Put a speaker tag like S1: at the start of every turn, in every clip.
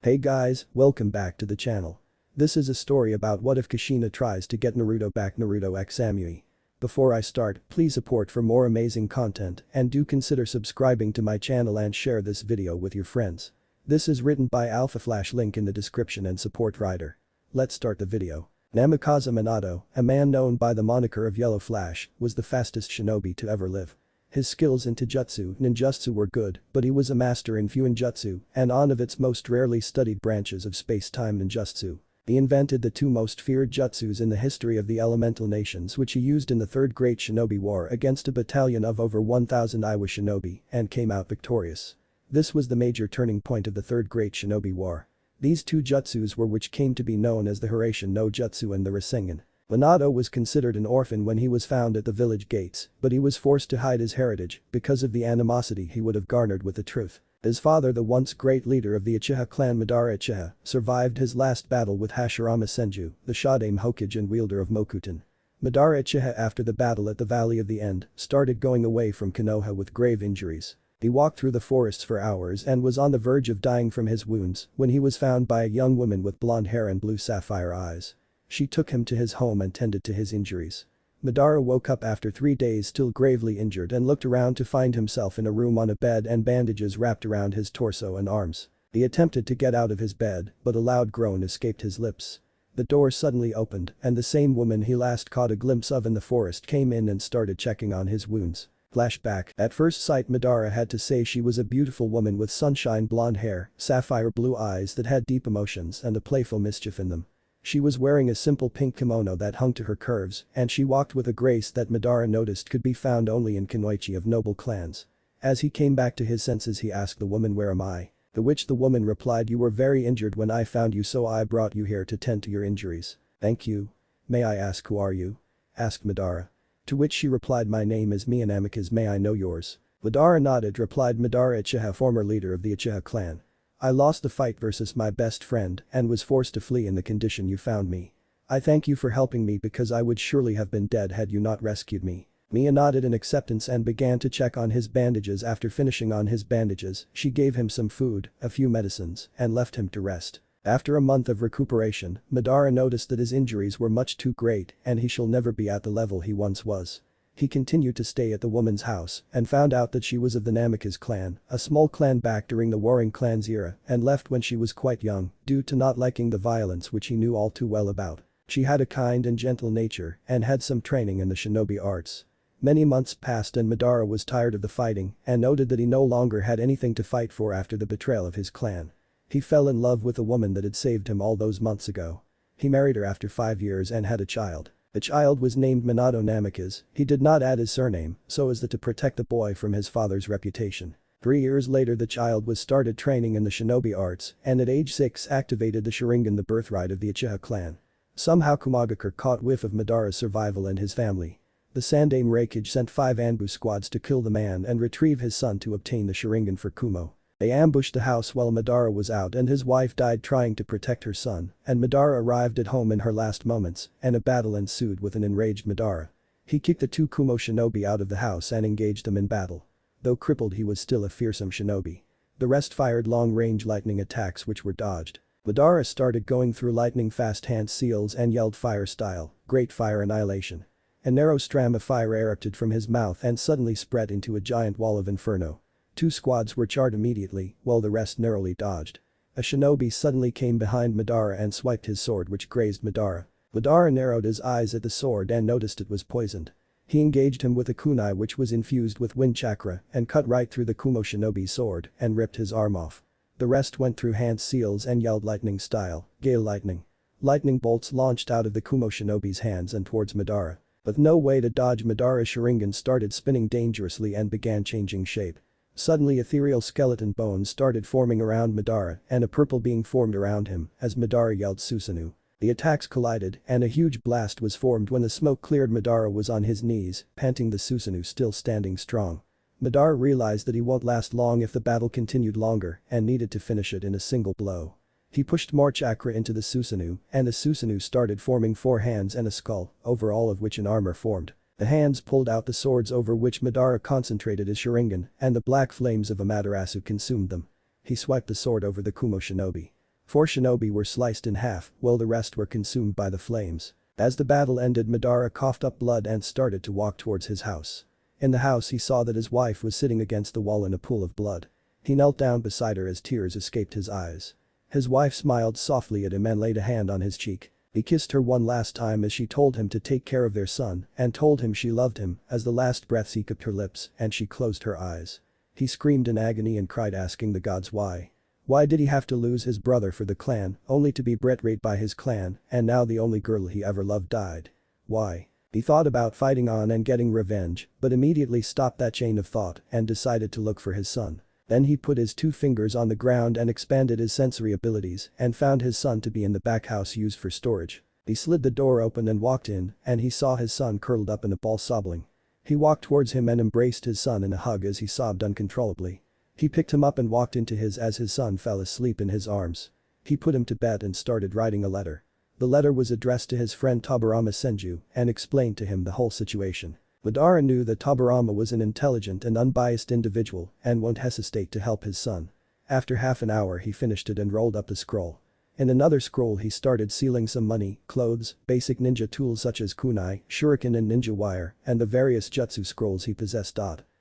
S1: Hey guys, welcome back to the channel. This is a story about what if Kushina tries to get Naruto back. Naruto x Samui. Before I start, please support for more amazing content and do consider subscribing to my channel and share this video with your friends. This is written by AlphaFlash, link in the description and support writer. Let's start the video. Namikaze Minato, a man known by the moniker of Yellow Flash, was the fastest shinobi to ever live. His skills in Jutsu ninjutsu were good, but he was a master in Fuinjutsu and one of its most rarely studied branches of space-time ninjutsu. He invented the two most feared jutsus in the history of the elemental nations, which he used in the Third Great Shinobi War against a battalion of over 1,000 Iwa shinobi and came out victorious. This was the major turning point of the Third Great Shinobi War. These two jutsus were which came to be known as the Hiraishin no Jutsu and the Rasengan. Minato was considered an orphan when he was found at the village gates, but he was forced to hide his heritage because of the animosity he would have garnered with the truth. His father, the once great leader of the Uchiha clan Madara Uchiha, survived his last battle with Hashirama Senju, the Shodaime Hokage and wielder of Mokuton. Madara Uchiha, after the battle at the Valley of the End, started going away from Konoha with grave injuries. He walked through the forests for hours and was on the verge of dying from his wounds when he was found by a young woman with blonde hair and blue sapphire eyes. She took him to his home and tended to his injuries. Madara woke up after 3 days still gravely injured and looked around to find himself in a room on a bed and bandages wrapped around his torso and arms. He attempted to get out of his bed, but a loud groan escaped his lips. The door suddenly opened and the same woman he last caught a glimpse of in the forest came in and started checking on his wounds. Flashback. At first sight, Madara had to say she was a beautiful woman with sunshine blonde hair, sapphire blue eyes that had deep emotions and a playful mischief in them. She was wearing a simple pink kimono that hung to her curves, and she walked with a grace that Madara noticed could be found only in kunoichi of noble clans. As he came back to his senses, he asked the woman, "Where am I?" To which the woman replied, "You were very injured when I found you, so I brought you here to tend to your injuries." "Thank you. May I ask who are you?" asked Madara. To which she replied, "My name is Minato. May I know yours?" Madara nodded, replied Madara Uchiha, former leader of the Uchiha clan. "I lost the fight versus my best friend and was forced to flee in the condition you found me. I thank you for helping me because I would surely have been dead had you not rescued me." Mia nodded in acceptance and began to check on his bandages. After finishing on his bandages, she gave him some food, a few medicines, and left him to rest. After a month of recuperation, Madara noticed that his injuries were much too great and he shall never be at the level he once was. He continued to stay at the woman's house and found out that she was of the Namikaze clan, a small clan back during the Warring Clans era, and left when she was quite young due to not liking the violence which he knew all too well about. She had a kind and gentle nature and had some training in the shinobi arts. Many months passed and Madara was tired of the fighting and noted that he no longer had anything to fight for after the betrayal of his clan. He fell in love with a woman that had saved him all those months ago. He married her after 5 years and had a child. The child was named Minato Namikaze. He did not add his surname so as to protect the boy from his father's reputation. 3 years later, the child was started training in the shinobi arts and at age 6 activated the Sharingan, the birthright of the Uchiha clan. Somehow Kumagakure caught whiff of Madara's survival and his family. The Sandaime Raikage sent 5 ambush squads to kill the man and retrieve his son to obtain the Sharingan for Kumo. They ambushed the house while Madara was out and his wife died trying to protect her son, and Madara arrived at home in her last moments and a battle ensued with an enraged Madara. He kicked the 2 Kumo shinobi out of the house and engaged them in battle. Though crippled, he was still a fearsome shinobi. The rest fired long-range lightning attacks which were dodged. Madara started going through lightning fast hand seals and yelled fire style, great fire annihilation. A narrow stream of fire erupted from his mouth and suddenly spread into a giant wall of inferno. 2 squads were charred immediately, while the rest narrowly dodged. A shinobi suddenly came behind Madara and swiped his sword, which grazed Madara. Madara narrowed his eyes at the sword and noticed it was poisoned. He engaged him with a kunai which was infused with wind chakra and cut right through the Kumo shinobi's sword and ripped his arm off. The rest went through hand seals and yelled lightning style, gale lightning. Lightning bolts launched out of the Kumo shinobi's hands and towards Madara. With no way to dodge, Madara's Sharingan started spinning dangerously and began changing shape. Suddenly ethereal skeleton bones started forming around Madara and a purple being formed around him as Madara yelled Susanoo. The attacks collided and a huge blast was formed. When the smoke cleared, Madara was on his knees, panting, the Susanoo still standing strong. Madara realized that he won't last long if the battle continued longer and needed to finish it in a single blow. He pushed more chakra into the Susanoo and the Susanoo started forming 4 hands and a skull, over all of which an armor formed. The hands pulled out the swords over which Madara concentrated his Sharingan and the black flames of Amaterasu consumed them. He swiped the sword over the Kumo shinobi. 4 shinobi were sliced in half while the rest were consumed by the flames. As the battle ended, Madara coughed up blood and started to walk towards his house. In the house he saw that his wife was sitting against the wall in a pool of blood. He knelt down beside her as tears escaped his eyes. His wife smiled softly at him and laid a hand on his cheek. He kissed her one last time as she told him to take care of their son and told him she loved him. As the last breaths he cupped her lips and she closed her eyes. He screamed in agony and cried, asking the gods why. Why did he have to lose his brother for the clan, only to be betrayed by his clan, and now the only girl he ever loved died? Why? He thought about fighting on and getting revenge, but immediately stopped that chain of thought and decided to look for his son. Then he put his 2 fingers on the ground and expanded his sensory abilities and found his son to be in the back house used for storage. He slid the door open and walked in, and he saw his son curled up in a ball sobbing. He walked towards him and embraced his son in a hug as he sobbed uncontrollably. He picked him up and walked into his as his son fell asleep in his arms. He put him to bed and started writing a letter. The letter was addressed to his friend Tobirama Senju and explained to him the whole situation. Madara knew that Tobirama was an intelligent and unbiased individual and won't hesitate to help his son. After half an hour he finished it and rolled up the scroll. In another scroll he started sealing some money, clothes, basic ninja tools such as kunai, shuriken and ninja wire, and the various jutsu scrolls he possessed.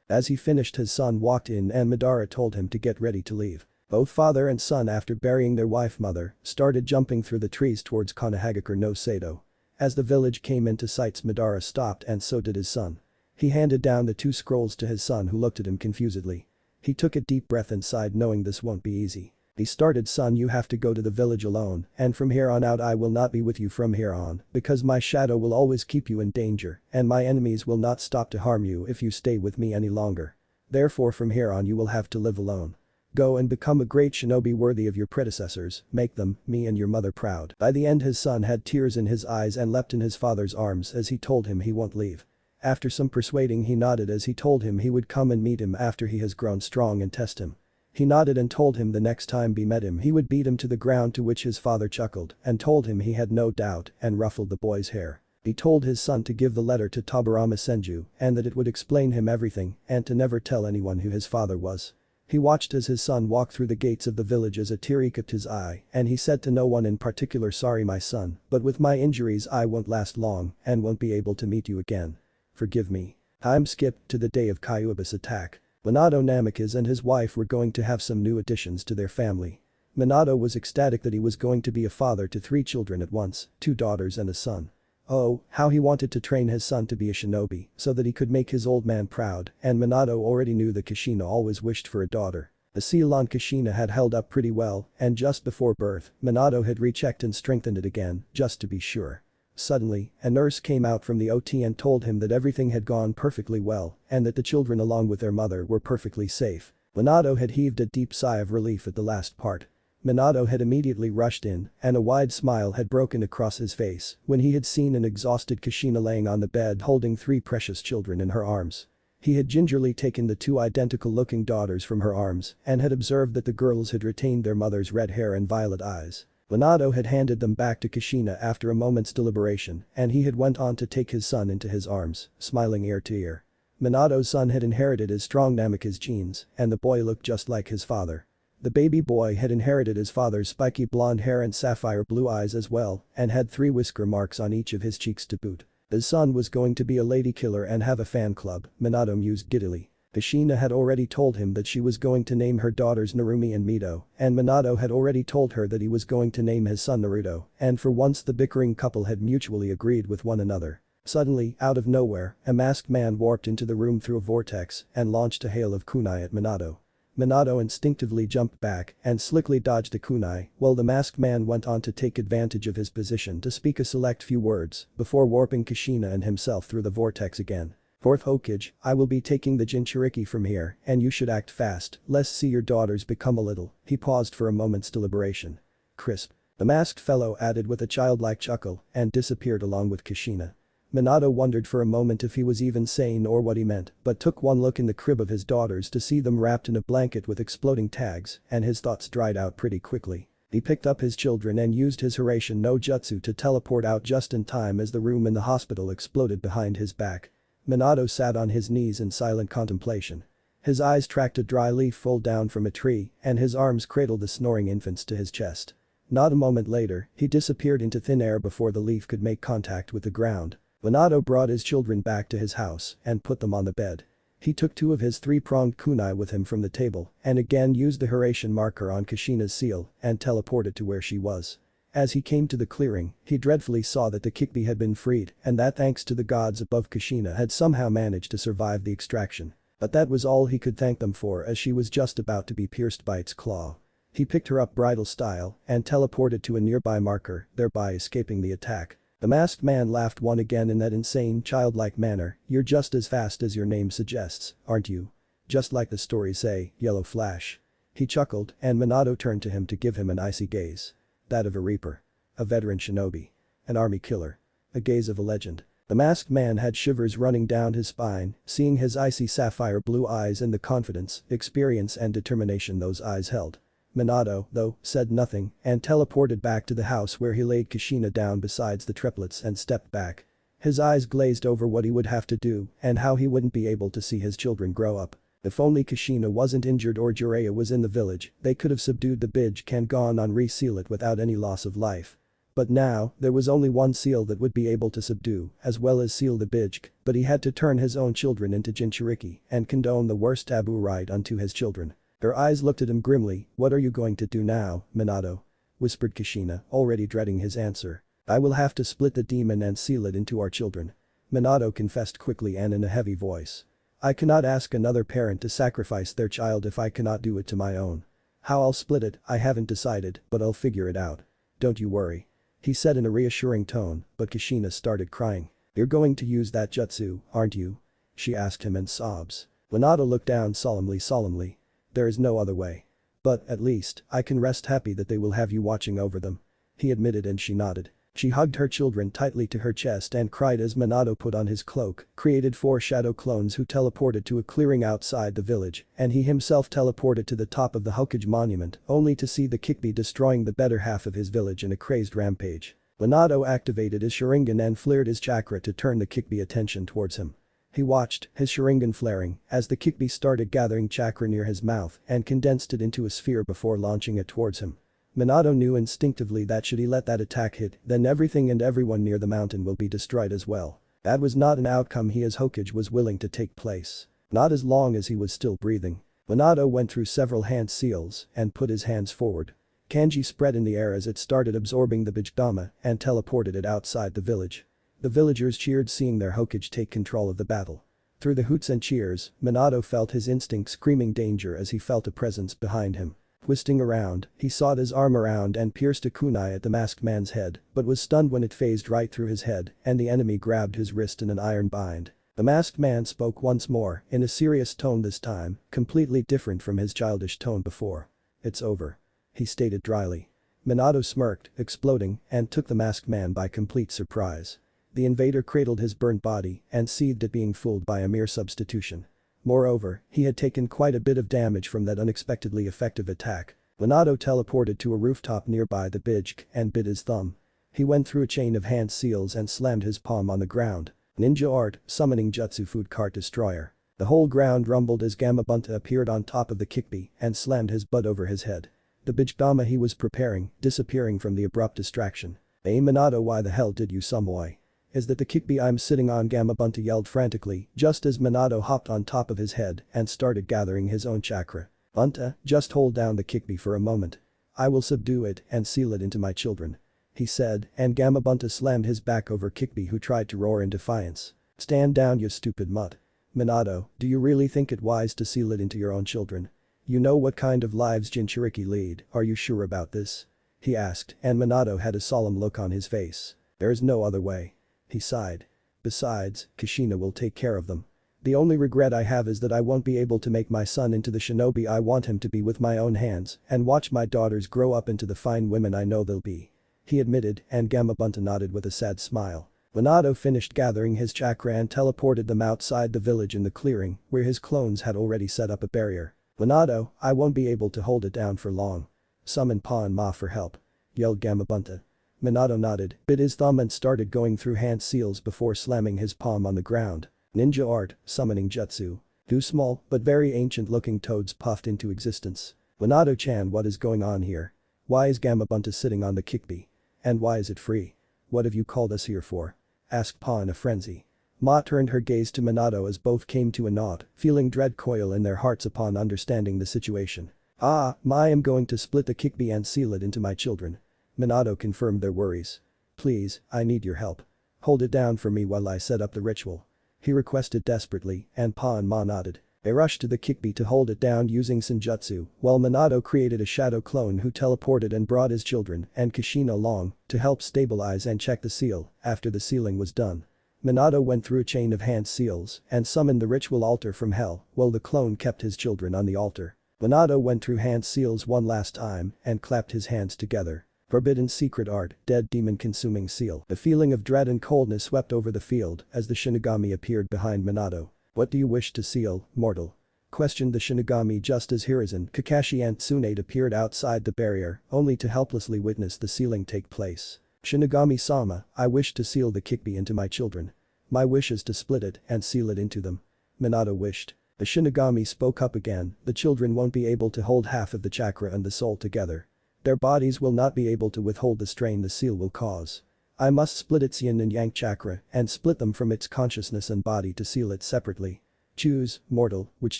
S1: As he finished, his son walked in and Madara told him to get ready to leave. Both father and son, after burying their wife mother, started jumping through the trees towards Konohagakure no Sado. As the village came into sight, Madara stopped and so did his son. He handed down the 2 scrolls to his son, who looked at him confusedly. He took a deep breath and sighed, knowing this won't be easy. He started, son, you have to go to the village alone, and from here on out I will not be with you from here on, because my shadow will always keep you in danger, and my enemies will not stop to harm you if you stay with me any longer. Therefore from here on you will have to live alone. Go and become a great shinobi worthy of your predecessors, make them, me and your mother proud. By the end his son had tears in his eyes and leapt in his father's arms as he told him he won't leave. After some persuading he nodded as he told him he would come and meet him after he has grown strong and test him. He nodded and told him the next time he met him he would beat him to the ground, to which his father chuckled and told him he had no doubt and ruffled the boy's hair. He told his son to give the letter to Tobirama Senju and that it would explain him everything and to never tell anyone who his father was. He watched as his son walked through the gates of the village as a tear caught his eye and he said to no one in particular, sorry my son, but with my injuries I won't last long and won't be able to meet you again. Forgive me. Time skipped to the day of Kyuubi's attack. Minato Namikaze and his wife were going to have some new additions to their family. Minato was ecstatic that he was going to be a father to 3 children at once, 2 daughters and a son. Oh, how he wanted to train his son to be a shinobi so that he could make his old man proud, and Minato already knew that Kushina always wished for a daughter. The seal on Kushina had held up pretty well, and just before birth, Minato had rechecked and strengthened it again, just to be sure. Suddenly, a nurse came out from the OT and told him that everything had gone perfectly well and that the children along with their mother were perfectly safe. Minato had heaved a deep sigh of relief at the last part. Minato had immediately rushed in and a wide smile had broken across his face when he had seen an exhausted Kushina laying on the bed holding 3 precious children in her arms. He had gingerly taken the 2 identical-looking daughters from her arms and had observed that the girls had retained their mother's red hair and violet eyes. Minato had handed them back to Kushina after a moment's deliberation and he had went on to take his son into his arms, smiling ear to ear. Minato's son had inherited his strong Namikaze genes and the boy looked just like his father. The baby boy had inherited his father's spiky blonde hair and sapphire blue eyes as well and had 3 whisker marks on each of his cheeks to boot. His son was going to be a lady killer and have a fan club, Minato mused giddily. Kushina had already told him that she was going to name her daughters Narumi and Mito, and Minato had already told her that he was going to name his son Naruto, and for once the bickering couple had mutually agreed with one another. Suddenly, out of nowhere, a masked man warped into the room through a vortex and launched a hail of kunai at Minato. Minato instinctively jumped back and slickly dodged the kunai while the masked man went on to take advantage of his position to speak a select few words before warping Kushina and himself through the vortex again. Fourth Hokage, I will be taking the Jinchuriki from here and you should act fast, lest see your daughters become a little. He paused for a moment's deliberation. Crisp. The masked fellow added with a childlike chuckle and disappeared along with Kushina. Minato wondered for a moment if he was even sane or what he meant, but took one look in the crib of his daughters to see them wrapped in a blanket with exploding tags and his thoughts dried out pretty quickly. He picked up his children and used his Hiraishin no Jutsu to teleport out just in time as the room in the hospital exploded behind his back. Minato sat on his knees in silent contemplation. His eyes tracked a dry leaf fall down from a tree and his arms cradled the snoring infants to his chest. Not a moment later, he disappeared into thin air before the leaf could make contact with the ground. Minato brought his children back to his house and put them on the bed. He took two of his three-pronged kunai with him from the table and again used the Hiraishin marker on Kushina's seal and teleported to where she was. As he came to the clearing, he dreadfully saw that the Kikbi had been freed and that thanks to the gods above Kushina had somehow managed to survive the extraction. But that was all he could thank them for as she was just about to be pierced by its claw. He picked her up bridal style and teleported to a nearby marker, thereby escaping the attack. The masked man laughed once again in that insane childlike manner, "You're just as fast as your name suggests, aren't you? Just like the stories say, Yellow Flash." He chuckled and Minato turned to him to give him an icy gaze. That of a reaper. A veteran shinobi. An army killer. A gaze of a legend. The masked man had shivers running down his spine, seeing his icy sapphire blue eyes and the confidence, experience and determination those eyes held. Minato, though, said nothing and teleported back to the house where he laid Kushina down beside the triplets and stepped back. His eyes glazed over what he would have to do and how he wouldn't be able to see his children grow up. If only Kushina wasn't injured or Jiraiya was in the village, they could have subdued the Bij and gone on reseal it without any loss of life. But now, there was only one seal that would be able to subdue as well as seal the Bij, but he had to turn his own children into Jinchuriki and condone the worst taboo right unto his children. Her eyes looked at him grimly. "What are you going to do now, Minato?" whispered Kushina, already dreading his answer. "I will have to split the demon and seal it into our children." Minato confessed quickly and in a heavy voice. "I cannot ask another parent to sacrifice their child if I cannot do it to my own. How I'll split it, I haven't decided, but I'll figure it out. Don't you worry," he said in a reassuring tone, but Kushina started crying. "You're going to use that jutsu, aren't you?" she asked him in sobs. Minato looked down solemnly. "There is no other way. But, at least, I can rest happy that they will have you watching over them," he admitted and she nodded. She hugged her children tightly to her chest and cried as Minato put on his cloak, created 4 shadow clones who teleported to a clearing outside the village, and he himself teleported to the top of the Hokage monument only to see the Kikbi destroying the better half of his village in a crazed rampage. Minato activated his Sharingan and flared his chakra to turn the Kikbi attention towards him. He watched, his Sharingan flaring, as the Kikbi started gathering chakra near his mouth and condensed it into a sphere before launching it towards him. Minato knew instinctively that should he let that attack hit, then everything and everyone near the mountain will be destroyed as well. That was not an outcome he as Hokage was willing to take place. Not as long as he was still breathing. Minato went through several hand seals and put his hands forward. Kanji spread in the air as it started absorbing the Bijdama and teleported it outside the village. The villagers cheered seeing their Hokage take control of the battle. Through the hoots and cheers, Minato felt his instinct screaming danger as he felt a presence behind him. Twisting around, he sawed his arm around and pierced a kunai at the masked man's head, but was stunned when it phased right through his head and the enemy grabbed his wrist in an iron bind. The masked man spoke once more, in a serious tone this time, completely different from his childish tone before. "It's over," he stated dryly. Minato smirked, exploding, and took the masked man by complete surprise. The invader cradled his burnt body and seethed at being fooled by a mere substitution. Moreover, he had taken quite a bit of damage from that unexpectedly effective attack. Minato teleported to a rooftop nearby the Bij and bit his thumb. He went through a chain of hand seals and slammed his palm on the ground. Ninja art, summoning Jutsu food cart destroyer. The whole ground rumbled as Gamabunta appeared on top of the Kikbi and slammed his butt over his head. The Bijdama he was preparing, disappearing from the abrupt distraction. "Hey Minato, why the hell did you Samui? Is that the Kikbi I'm sitting on?" Gamabunta yelled frantically just as Minato hopped on top of his head and started gathering his own chakra. "Bunta, just hold down the Kikbi for a moment. I will subdue it and seal it into my children," he said, and Gamabunta slammed his back over Kikbi who tried to roar in defiance. "Stand down you stupid mutt. Minato, do you really think it wise to seal it into your own children? You know what kind of lives Jinchuriki lead, are you sure about this?" he asked, and Minato had a solemn look on his face. "There is no other way," he sighed. "Besides, Kushina will take care of them. The only regret I have is that I won't be able to make my son into the shinobi I want him to be with my own hands and watch my daughters grow up into the fine women I know they'll be," he admitted, and Gamabunta nodded with a sad smile. Minato finished gathering his chakra and teleported them outside the village in the clearing where his clones had already set up a barrier. "Minato, I won't be able to hold it down for long. Summon Pa and Ma for help," yelled Gamabunta. Minato nodded, bit his thumb and started going through hand seals before slamming his palm on the ground. Ninja art, summoning jutsu. 2 small but very ancient looking toads puffed into existence. "Minato-chan, what is going on here? Why is Gamabunta sitting on the Kikbi? And why is it free? What have you called us here for? Asked Pa in a frenzy. Ma turned her gaze to Minato as both came to a knot, feeling dread coil in their hearts upon understanding the situation. Ma, I am going to split the Kikbi and seal it into my children. Minato confirmed their worries. Please, I need your help. Hold it down for me while I set up the ritual. He requested desperately, and Pa and Ma nodded. They rushed to the Kikbi to hold it down using Senjutsu, while Minato created a shadow clone who teleported and brought his children and Kushina along to help stabilize and check the seal after the sealing was done. Minato went through a chain of hand seals and summoned the ritual altar from hell while the clone kept his children on the altar. Minato went through hand seals one last time and clapped his hands together. Forbidden secret art, dead demon consuming seal. A feeling of dread and coldness swept over the field as the Shinigami appeared behind Minato. What do you wish to seal, mortal? Questioned the Shinigami just as Hiruzen, Kakashi and Tsunade appeared outside the barrier, only to helplessly witness the sealing take place. Shinigami-sama, I wish to seal the Kikbi into my children. My wish is to split it and seal it into them. Minato wished. The Shinigami spoke up again, the children won't be able to hold half of the chakra and the soul together. Their bodies will not be able to withhold the strain the seal will cause. I must split its yin and yang chakra and split them from its consciousness and body to seal it separately. Choose, mortal, which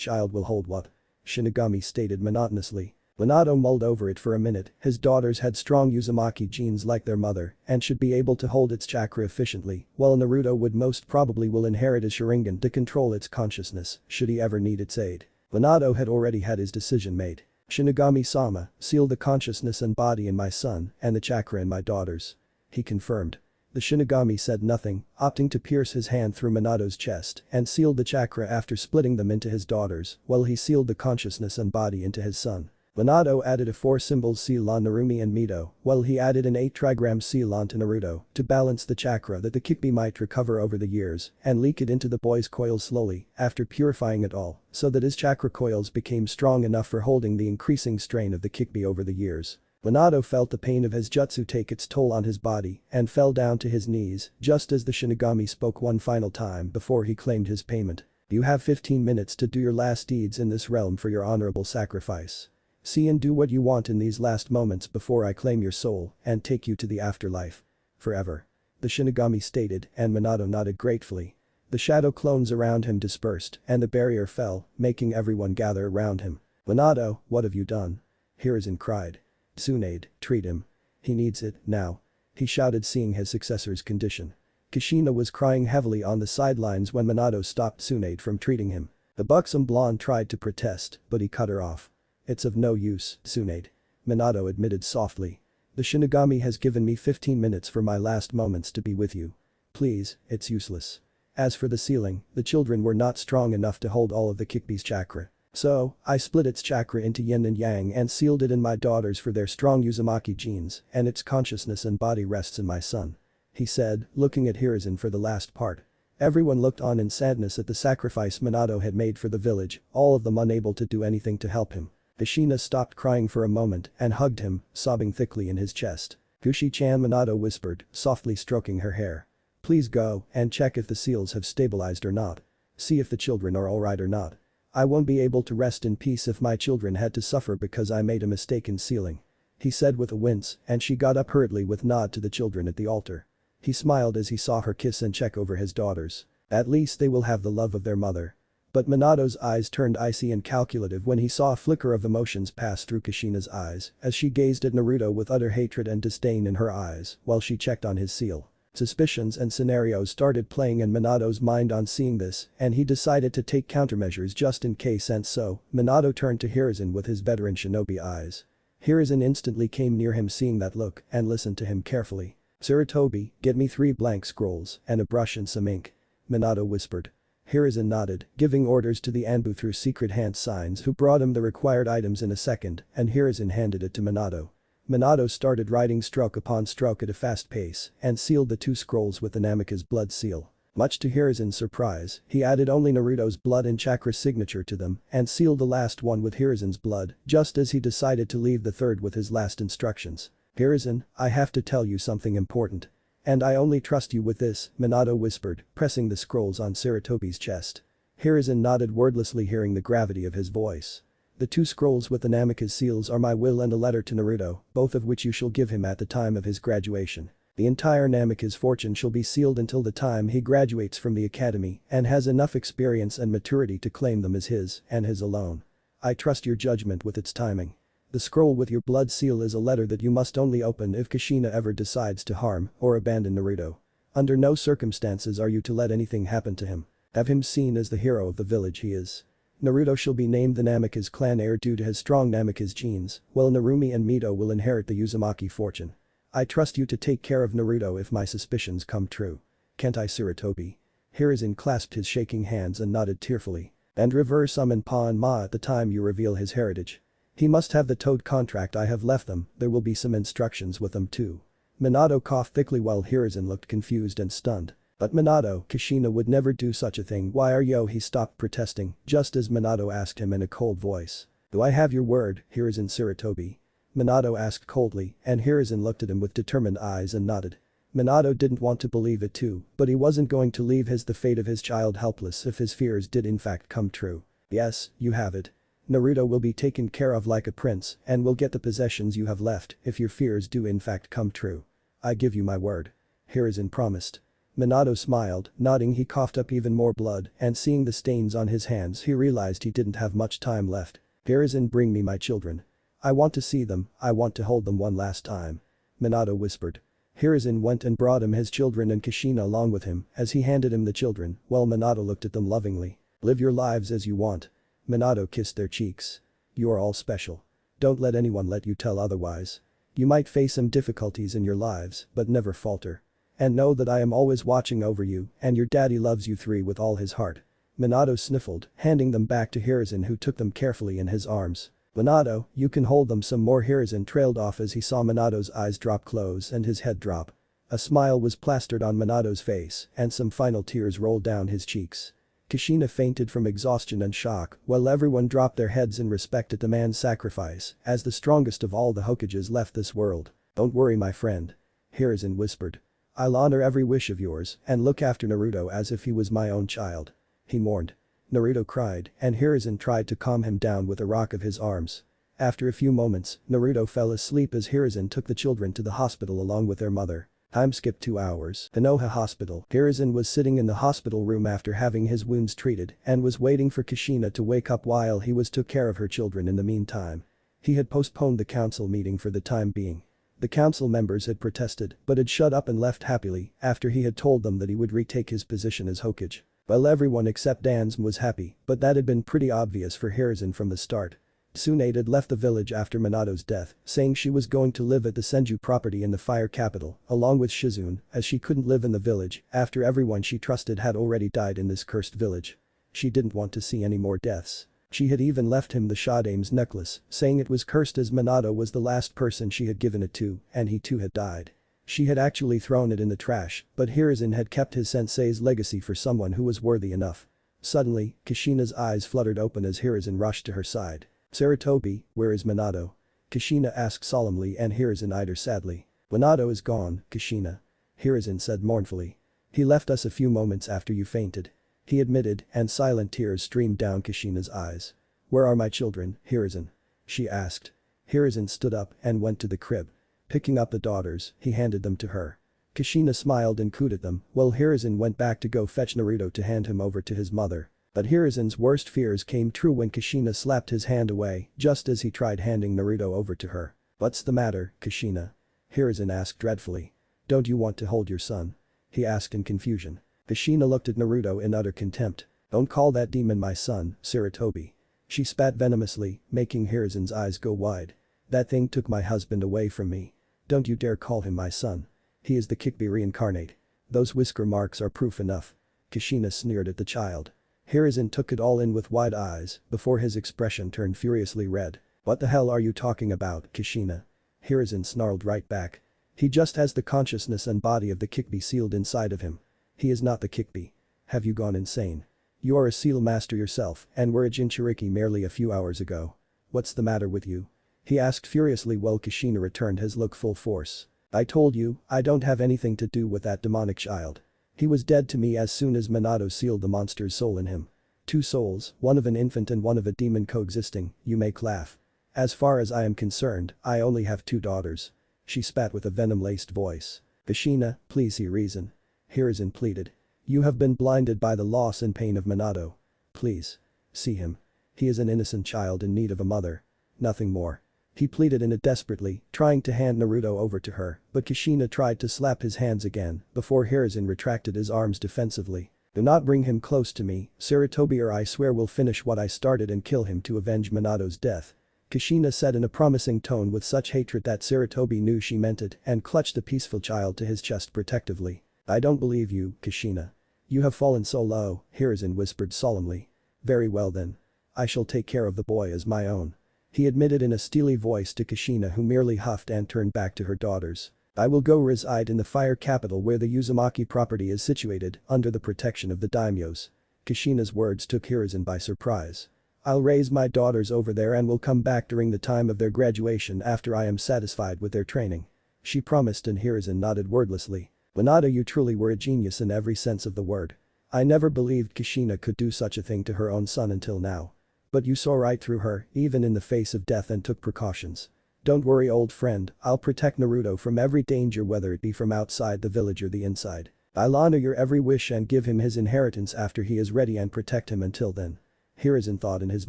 S1: child will hold what? Shinigami stated monotonously. Minato mulled over it for a minute. His daughters had strong Uzumaki genes like their mother and should be able to hold its chakra efficiently, while Naruto would most probably will inherit a Sharingan to control its consciousness should he ever need its aid. Minato had already had his decision made. Shinigami-sama, seal the consciousness and body in my son and the chakra in my daughters. He confirmed. The Shinigami said nothing, opting to pierce his hand through Minato's chest and sealed the chakra after splitting them into his daughters, while he sealed the consciousness and body into his son. Minato added a 4-symbol seal on Narumi and Mito, while he added an 8-trigram seal onto Naruto to balance the chakra that the Kikbi might recover over the years and leak it into the boy's coils slowly after purifying it all so that his chakra coils became strong enough for holding the increasing strain of the Kikbi over the years. Minato felt the pain of his jutsu take its toll on his body and fell down to his knees just as the Shinigami spoke one final time before he claimed his payment. You have 15 minutes to do your last deeds in this realm for your honorable sacrifice. See and do what you want in these last moments before I claim your soul and take you to the afterlife. Forever. The Shinigami stated and Minato nodded gratefully. The shadow clones around him dispersed and the barrier fell, making everyone gather around him. Minato, what have you done? Hiruzen cried. Tsunade, treat him. He needs it, now. He shouted seeing his successor's condition. Kushina was crying heavily on the sidelines when Minato stopped Tsunade from treating him. The buxom blonde tried to protest, but he cut her off. It's of no use, Tsunade. Minato admitted softly. The Shinigami has given me 15 minutes for my last moments to be with you. Please, it's useless. As for the sealing, the children were not strong enough to hold all of the Kikbi's chakra. So, I split its chakra into yin and yang and sealed it in my daughters for their strong Uzumaki genes and its consciousness and body rests in my son. He said, looking at Hiruzen for the last part. Everyone looked on in sadness at the sacrifice Minato had made for the village, all of them unable to do anything to help him. Kushina stopped crying for a moment and hugged him, sobbing thickly in his chest. Kushi-chan, Minato whispered, softly stroking her hair. Please go and check if the seals have stabilized or not. See if the children are alright or not. I won't be able to rest in peace if my children had to suffer because I made a mistake in sealing. He said with a wince and she got up hurriedly with nod to the children at the altar. He smiled as he saw her kiss and check over his daughters. At least they will have the love of their mother. But Minato's eyes turned icy and calculative when he saw a flicker of emotions pass through Kushina's eyes as she gazed at Naruto with utter hatred and disdain in her eyes while she checked on his seal. Suspicions and scenarios started playing in Minato's mind on seeing this and he decided to take countermeasures just in case and so, Minato turned to Hiruzen with his veteran shinobi eyes. Hiruzen instantly came near him seeing that look and listened to him carefully. Sarutobi, get me 3 blank scrolls and a brush and some ink. Minato whispered. Hiruzen nodded, giving orders to the Anbu through secret hand signs who brought him the required items in a second and Hiruzen handed it to Minato. Minato started writing stroke upon stroke at a fast pace and sealed the 2 scrolls with the Namika's blood seal. Much to Hiruzen's surprise, he added only Naruto's blood and chakra signature to them and sealed the last one with Hiruzen's blood just as he decided to leave the third with his last instructions. Hiruzen, I have to tell you something important. And I only trust you with this, Minato whispered, pressing the scrolls on Sarutobi's chest. Hiruzen nodded wordlessly hearing the gravity of his voice. The two scrolls with the Namikaze seals are my will and a letter to Naruto, both of which you shall give him at the time of his graduation. The entire Namikaze fortune shall be sealed until the time he graduates from the academy and has enough experience and maturity to claim them as his and his alone. I trust your judgment with its timing. The scroll with your blood seal is a letter that you must only open if Kushina ever decides to harm or abandon Naruto. Under no circumstances are you to let anything happen to him. Have him seen as the hero of the village he is. Naruto shall be named the Namikaze clan heir due to his strong Namikaze genes, while Narumi and Mito will inherit the Uzumaki fortune. I trust you to take care of Naruto if my suspicions come true. Can't I, Sarutobi? Hiruzen clasped his shaking hands and nodded tearfully. And reverse summon Pa and Ma at the time you reveal his heritage. He must have the toad contract I have left them, there will be some instructions with them too. Minato coughed thickly while Hiruzen looked confused and stunned. But Minato, Kushina would never do such a thing. Why are you? He stopped protesting, just as Minato asked him in a cold voice. Do I have your word, Hiruzen Sarutobi? Minato asked coldly, and Hiruzen looked at him with determined eyes and nodded. Minato didn't want to believe it too, but he wasn't going to leave the fate of his child helpless if his fears did in fact come true. Yes, you have it. Naruto will be taken care of like a prince and will get the possessions you have left if your fears do in fact come true. I give you my word. Hiruzen promised. Minato smiled, nodding. He coughed up even more blood and seeing the stains on his hands he realized he didn't have much time left. Hiruzen, bring me my children. I want to see them, I want to hold them one last time. Minato whispered. Hiruzen went and brought him his children and Kushina along with him as he handed him the children while Minato looked at them lovingly. Live your lives as you want. Minato kissed their cheeks. You are all special. Don't let anyone let you tell otherwise. You might face some difficulties in your lives, but never falter. And know that I am always watching over you and your daddy loves you three with all his heart. Minato sniffled, handing them back to Hiruzen who took them carefully in his arms. Minato, you can hold them some more. Hiruzen trailed off as he saw Minato's eyes drop close and his head drop. A smile was plastered on Minato's face and some final tears rolled down his cheeks. Kushina fainted from exhaustion and shock while everyone dropped their heads in respect at the man's sacrifice as the strongest of all the Hokages left this world. Don't worry my friend. Hiruzen whispered. I'll honor every wish of yours and look after Naruto as if he was my own child. He mourned. Naruto cried and Hiruzen tried to calm him down with a rock of his arms. After a few moments, Naruto fell asleep as Hiruzen took the children to the hospital along with their mother. Time skipped 2 hours. Konoha Hospital. Hiruzen was sitting in the hospital room after having his wounds treated and was waiting for Kushina to wake up while he took care of her children in the meantime. He had postponed the council meeting for the time being. The council members had protested but had shut up and left happily after he had told them that he would retake his position as Hokage. Well, everyone except Danzm was happy, but that had been pretty obvious for Hiruzen from the start. Tsunade had left the village after Minato's death, saying she was going to live at the Senju property in the fire capital, along with Shizune, as she couldn't live in the village after everyone she trusted had already died in this cursed village. She didn't want to see any more deaths. She had even left him the Shadame's necklace, saying it was cursed as Minato was the last person she had given it to, and he too had died. She had actually thrown it in the trash, but Hiruzen had kept his sensei's legacy for someone who was worthy enough. Suddenly, Kushina's eyes fluttered open as Hiruzen rushed to her side. Sarutobi, where is Minato? Kushina asked solemnly and Hiruzen eyed her sadly. Minato is gone, Kushina. Hiruzen said mournfully. He left us a few moments after you fainted. He admitted and silent tears streamed down Kushina's eyes. Where are my children, Hiruzen? She asked. Hiruzen stood up and went to the crib. Picking up the daughters, he handed them to her. Kushina smiled and cooed at them while Hiruzen went back to go fetch Naruto to hand him over to his mother. But Hiruzen's worst fears came true when Kushina slapped his hand away just as he tried handing Naruto over to her. What's the matter, Kushina? Hiruzen asked dreadfully. Don't you want to hold your son? He asked in confusion. Kushina looked at Naruto in utter contempt. Don't call that demon my son, Sarutobi. She spat venomously, making Hiruzen's eyes go wide. That thing took my husband away from me. Don't you dare call him my son. He is the Kikbi reincarnate. Those whisker marks are proof enough. Kushina sneered at the child. Hiruzen took it all in with wide eyes before his expression turned furiously red. What the hell are you talking about, Kushina? Hiruzen snarled right back. He just has the consciousness and body of the Kikbi sealed inside of him. He is not the Kikbi. Have you gone insane? You are a seal master yourself and were a Jinchuriki merely a few hours ago. What's the matter with you? He asked furiously while Kushina returned his look full force. I told you, I don't have anything to do with that demonic child. He was dead to me as soon as Minato sealed the monster's soul in him. Two souls, one of an infant and one of a demon coexisting, you make laugh. As far as I am concerned, I only have two daughters. She spat with a venom-laced voice. Kushina, please he reason. Hiruzen pleaded. You have been blinded by the loss and pain of Minato. Please. See him. He is an innocent child in need of a mother. Nothing more. He pleaded in it desperately, trying to hand Naruto over to her, but Kushina tried to slap his hands again before Hiruzen retracted his arms defensively. Do not bring him close to me, Sarutobi, or I swear will finish what I started and kill him to avenge Minato's death. Kushina said in a promising tone with such hatred that Sarutobi knew she meant it and clutched the peaceful child to his chest protectively. I don't believe you, Kushina. You have fallen so low, Hiruzen whispered solemnly. Very well then. I shall take care of the boy as my own. He admitted in a steely voice to Kushina, who merely huffed and turned back to her daughters. I will go reside in the fire capital where the Uzumaki property is situated, under the protection of the daimyos. Kushina's words took Hiruzen by surprise. I'll raise my daughters over there and will come back during the time of their graduation after I am satisfied with their training. She promised, and Hiruzen nodded wordlessly. Minato, you truly were a genius in every sense of the word. I never believed Kushina could do such a thing to her own son until now. But you saw right through her, even in the face of death, and took precautions. Don't worry, old friend, I'll protect Naruto from every danger, whether it be from outside the village or the inside. I'll honor your every wish and give him his inheritance after he is ready and protect him until then. Hiruzen thought in his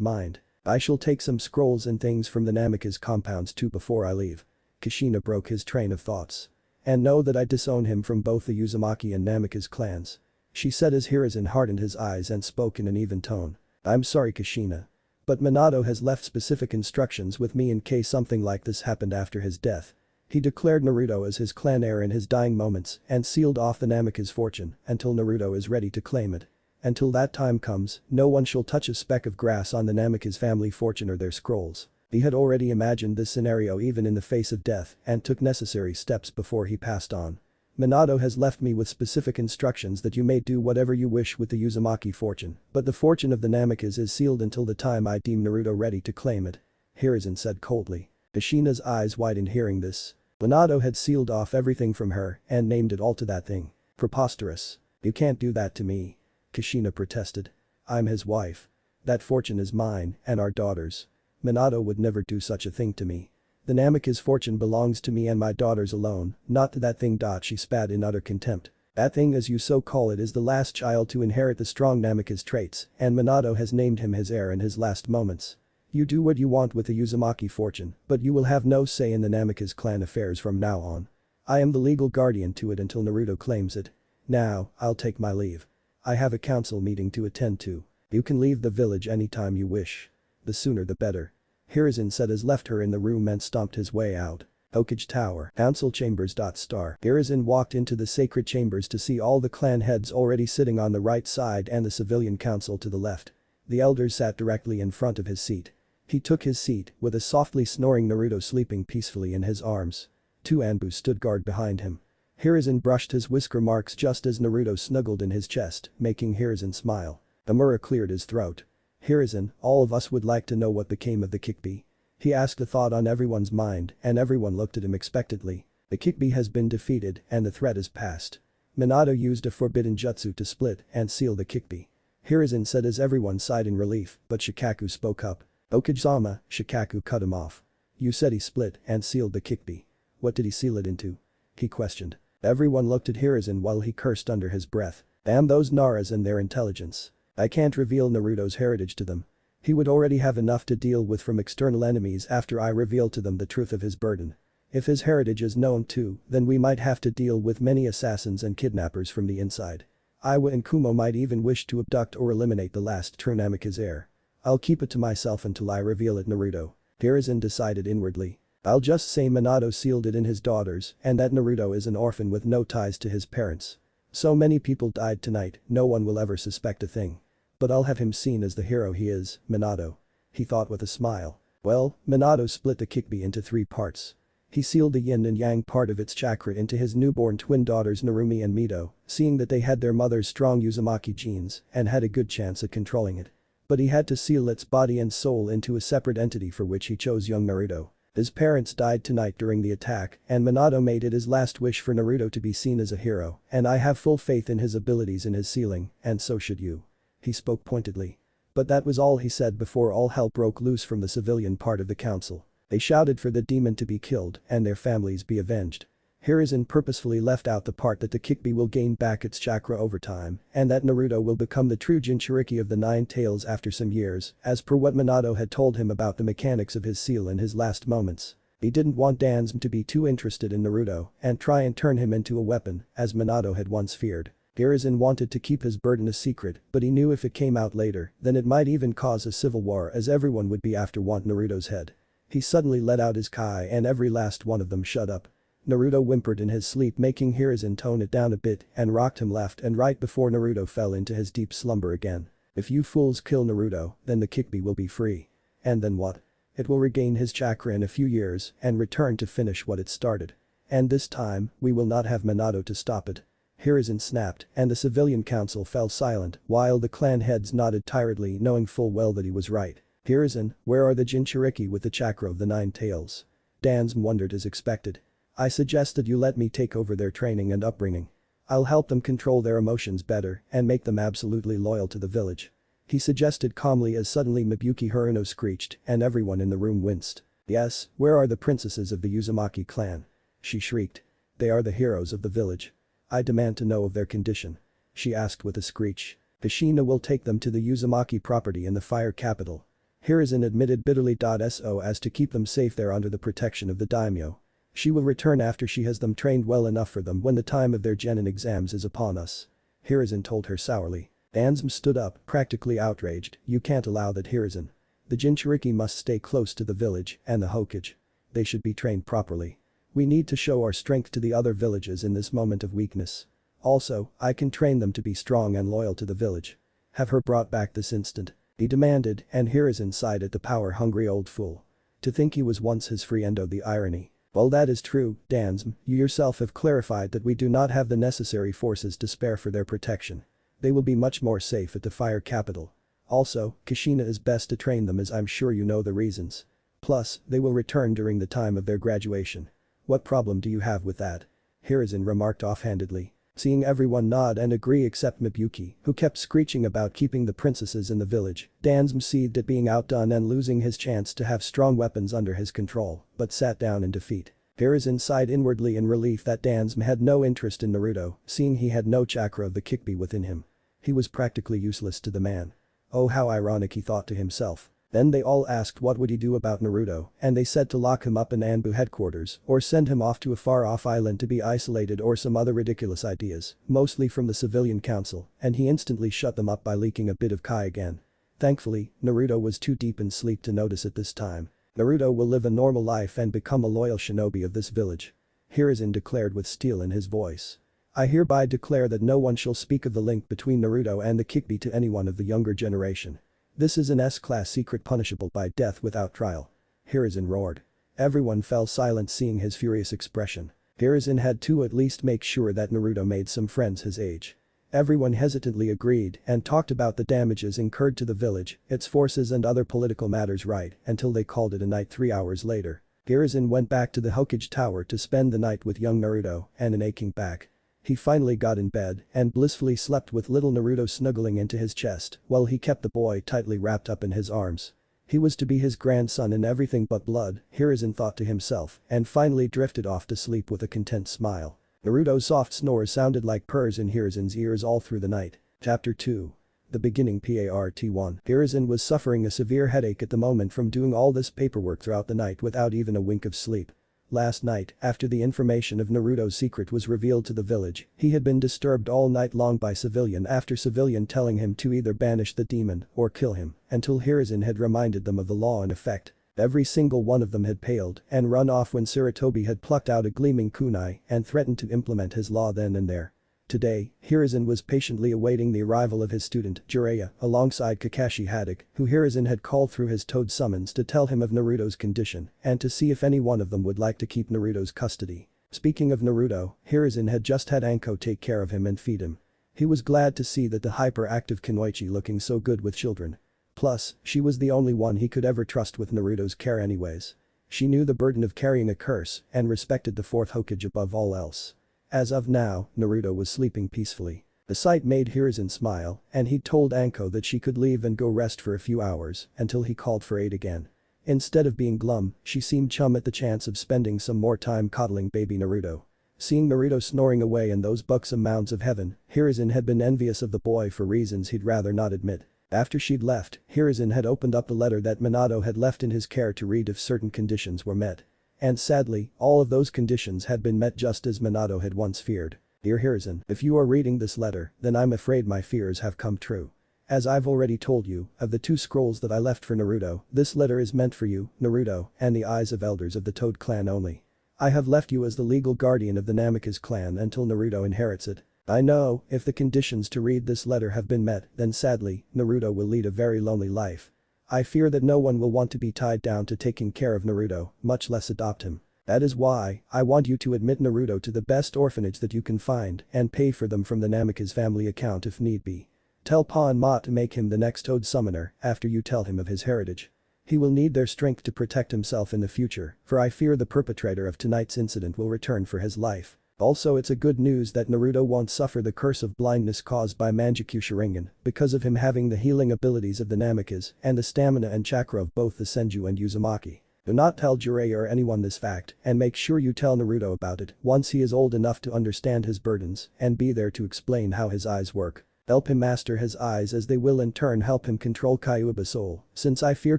S1: mind. I shall take some scrolls and things from the Namikaze compounds too before I leave. Kushina broke his train of thoughts. And know that I disown him from both the Uzumaki and Namikaze clans. She said as Hiruzen hardened his eyes and spoke in an even tone. I'm sorry, Kushina. But Minato has left specific instructions with me in case something like this happened after his death. He declared Naruto as his clan heir in his dying moments and sealed off the Namikaze fortune until Naruto is ready to claim it. Until that time comes, no one shall touch a speck of grass on the Namikaze family fortune or their scrolls. He had already imagined this scenario even in the face of death and took necessary steps before he passed on. Minato has left me with specific instructions that you may do whatever you wish with the Uzumaki fortune, but the fortune of the Namikaze is sealed until the time I deem Naruto ready to claim it. Hiruzen said coldly. Kushina's eyes widened hearing this. Minato had sealed off everything from her and named it all to that thing. Preposterous. You can't do that to me. Kushina protested. I'm his wife. That fortune is mine and our daughters. Minato would never do such a thing to me. The Namikaze fortune belongs to me and my daughters alone, not to that thing. She spat in utter contempt. That thing, as you so call it, is the last child to inherit the strong Namikaze traits, and Minato has named him his heir in his last moments. You do what you want with the Uzumaki fortune, but you will have no say in the Namikaze clan affairs from now on. I am the legal guardian to it until Naruto claims it. Now, I'll take my leave. I have a council meeting to attend to. You can leave the village anytime you wish. The sooner the better. Hiruzen said as left her in the room and stomped his way out. Hokage Tower, Council Chambers. Hiruzen walked into the sacred chambers to see all the clan heads already sitting on the right side and the civilian council to the left. The elders sat directly in front of his seat. He took his seat with a softly snoring Naruto sleeping peacefully in his arms. Two Anbu stood guard behind him. Hiruzen brushed his whisker marks just as Naruto snuggled in his chest, making Hiruzen smile. Amura cleared his throat. Hiruzen, all of us would like to know what became of the Kikbi. He asked, a thought on everyone's mind, and everyone looked at him expectantly. The Kikbi has been defeated and the threat is past. Minato used a forbidden jutsu to split and seal the Kikbi. Hiruzen said as everyone sighed in relief, but Shikaku spoke up. Okage-sama, Shikaku cut him off. You said he split and sealed the Kikbi. What did he seal it into? He questioned. Everyone looked at Hiruzen while he cursed under his breath. Damn those Naras and their intelligence. I can't reveal Naruto's heritage to them. He would already have enough to deal with from external enemies after I reveal to them the truth of his burden. If his heritage is known too, then we might have to deal with many assassins and kidnappers from the inside. Iwa and Kumo might even wish to abduct or eliminate the last true Namikaze heir. I'll keep it to myself until I reveal it, Naruto. Hiruzen decided inwardly. I'll just say Minato sealed it in his daughters and that Naruto is an orphan with no ties to his parents. So many people died tonight, no one will ever suspect a thing. But I'll have him seen as the hero he is, Minato. He thought with a smile. Well, Minato split the Kikbi into 3 parts. He sealed the yin and yang part of its chakra into his newborn twin daughters Narumi and Mito, seeing that they had their mother's strong Uzumaki genes and had a good chance at controlling it. But he had to seal its body and soul into a separate entity, for which he chose young Naruto. His parents died tonight during the attack, and Minato made it his last wish for Naruto to be seen as a hero, and I have full faith in his abilities in his sealing, and so should you. He spoke pointedly. But that was all he said before all hell broke loose from the civilian part of the council. They shouted for the demon to be killed and their families be avenged. Hiruzen purposefully left out the part that the Kyuubi will gain back its chakra over time and that Naruto will become the true Jinchuriki of the Nine Tails after some years, as per what Minato had told him about the mechanics of his seal in his last moments. He didn't want Danzm to be too interested in Naruto and try and turn him into a weapon, as Minato had once feared. Hiruzen wanted to keep his burden a secret, but he knew if it came out later, then it might even cause a civil war as everyone would be after want Naruto's head. He suddenly let out his kai and every last one of them shut up. Naruto whimpered in his sleep, making Hiruzen tone it down a bit and rocked him left and right before Naruto fell into his deep slumber again. If you fools kill Naruto, then the Kyuubi will be free. And then what? It will regain his chakra in a few years and return to finish what it started. And this time, we will not have Minato to stop it. Hiruzen snapped and the civilian council fell silent while the clan heads nodded tiredly, knowing full well that he was right. Hiruzen, where are the Jinchuriki with the chakra of the Nine Tails? Danzm wondered as expected. I suggested you let me take over their training and upbringing. I'll help them control their emotions better and make them absolutely loyal to the village. He suggested calmly as suddenly Mibukki Haruno screeched and everyone in the room winced. Yes, where are the princesses of the Uzumaki clan? She shrieked. They are the heroes of the village. I demand to know of their condition. She asked with a screech. Kushina will take them to the Uzumaki property in the fire capital. Hiruzen admitted bitterly. So as to keep them safe there under the protection of the daimyo. She will return after she has them trained well enough for them when the time of their genin exams is upon us. Hiruzen told her sourly. Danzm stood up, practically outraged. You can't allow that, Hiruzen. The Jinchuriki must stay close to the village and the Hokage. They should be trained properly. We need to show our strength to the other villages in this moment of weakness. Also, I can train them to be strong and loyal to the village. Have her brought back this instant. He demanded, and Hiruzen sighed at the power-hungry old fool. To think he was once his friendo, the irony. Well, that is true, Danzm, you yourself have clarified that we do not have the necessary forces to spare for their protection. They will be much more safe at the fire capital. Also, Kushina is best to train them, as I'm sure you know the reasons. Plus, they will return during the time of their graduation. What problem do you have with that? Hiruzen remarked offhandedly. Seeing everyone nod and agree except Mibukki, who kept screeching about keeping the princesses in the village, Danzm seethed at being outdone and losing his chance to have strong weapons under his control, but sat down in defeat. Hiruzen sighed inwardly in relief that Danzm had no interest in Naruto, seeing he had no chakra of the Kyuubi within him. He was practically useless to the man. Oh, how ironic, he thought to himself. Then they all asked what would he do about Naruto, and they said to lock him up in Anbu headquarters or send him off to a far-off island to be isolated or some other ridiculous ideas, mostly from the civilian council, and he instantly shut them up by leaking a bit of kai again. Thankfully, Naruto was too deep in sleep to notice it this time. Naruto will live a normal life and become a loyal shinobi of this village. Hiruzen declared with steel in his voice. I hereby declare that no one shall speak of the link between Naruto and the Kyuubi to anyone of the younger generation. This is an S-class secret punishable by death without trial. Hiruzen roared. Everyone fell silent seeing his furious expression. Hiruzen had to at least make sure that Naruto made some friends his age. Everyone hesitantly agreed and talked about the damages incurred to the village, its forces and other political matters right until they called it a night 3 hours later. Hiruzen went back to the Hokage tower to spend the night with young Naruto and an aching back. He finally got in bed and blissfully slept with little Naruto snuggling into his chest while he kept the boy tightly wrapped up in his arms. He was to be his grandson in everything but blood, Hiruzen thought to himself, and finally drifted off to sleep with a content smile. Naruto's soft snores sounded like purrs in Hiruzen's ears all through the night. Chapter 2. The beginning. Part 1. Hiruzen was suffering a severe headache at the moment from doing all this paperwork throughout the night without even a wink of sleep. Last night, after the information of Naruto's secret was revealed to the village, he had been disturbed all night long by civilian after civilian telling him to either banish the demon or kill him, until Hiruzen had reminded them of the law in effect. Every single one of them had paled and run off when Sarutobi had plucked out a gleaming kunai and threatened to implement his law then and there. Today, Hiruzen was patiently awaiting the arrival of his student, Jiraiya, alongside Kakashi Haddock, who Hiruzen had called through his toad summons to tell him of Naruto's condition and to see if any one of them would like to keep Naruto's custody. Speaking of Naruto, Hiruzen had just had Anko take care of him and feed him. He was glad to see that the hyperactive Kunoichi looking so good with children. Plus, she was the only one he could ever trust with Naruto's care anyways. She knew the burden of carrying a curse and respected the fourth Hokage above all else. As of now, Naruto was sleeping peacefully. The sight made Hiruzen smile, and he told Anko that she could leave and go rest for a few hours until he called for aid again. Instead of being glum, she seemed chum at the chance of spending some more time coddling baby Naruto. Seeing Naruto snoring away in those buxom mounds of heaven, Hiruzen had been envious of the boy for reasons he'd rather not admit. After she'd left, Hiruzen had opened up the letter that Minato had left in his care to read if certain conditions were met. And sadly, all of those conditions had been met just as Minato had once feared. Dear Hiruzen, if you are reading this letter, then I'm afraid my fears have come true. As I've already told you, of the 2 scrolls that I left for Naruto, this letter is meant for you, Naruto, and the eyes of elders of the Toad clan only. I have left you as the legal guardian of the Namikaze clan until Naruto inherits it. I know, if the conditions to read this letter have been met, then sadly, Naruto will lead a very lonely life. I fear that no one will want to be tied down to taking care of Naruto, much less adopt him. That is why, I want you to admit Naruto to the best orphanage that you can find and pay for them from the Namikaze family account if need be. Tell Pa and Ma to make him the next Toad summoner after you tell him of his heritage. He will need their strength to protect himself in the future, for I fear the perpetrator of tonight's incident will return for his life. Also, it's a good news that Naruto won't suffer the curse of blindness caused by Mangekyou Sharingan because of him having the healing abilities of the Namikaze and the stamina and chakra of both the Senju and Uzumaki. Do not tell Jiraiya or anyone this fact and make sure you tell Naruto about it once he is old enough to understand his burdens and be there to explain how his eyes work. Help him master his eyes as they will in turn help him control Kyuubi soul, since I fear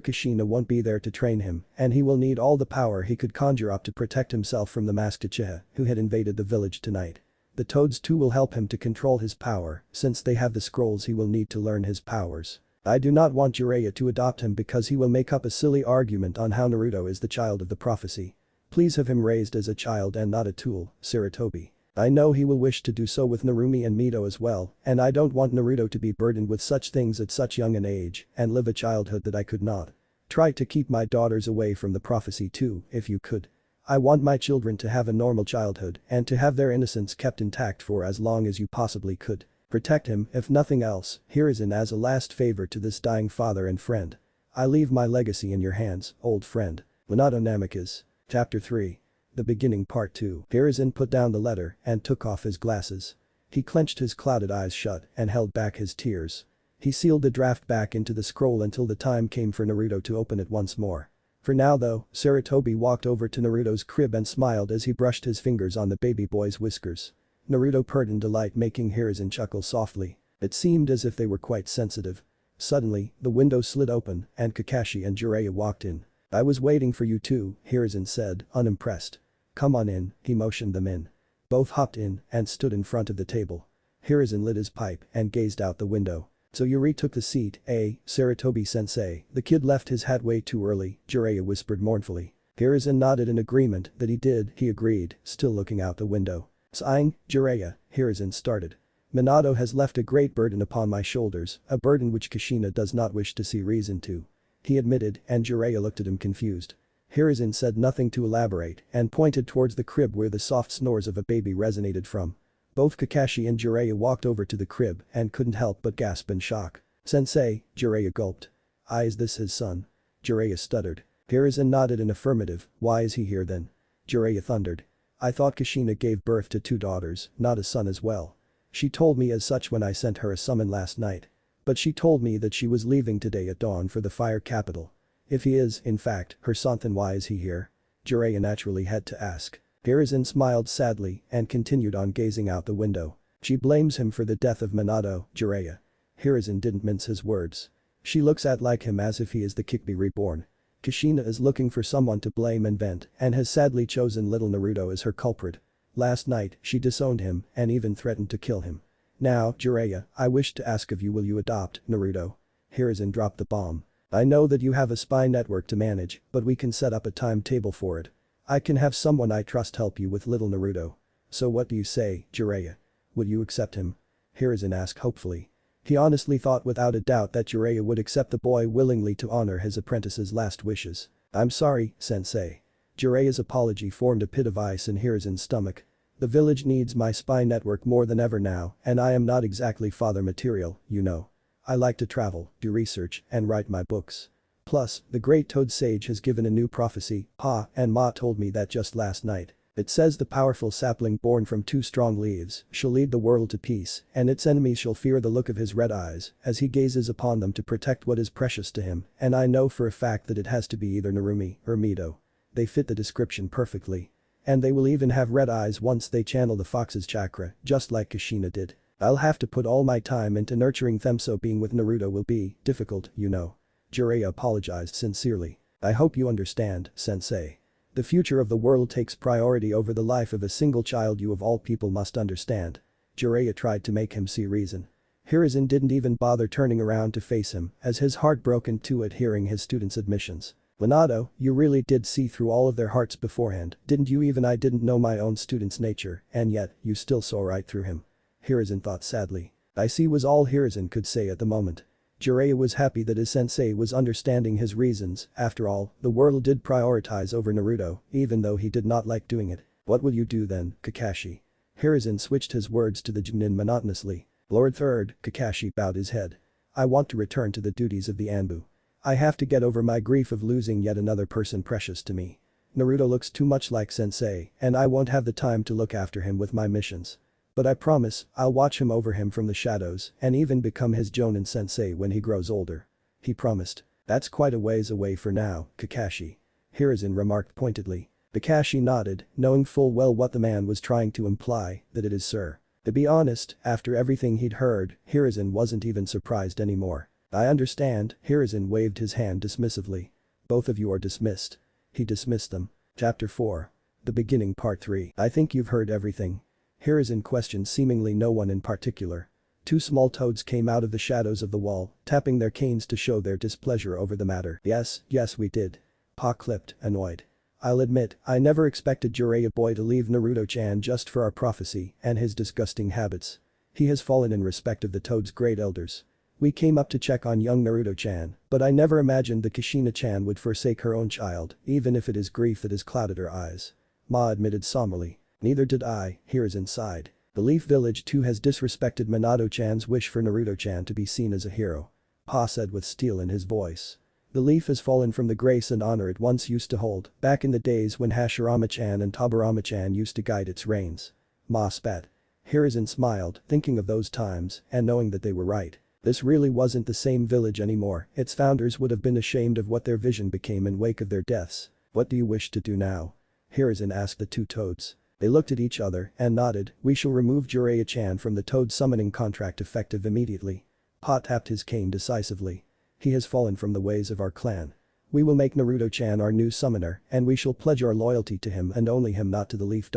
S1: Kushina won't be there to train him and he will need all the power he could conjure up to protect himself from the masked Uchiha who had invaded the village tonight. The Toads too will help him to control his power since they have the scrolls he will need to learn his powers. I do not want Jiraiya to adopt him because he will make up a silly argument on how Naruto is the child of the prophecy. Please have him raised as a child and not a tool, Sarutobi. I know he will wish to do so with Narumi and Mito as well, and I don't want Naruto to be burdened with such things at such young an age and live a childhood that I could not. Try to keep my daughters away from the prophecy too, if you could. I want my children to have a normal childhood and to have their innocence kept intact for as long as you possibly could. Protect him, if nothing else, Hiruzen as a last favor to this dying father and friend. I leave my legacy in your hands, old friend. Minato Namikaze. Chapter 3. The Beginning Part 2. Hiruzen put down the letter and took off his glasses. He clenched his clouded eyes shut and held back his tears. He sealed the draft back into the scroll until the time came for Naruto to open it once more. For now though, Sarutobi walked over to Naruto's crib and smiled as he brushed his fingers on the baby boy's whiskers. Naruto purred in delight, making Hiruzen chuckle softly. It seemed as if they were quite sensitive. Suddenly, the window slid open and Kakashi and Jiraiya walked in. I was waiting for you too, Hiruzen said, unimpressed. Come on in, he motioned them in. Both hopped in and stood in front of the table. Hiruzen lit his pipe and gazed out the window. So you retook the seat, eh, Sarutobi-sensei? The kid left his hat way too early, Jiraiya whispered mournfully. Hiruzen nodded in agreement that he did, he agreed, still looking out the window. Sighing, Jiraiya, Hiruzen started. Minato has left a great burden upon my shoulders, a burden which Kushina does not wish to see reason to. He admitted and Jiraiya looked at him confused. Hiruzen said nothing to elaborate and pointed towards the crib where the soft snores of a baby resonated from. Both Kakashi and Jiraiya walked over to the crib and couldn't help but gasp in shock. Sensei, Jiraiya gulped. Is this his son? Jiraiya stuttered. Hiruzen nodded in affirmative. Why is he here then? Jiraiya thundered. I thought Kushina gave birth to 2 daughters, not a son as well. She told me as such when I sent her a summon last night. But she told me that she was leaving today at dawn for the fire capital. If he is, in fact, her son, then why is he here? Jiraiya naturally had to ask. Hiruzen smiled sadly and continued on gazing out the window. She blames him for the death of Minato, Jiraiya. Hiruzen didn't mince his words. She looks at like him as if he is the Kikbi reborn. Kushina is looking for someone to blame and vent and has sadly chosen little Naruto as her culprit. Last night, she disowned him and even threatened to kill him. Now, Jiraiya, I wish to ask of you, will you adopt Naruto? Hiruzen dropped the bomb. I know that you have a spy network to manage, but we can set up a timetable for it. I can have someone I trust help you with little Naruto. So what do you say, Jiraiya? Would you accept him? Hiruzen asked hopefully. He honestly thought without a doubt that Jiraiya would accept the boy willingly to honor his apprentice's last wishes. I'm sorry, sensei. Jiraiya's apology formed a pit of ice in Hiruzen's stomach. The village needs my spy network more than ever now, and I am not exactly father material, you know. I like to travel, do research, and write my books. Plus, the great Toad Sage has given a new prophecy, Pa and Ma told me that just last night. It says the powerful sapling born from two strong leaves shall lead the world to peace, and its enemies shall fear the look of his red eyes as he gazes upon them to protect what is precious to him, and I know for a fact that it has to be either Narumi or Mito. They fit the description perfectly. And they will even have red eyes once they channel the fox's chakra, just like Kushina did. I'll have to put all my time into nurturing them, so being with Naruto will be difficult, you know. Jiraiya apologized sincerely. I hope you understand, sensei. The future of the world takes priority over the life of a single child, you of all people must understand. Jiraiya tried to make him see reason. Hiruzen didn't even bother turning around to face him as his heart broken too at hearing his students' admissions. Minato, you really did see through all of their hearts beforehand, didn't you? Even I didn't know my own student's nature, and yet, you still saw right through him. Hiruzen thought sadly. I see, was all Hiruzen could say at the moment. Jiraiya was happy that his sensei was understanding his reasons. After all, the world did prioritize over Naruto, even though he did not like doing it. What will you do then, Kakashi? Hiruzen switched his words to the Chunin monotonously. Lord Third, Kakashi bowed his head. I want to return to the duties of the Anbu. I have to get over my grief of losing yet another person precious to me. Naruto looks too much like sensei, and I won't have the time to look after him with my missions. But I promise, I'll watch him over him from the shadows and even become his Jonin sensei when he grows older. He promised. That's quite a ways away for now, Kakashi. Hiruzen remarked pointedly. Kakashi nodded, knowing full well what the man was trying to imply, that it is, sir. To be honest, after everything he'd heard, Hiruzen wasn't even surprised anymore. I understand, Hiruzen waved his hand dismissively. Both of you are dismissed. He dismissed them. Chapter 4. The Beginning Part 3. I think you've heard everything. Hiruzen questioned seemingly no one in particular. Two small toads came out of the shadows of the wall, tapping their canes to show their displeasure over the matter. Yes, we did. Pa clipped, annoyed. I'll admit, I never expected Jiraiya boy to leave Naruto-chan just for our prophecy and his disgusting habits. He has fallen in respect of the toad's great elders. We came up to check on young Naruto-chan, but I never imagined that Kushina-chan would forsake her own child, even if it is grief that has clouded her eyes. Ma admitted somberly. Neither did I, Hiruzen sighed. The Leaf Village too has disrespected Minato-chan's wish for Naruto-chan to be seen as a hero. Pa said with steel in his voice. The leaf has fallen from the grace and honor it once used to hold, back in the days when Hashirama-chan and Tobirama-chan used to guide its reins. Ma spat. Hiruzen smiled, thinking of those times and knowing that they were right. This really wasn't the same village anymore, its founders would have been ashamed of what their vision became in wake of their deaths. What do you wish to do now? Hiruzen asked the two toads. They looked at each other and nodded. We shall remove Jiraiya-chan from the toad summoning contract effective immediately. Pa tapped his cane decisively. He has fallen from the ways of our clan. We will make Naruto-chan our new summoner and we shall pledge our loyalty to him and only him, not to the Leaf.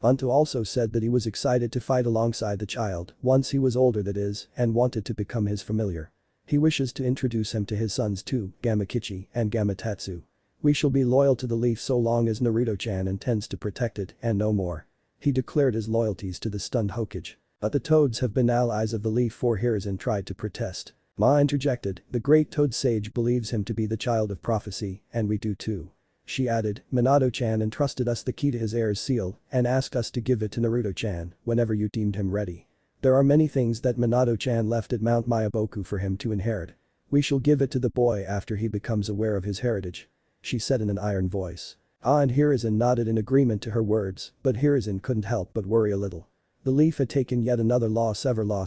S1: Unto also said that he was excited to fight alongside the child once he was older, that is, and wanted to become his familiar. He wishes to introduce him to his sons too, Gamakichi and Gamatatsu. We shall be loyal to the Leaf so long as Naruto-chan intends to protect it and no more. He declared his loyalties to the stunned Hokage. But the toads have been allies of the Leaf for years and tried to protest. Ma interjected, the great toad sage believes him to be the child of prophecy, and we do too. She added, Minato-chan entrusted us the key to his heir's seal and asked us to give it to Naruto-chan whenever you deemed him ready. There are many things that Minato-chan left at Mount Mayaboku for him to inherit. We shall give it to the boy after he becomes aware of his heritage. She said in an iron voice. And Hiruzen nodded in agreement to her words, but Hiruzen couldn't help but worry a little. The Leaf had taken yet another loss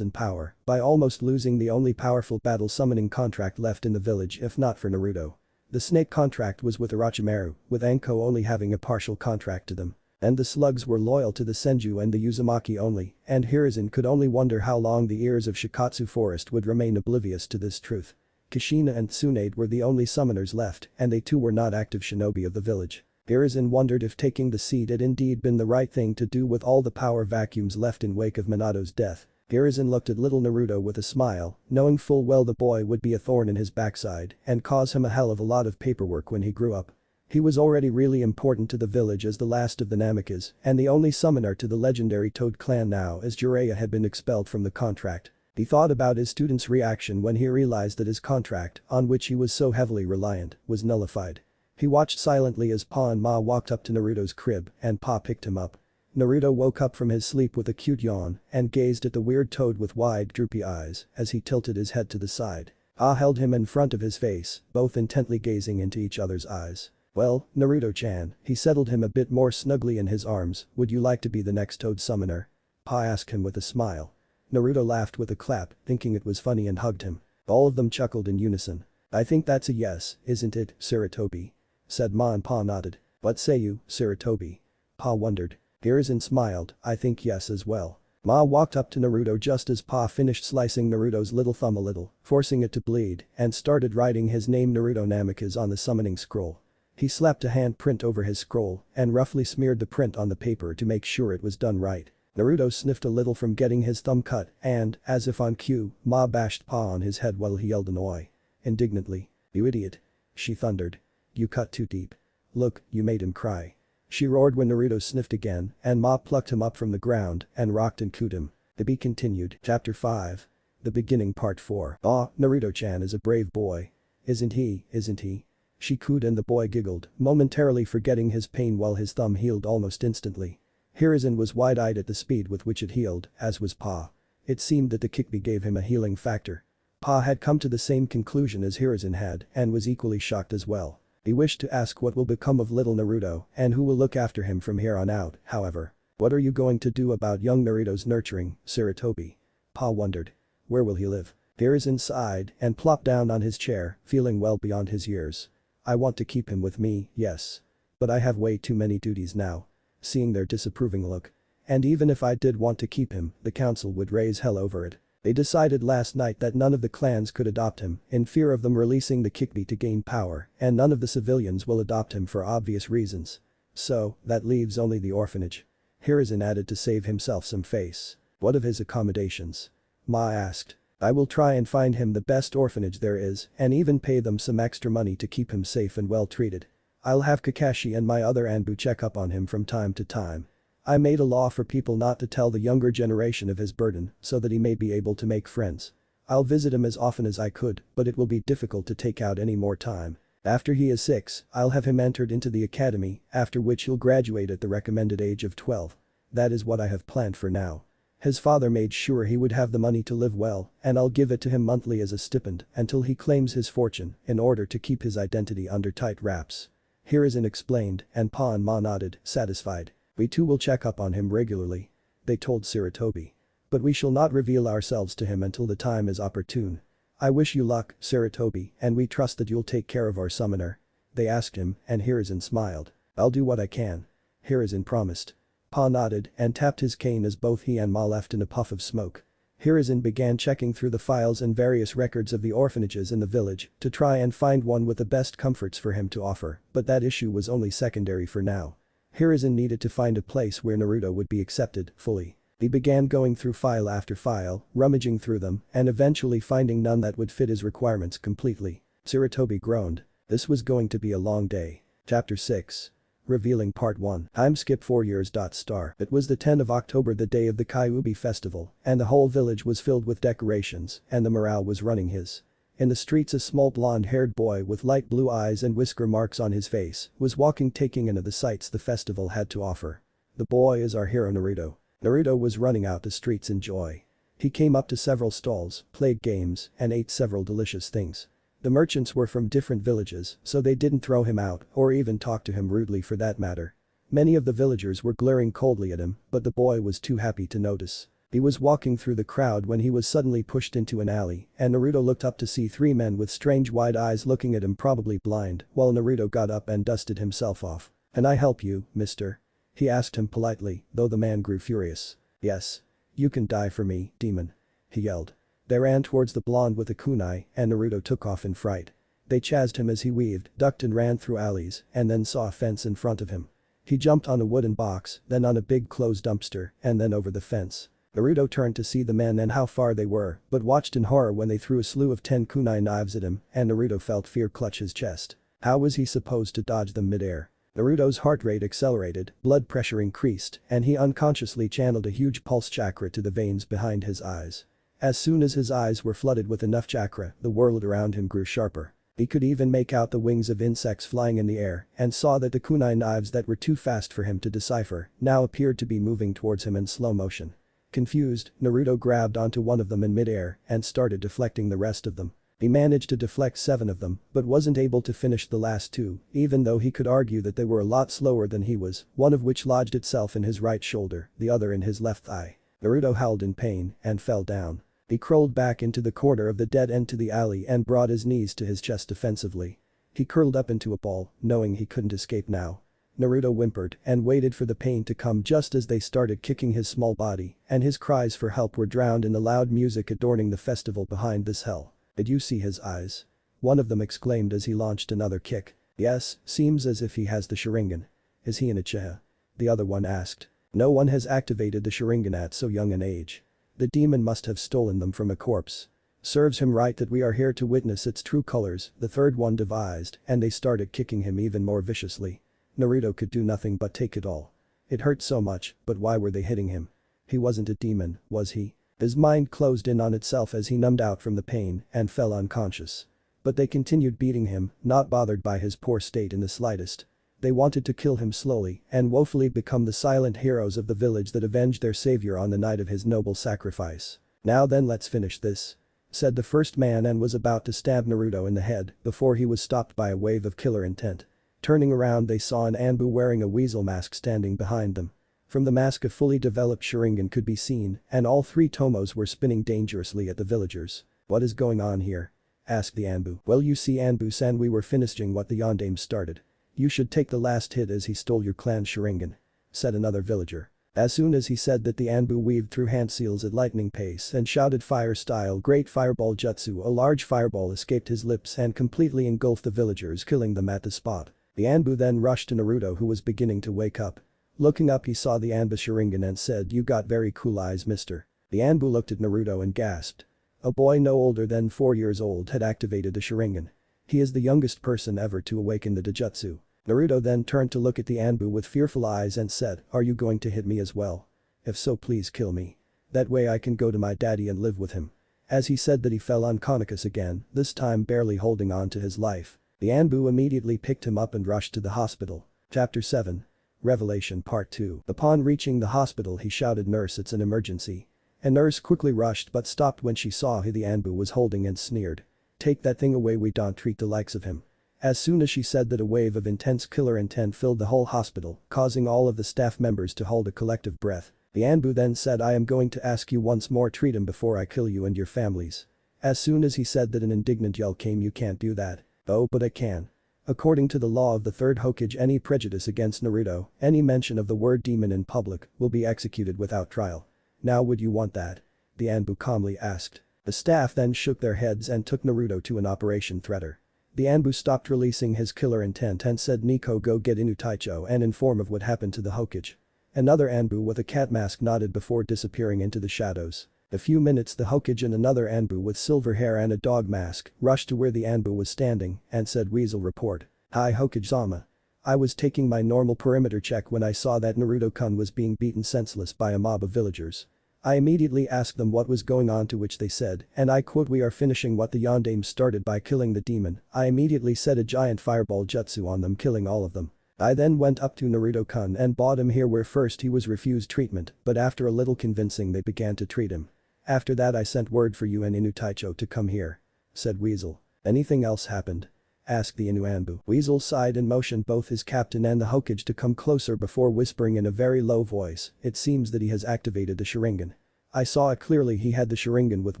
S1: in power by almost losing the only powerful battle summoning contract left in the village if not for Naruto. The snake contract was with Orochimaru, with Anko only having a partial contract to them. And the slugs were loyal to the Senju and the Uzumaki only, and Hiruzen could only wonder how long the ears of Shikatsu Forest would remain oblivious to this truth. Kushina and Tsunade were the only summoners left and they too were not active shinobi of the village. Hiruzen wondered if taking the seed had indeed been the right thing to do with all the power vacuums left in wake of Minato's death. Hiruzen looked at little Naruto with a smile, knowing full well the boy would be a thorn in his backside and cause him a hell of a lot of paperwork when he grew up. He was already really important to the village as the last of the Namikas and the only summoner to the legendary Toad clan now as Jiraiya had been expelled from the contract. He thought about his student's reaction when he realized that his contract, on which he was so heavily reliant, was nullified. He watched silently as Pa and Ma walked up to Naruto's crib and Pa picked him up. Naruto woke up from his sleep with a cute yawn and gazed at the weird toad with wide, droopy eyes as he tilted his head to the side. Pa held him in front of his face, both intently gazing into each other's eyes. Well, Naruto-chan, he settled him a bit more snugly in his arms, would you like to be the next Toad summoner? Pa asked him with a smile. Naruto laughed with a clap, thinking it was funny and hugged him. All of them chuckled in unison. I think that's a yes, isn't it, Sarutobi? Said Ma and Pa nodded. What say you, Sarutobi? Pa wondered. Hiruzen smiled, I think yes as well. Ma walked up to Naruto just as Pa finished slicing Naruto's little thumb a little, forcing it to bleed, and started writing his name Naruto Namikaze on the summoning scroll. He slapped a hand print over his scroll and roughly smeared the print on the paper to make sure it was done right. Naruto sniffed a little from getting his thumb cut and, as if on cue, Ma bashed Pa on his head while he yelled annoy. Indignantly. You idiot. She thundered. You cut too deep. Look, you made him cry. She roared when Naruto sniffed again and Ma plucked him up from the ground and rocked and cooed him. To be continued. Chapter 5. The beginning part 4. Aw, Naruto-chan is a brave boy. Isn't he, isn't he? She cooed and the boy giggled, momentarily forgetting his pain while his thumb healed almost instantly. Hiruzen was wide-eyed at the speed with which it healed, as was Pa. It seemed that the kickbee gave him a healing factor. Pa had come to the same conclusion as Hiruzen had and was equally shocked as well. He wished to ask what will become of little Naruto and who will look after him from here on out, however. What are you going to do about young Naruto's nurturing, Sarutobi? Pa wondered. Where will he live? Hiruzen sighed and plopped down on his chair, feeling well beyond his years. I want to keep him with me, yes. But I have way too many duties now. Seeing their disapproving look. And even if I did want to keep him, the council would raise hell over it. They decided last night that none of the clans could adopt him, in fear of them releasing the kickbee to gain power, and none of the civilians will adopt him for obvious reasons. So, that leaves only the orphanage. Hiruzen added to save himself some face. What of his accommodations? Ma asked. I will try and find him the best orphanage there is and even pay them some extra money to keep him safe and well treated. I'll have Kakashi and my other Anbu check up on him from time to time. I made a law for people not to tell the younger generation of his burden so that he may be able to make friends. I'll visit him as often as I could, but it will be difficult to take out any more time. After he is 6, I'll have him entered into the academy, after which he'll graduate at the recommended age of 12. That is what I have planned for now. His father made sure he would have the money to live well and I'll give it to him monthly as a stipend until he claims his fortune in order to keep his identity under tight wraps. Hiruzen explained and Pa and Ma nodded, satisfied. We too will check up on him regularly. They told Sarutobi. But we shall not reveal ourselves to him until the time is opportune. I wish you luck, Sarutobi, and we trust that you'll take care of our summoner. They asked him and Hiruzen smiled. I'll do what I can. Hiruzen promised. Pa nodded and tapped his cane as both he and Ma left in a puff of smoke. Hiruzen began checking through the files and various records of the orphanages in the village to try and find one with the best comforts for him to offer, but that issue was only secondary for now. Hiruzen needed to find a place where Naruto would be accepted fully. He began going through file after file, rummaging through them, and eventually finding none that would fit his requirements completely. Sarutobi groaned. This was going to be a long day. Chapter 6. Revealing Part 1. Time skip 4 years. It was the 10th of October, the day of the Kyuubi festival, and the whole village was filled with decorations and the morale was running his. In the streets a small blonde-haired boy with light blue eyes and whisker marks on his face was walking, taking in of the sights the festival had to offer. The boy is our hero Naruto. Naruto was running out the streets in joy. He came up to several stalls, played games, and ate several delicious things. The merchants were from different villages, so they didn't throw him out or even talk to him rudely for that matter. Many of the villagers were glaring coldly at him, but the boy was too happy to notice. He was walking through the crowd when he was suddenly pushed into an alley and Naruto looked up to see 3 men with strange wide eyes looking at him, probably blind, while Naruto got up and dusted himself off. Can I help you, mister? He asked him politely, though the man grew furious. Yes. You can die for me, demon. He yelled. They ran towards the blonde with a kunai and Naruto took off in fright. They chased him as he weaved, ducked and ran through alleys and then saw a fence in front of him. He jumped on a wooden box, then on a big closed dumpster and then over the fence. Naruto turned to see the men and how far they were, but watched in horror when they threw a slew of 10 kunai knives at him and Naruto felt fear clutch his chest. How was he supposed to dodge them mid-air? Naruto's heart rate accelerated, blood pressure increased, and he unconsciously channeled a huge pulse chakra to the veins behind his eyes. As soon as his eyes were flooded with enough chakra, the world around him grew sharper. He could even make out the wings of insects flying in the air and saw that the kunai knives that were too fast for him to decipher now appeared to be moving towards him in slow motion. Confused, Naruto grabbed onto one of them in mid-air and started deflecting the rest of them. He managed to deflect 7 of them, but wasn't able to finish the last 2, even though he could argue that they were a lot slower than he was, one of which lodged itself in his right shoulder, the other in his left thigh. Naruto howled in pain and fell down. He crawled back into the corner of the dead end to the alley and brought his knees to his chest defensively. He curled up into a ball, knowing he couldn't escape now. Naruto whimpered and waited for the pain to come just as they started kicking his small body, and his cries for help were drowned in the loud music adorning the festival behind this hell. Did you see his eyes? One of them exclaimed as he launched another kick. Yes, seems as if he has the Sharingan. Is he an Uchiha? The other one asked. No one has activated the Sharingan at so young an age. The demon must have stolen them from a corpse. Serves him right that we are here to witness its true colors, the third one devised, and they started kicking him even more viciously. Naruto could do nothing but take it all. It hurt so much, but why were they hitting him? He wasn't a demon, was he? His mind closed in on itself as he numbed out from the pain and fell unconscious. But they continued beating him, not bothered by his poor state in the slightest. They wanted to kill him slowly and woefully become the silent heroes of the village that avenged their savior on the night of his noble sacrifice. Now then, let's finish this, said the first man, and was about to stab Naruto in the head before he was stopped by a wave of killer intent. Turning around, they saw an Anbu wearing a weasel mask standing behind them. From the mask, a fully developed Sharingan could be seen, and all 3 Tomos were spinning dangerously at the villagers. What is going on here? Asked the Anbu. Well, you see, Anbu-san, we were finishing what the Yondaime started. You should take the last hit as he stole your clan's Sharingan, said another villager. As soon as he said that, the Anbu weaved through hand seals at lightning pace and shouted fire style great fireball jutsu. A large fireball escaped his lips and completely engulfed the villagers, killing them at the spot. The Anbu then rushed to Naruto, who was beginning to wake up. Looking up, he saw the Anbu Sharingan and said, "You got very cool eyes, mister." The Anbu looked at Naruto and gasped. A boy no older than 4 years old had activated the Sharingan. He is the youngest person ever to awaken the Jutsu. Naruto then turned to look at the Anbu with fearful eyes and said, "Are you going to hit me as well? If so, please kill me. That way I can go to my daddy and live with him." As he said that, he fell unconscious again, this time barely holding on to his life. The Anbu immediately picked him up and rushed to the hospital. Chapter 7. Revelation Part 2. Upon reaching the hospital, he shouted, "Nurse, it's an emergency." A nurse quickly rushed but stopped when she saw who the Anbu was holding and sneered. "Take that thing away, we don't treat the likes of him." As soon as she said that, a wave of intense killer intent filled the whole hospital, causing all of the staff members to hold a collective breath. The Anbu then said, "I am going to ask you once more, treat him before I kill you and your families." As soon as he said that, an indignant yell came, "You can't do that." "Oh, but I can. According to the law of the third Hokage, any prejudice against Naruto, any mention of the word demon in public, will be executed without trial. Now would you want that?" the Anbu calmly asked. The staff then shook their heads and took Naruto to an operation theater. The Anbu stopped releasing his killer intent and said, "Nico, go get Inu Taicho and inform of what happened to the Hokage." Another Anbu with a cat mask nodded before disappearing into the shadows. A few minutes, the Hokage and another Anbu with silver hair and a dog mask rushed to where the Anbu was standing and said, "Weasel report. Hi Hokage-sama. I was taking my normal perimeter check when I saw that Naruto-kun was being beaten senseless by a mob of villagers. I immediately asked them what was going on, to which they said, and I quote, 'We are finishing what the Yondaime started by killing the demon.' I immediately set a giant fireball jutsu on them, killing all of them. I then went up to Naruto-kun and brought him here, where first he was refused treatment, but after a little convincing they began to treat him. After that I sent word for you and Inu Taicho to come here," said Weasel. "Anything else happened?" asked the Inu Anbu. Weasel sighed and motioned both his captain and the Hokage to come closer before whispering in a very low voice, "It seems that he has activated the Sharingan. I saw it clearly, he had the Sharingan with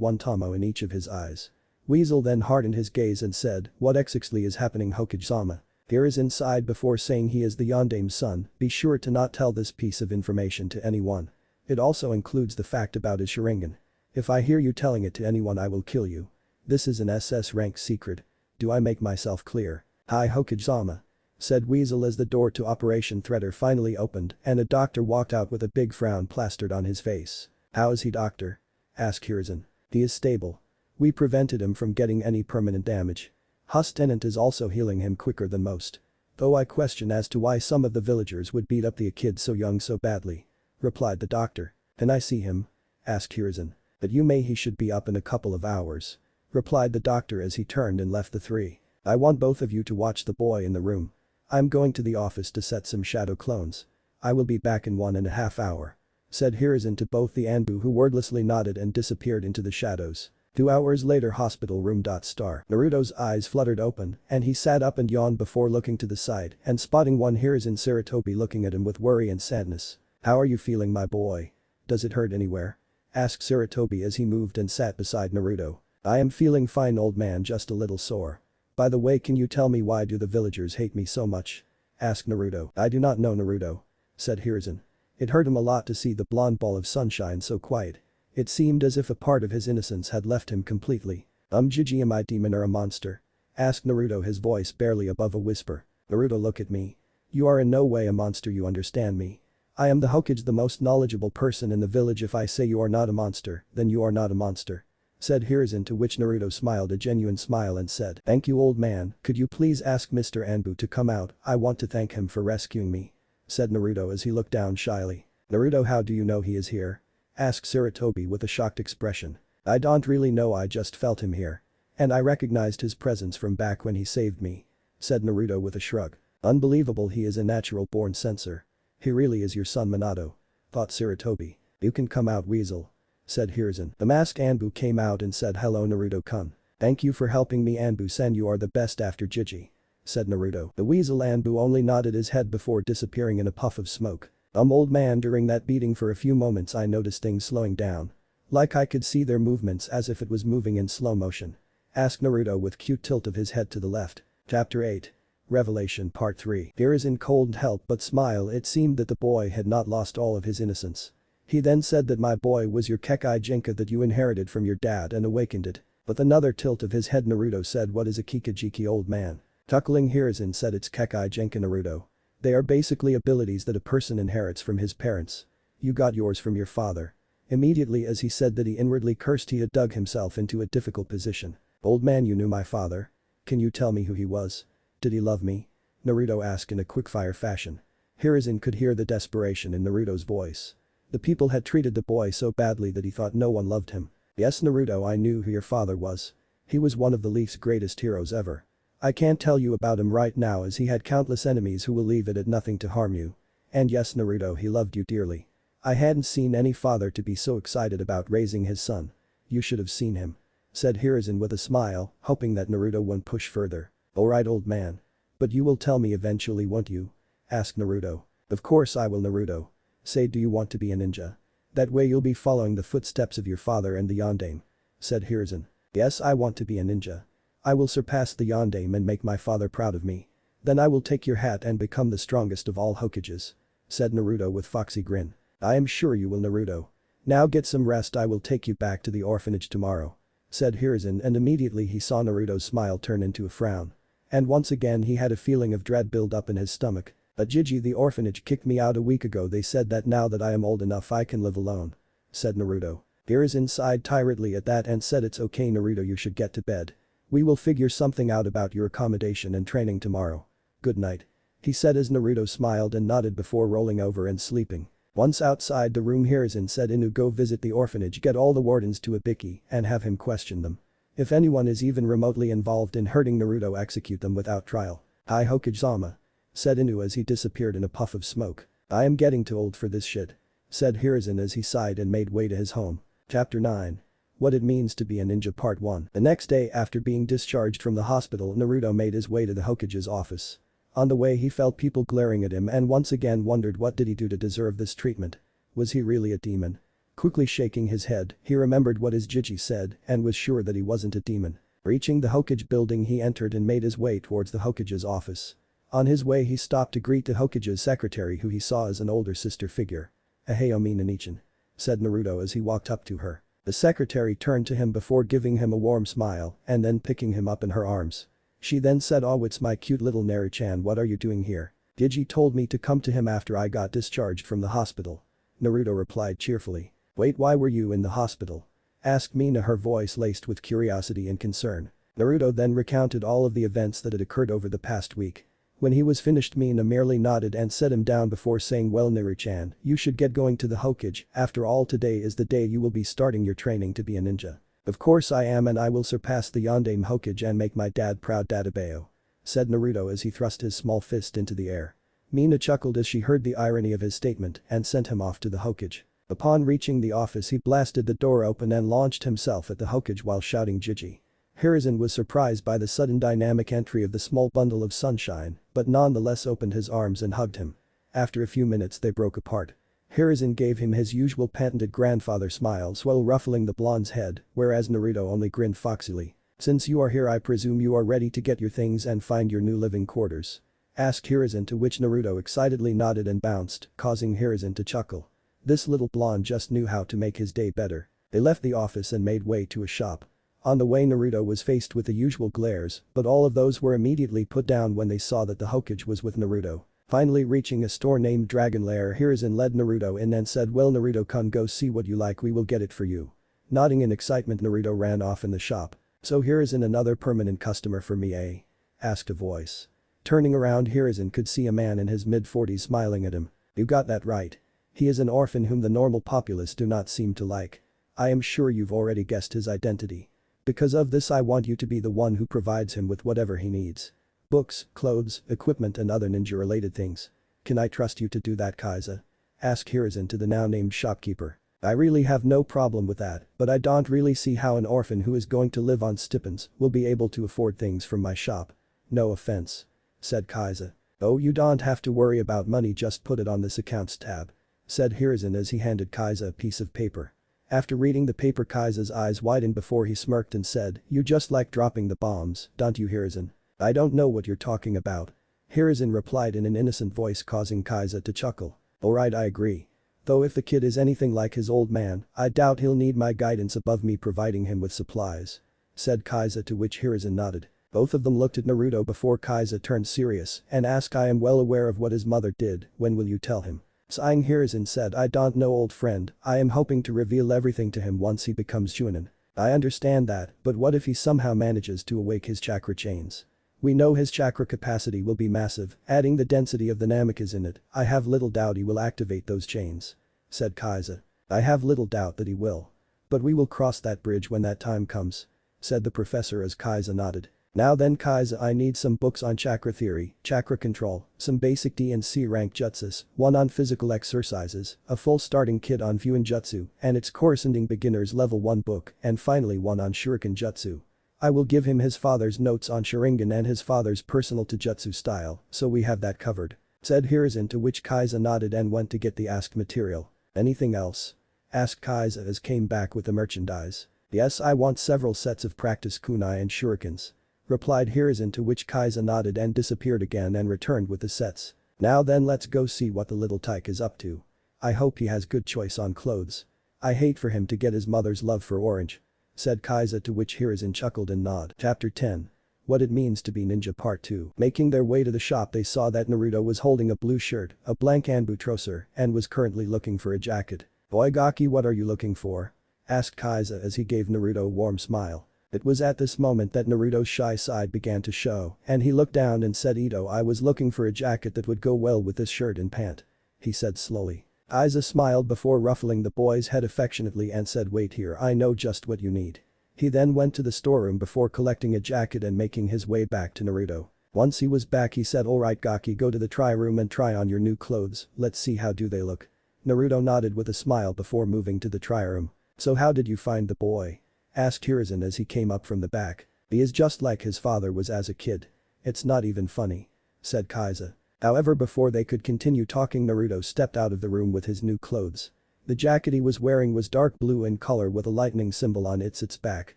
S1: 1 Tomo in each of his eyes." Weasel then hardened his gaze and said, "What exactly is happening, Hokage-sama? Here is inside." Before saying, "He is the Yondaime's son, be sure to not tell this piece of information to anyone. It also includes the fact about his Sharingan. If I hear you telling it to anyone, I will kill you. This is an SS rank secret. Do I make myself clear?" "Hi Hokage-sama," said Weasel as the door to Operation Threader finally opened and a doctor walked out with a big frown plastered on his face. "How is he, doctor?" asked Hiruzen. "He is stable. We prevented him from getting any permanent damage. Hus Tenant is also healing him quicker than most. Though I question as to why some of the villagers would beat up the kid so young so badly," replied the doctor. "Can I see him?" asked Hiruzen. "But you may, he should be up in a couple of hours," replied the doctor as he turned and left the three. "I want both of you to watch the boy in the room. I'm going to the office to set some shadow clones. I will be back in 1.5 hours," said Hiruzen to both the Anbu, who wordlessly nodded and disappeared into the shadows. 2 hours later hospital room. Naruto's eyes fluttered open and he sat up and yawned before looking to the side and spotting one Hiruzen Sarutobi looking at him with worry and sadness. "How are you feeling, my boy? Does it hurt anywhere?" asked Sarutobi as he moved and sat beside Naruto. "I am feeling fine, old man, just a little sore. By the way, can you tell me why do the villagers hate me so much?" asked Naruto. "I do not know, Naruto," said Hiruzen. It hurt him a lot to see the blonde ball of sunshine so quiet. It seemed as if a part of his innocence had left him completely. Gigi, am I a demon or a monster?" asked Naruto, his voice barely above a whisper. "Naruto, look at me. You are in no way a monster, you understand me. I am the Hokage, the most knowledgeable person in the village. If I say you are not a monster, then you are not a monster," said Hiruzen, to which Naruto smiled a genuine smile and said, "Thank you, old man. Could you please ask Mr. Anbu to come out? I want to thank him for rescuing me," said Naruto as he looked down shyly. "Naruto, how do you know he is here?" asked Sarutobi with a shocked expression. "I don't really know, I just felt him here. And I recognized his presence from back when he saved me," said Naruto with a shrug. "Unbelievable, he is a natural born censor. He really is your son, Minato," thought Sarutobi. "You can come out, weasel," said Hiruzen. The masked Anbu came out and said, "Hello, Naruto-kun. Thank you for helping me, Anbu-san, you are the best after Gigi," said Naruto. The weasel Anbu only nodded his head before disappearing in a puff of smoke. Old man, during that beating for a few moments I noticed things slowing down. Like I could see their movements as if it was moving in slow motion," asked Naruto with cute tilt of his head to the left. Chapter 8. Revelation Part 3. Hiruzen couldn't help but smile. It seemed that the boy had not lost all of his innocence. He then said that my boy was your Kekai Jinka that you inherited from your dad and awakened it. With another tilt of his head, Naruto said, "What is a Kikajiki, old man?" Chuckling, Hiruzen said, "It's Kekai Jinka, Naruto. They are basically abilities that a person inherits from his parents. You got yours from your father." Immediately as he said that, he inwardly cursed he had dug himself into a difficult position. "Old man, you knew my father? Can you tell me who he was? Did he love me?" Naruto asked in a quickfire fashion. Hiruzen could hear the desperation in Naruto's voice. The people had treated the boy so badly that he thought no one loved him. "Yes, Naruto, I knew who your father was. He was one of the Leaf's greatest heroes ever. I can't tell you about him right now as he had countless enemies who will leave it at nothing to harm you. And yes, Naruto, he loved you dearly. I hadn't seen any father to be so excited about raising his son. You should have seen him," said Hiruzen with a smile, hoping that Naruto wouldn't push further. "Alright, old man. But you will tell me eventually, won't you?" asked Naruto. "Of course I will, Naruto. Say, do you want to be a ninja? That way you'll be following the footsteps of your father and the Yondaime," said Hiruzen. "Yes, I want to be a ninja. I will surpass the Yondaime and make my father proud of me. Then I will take your hat and become the strongest of all Hokages," said Naruto with foxy grin. "I am sure you will, Naruto. Now get some rest, I will take you back to the orphanage tomorrow," said Hiruzen, and immediately he saw Naruto's smile turn into a frown. And once again he had a feeling of dread build up in his stomach. "Gigi, the orphanage kicked me out a week ago. They said that now that I am old enough I can live alone," said Naruto. Hiruzen sighed tiredly at that and said, "It's okay, Naruto, you should get to bed. We will figure something out about your accommodation and training tomorrow. Good night," he said as Naruto smiled and nodded before rolling over and sleeping. Once outside the room, Hiruzen said, "Inu, go visit the orphanage, get all the wardens to Ibiki and have him question them. If anyone is even remotely involved in hurting Naruto, execute them without trial." "Hi, Hokage-sama," said Inu as he disappeared in a puff of smoke. "I am getting too old for this shit," said Hiruzen as he sighed and made way to his home. Chapter 9. What it means to be a ninja Part 1. The next day after being discharged from the hospital, Naruto made his way to the Hokage's office. On the way he felt people glaring at him and once again wondered, what did he do to deserve this treatment? Was he really a demon? Quickly shaking his head, he remembered what his Jiji said and was sure that he wasn't a demon. Reaching the Hokage building, he entered and made his way towards the Hokage's office. On his way he stopped to greet the Hokage's secretary, who he saw as an older sister figure. "Aheo Minanichan," said Naruto as he walked up to her. The secretary turned to him before giving him a warm smile and then picking him up in her arms. She then said, "Oh, it's my cute little Naru-chan, what are you doing here?" "Gigi told me to come to him after I got discharged from the hospital," Naruto replied cheerfully. "Wait, why were you in the hospital?" asked Mina, her voice laced with curiosity and concern. Naruto then recounted all of the events that had occurred over the past week. When he was finished, Mina merely nodded and set him down before saying, "Well, Naru-chan, you should get going to the Hokage, after all today is the day you will be starting your training to be a ninja." "Of course I am, and I will surpass the Yondaime Hokage and make my dad proud, Dadabeo," said Naruto as he thrust his small fist into the air. Mina chuckled as she heard the irony of his statement and sent him off to the Hokage. Upon reaching the office he blasted the door open and launched himself at the Hokage while shouting Jiji. Hiruzen was surprised by the sudden dynamic entry of the small bundle of sunshine, but nonetheless opened his arms and hugged him. After a few minutes they broke apart. Hiruzen gave him his usual patented grandfather smiles while ruffling the blonde's head, whereas Naruto only grinned foxily. "Since you are here I presume you are ready to get your things and find your new living quarters?" asked Hiruzen, to which Naruto excitedly nodded and bounced, causing Hiruzen to chuckle. This little blonde just knew how to make his day better. They left the office and made way to a shop. On the way Naruto was faced with the usual glares, but all of those were immediately put down when they saw that the Hokage was with Naruto. Finally reaching a store named Dragon Lair, Hiruzen led Naruto in and said, "Well Naruto-kun, go see what you like, we will get it for you." Nodding in excitement, Naruto ran off in the shop. "So Hiruzen, another permanent customer for me, eh?" asked a voice. Turning around, Hiruzen could see a man in his mid-40s smiling at him. "You got that right. He is an orphan whom the normal populace do not seem to like. I am sure you've already guessed his identity. Because of this I want you to be the one who provides him with whatever he needs. Books, clothes, equipment and other ninja-related things. Can I trust you to do that, Kaiza?" asked Hiruzen to the now-named shopkeeper. "I really have no problem with that, but I don't really see how an orphan who is going to live on stipends will be able to afford things from my shop. No offense," said Kaiza. "Oh, you don't have to worry about money, just put it on this accounts tab," said Hiruzen as he handed Kaiza a piece of paper. After reading the paper, Kaiza's eyes widened before he smirked and said, "You just like dropping the bombs, don't you, Hiruzen?" "I don't know what you're talking about," Hiruzen replied in an innocent voice, causing Kaiza to chuckle. "Alright, I agree. Though if the kid is anything like his old man, I doubt he'll need my guidance above me providing him with supplies," said Kaiza, to which Hiruzen nodded. Both of them looked at Naruto before Kaiza turned serious and asked, "I am well aware of what his mother did, when will you tell him?" Sighing, Hiruzen said, "I don't know, old friend, I am hoping to reveal everything to him once he becomes Chunin. I understand that, but what if he somehow manages to awake his chakra chains? We know his chakra capacity will be massive, adding the density of the Namikas in it, I have little doubt he will activate those chains," said Kaiza. "I have little doubt that he will. But we will cross that bridge when that time comes," said the professor as Kaiza nodded. "Now then Kaiza, I need some books on chakra theory, chakra control, some basic D and C rank jutsus, one on physical exercises, a full starting kit on Fuin Jutsu and its corresponding beginner's level 1 book, and finally one on Shuriken Jutsu. I will give him his father's notes on Sharingan and his father's personal Taijutsu style, so we have that covered," said Hiruzen, to which Kaiza nodded and went to get the asked material. "Anything else?" asked Kaiza as came back with the merchandise. "Yes, I want several sets of practice kunai and shurikens," replied Hiruzen, to which Kaiza nodded and disappeared again and returned with the sets. "Now then, let's go see what the little tyke is up to. I hope he has good choice on clothes. I hate for him to get his mother's love for orange," said Kaiza, to which Hiruzen chuckled and nodded. Chapter 10. What It Means to Be Ninja Part 2. Making their way to the shop, they saw that Naruto was holding a blue shirt, a blank Anbu trouser, and was currently looking for a jacket. "Boy Gaki, what are you looking for?" asked Kaiza as he gave Naruto a warm smile. It was at this moment that Naruto's shy side began to show, and he looked down and said, "Ito, I was looking for a jacket that would go well with this shirt and pant," he said slowly. Kaiza smiled before ruffling the boy's head affectionately and said, "Wait here, I know just what you need." He then went to the storeroom before collecting a jacket and making his way back to Naruto. Once he was back, he said, "Alright Gaki, go to the try room and try on your new clothes, let's see how do they look." Naruto nodded with a smile before moving to the try room. "So how did you find the boy?" asked Hiruzen as he came up from the back. "He is just like his father was as a kid. It's not even funny," said Kaiza. However, before they could continue talking, Naruto stepped out of the room with his new clothes. The jacket he was wearing was dark blue in color with a lightning symbol on its back.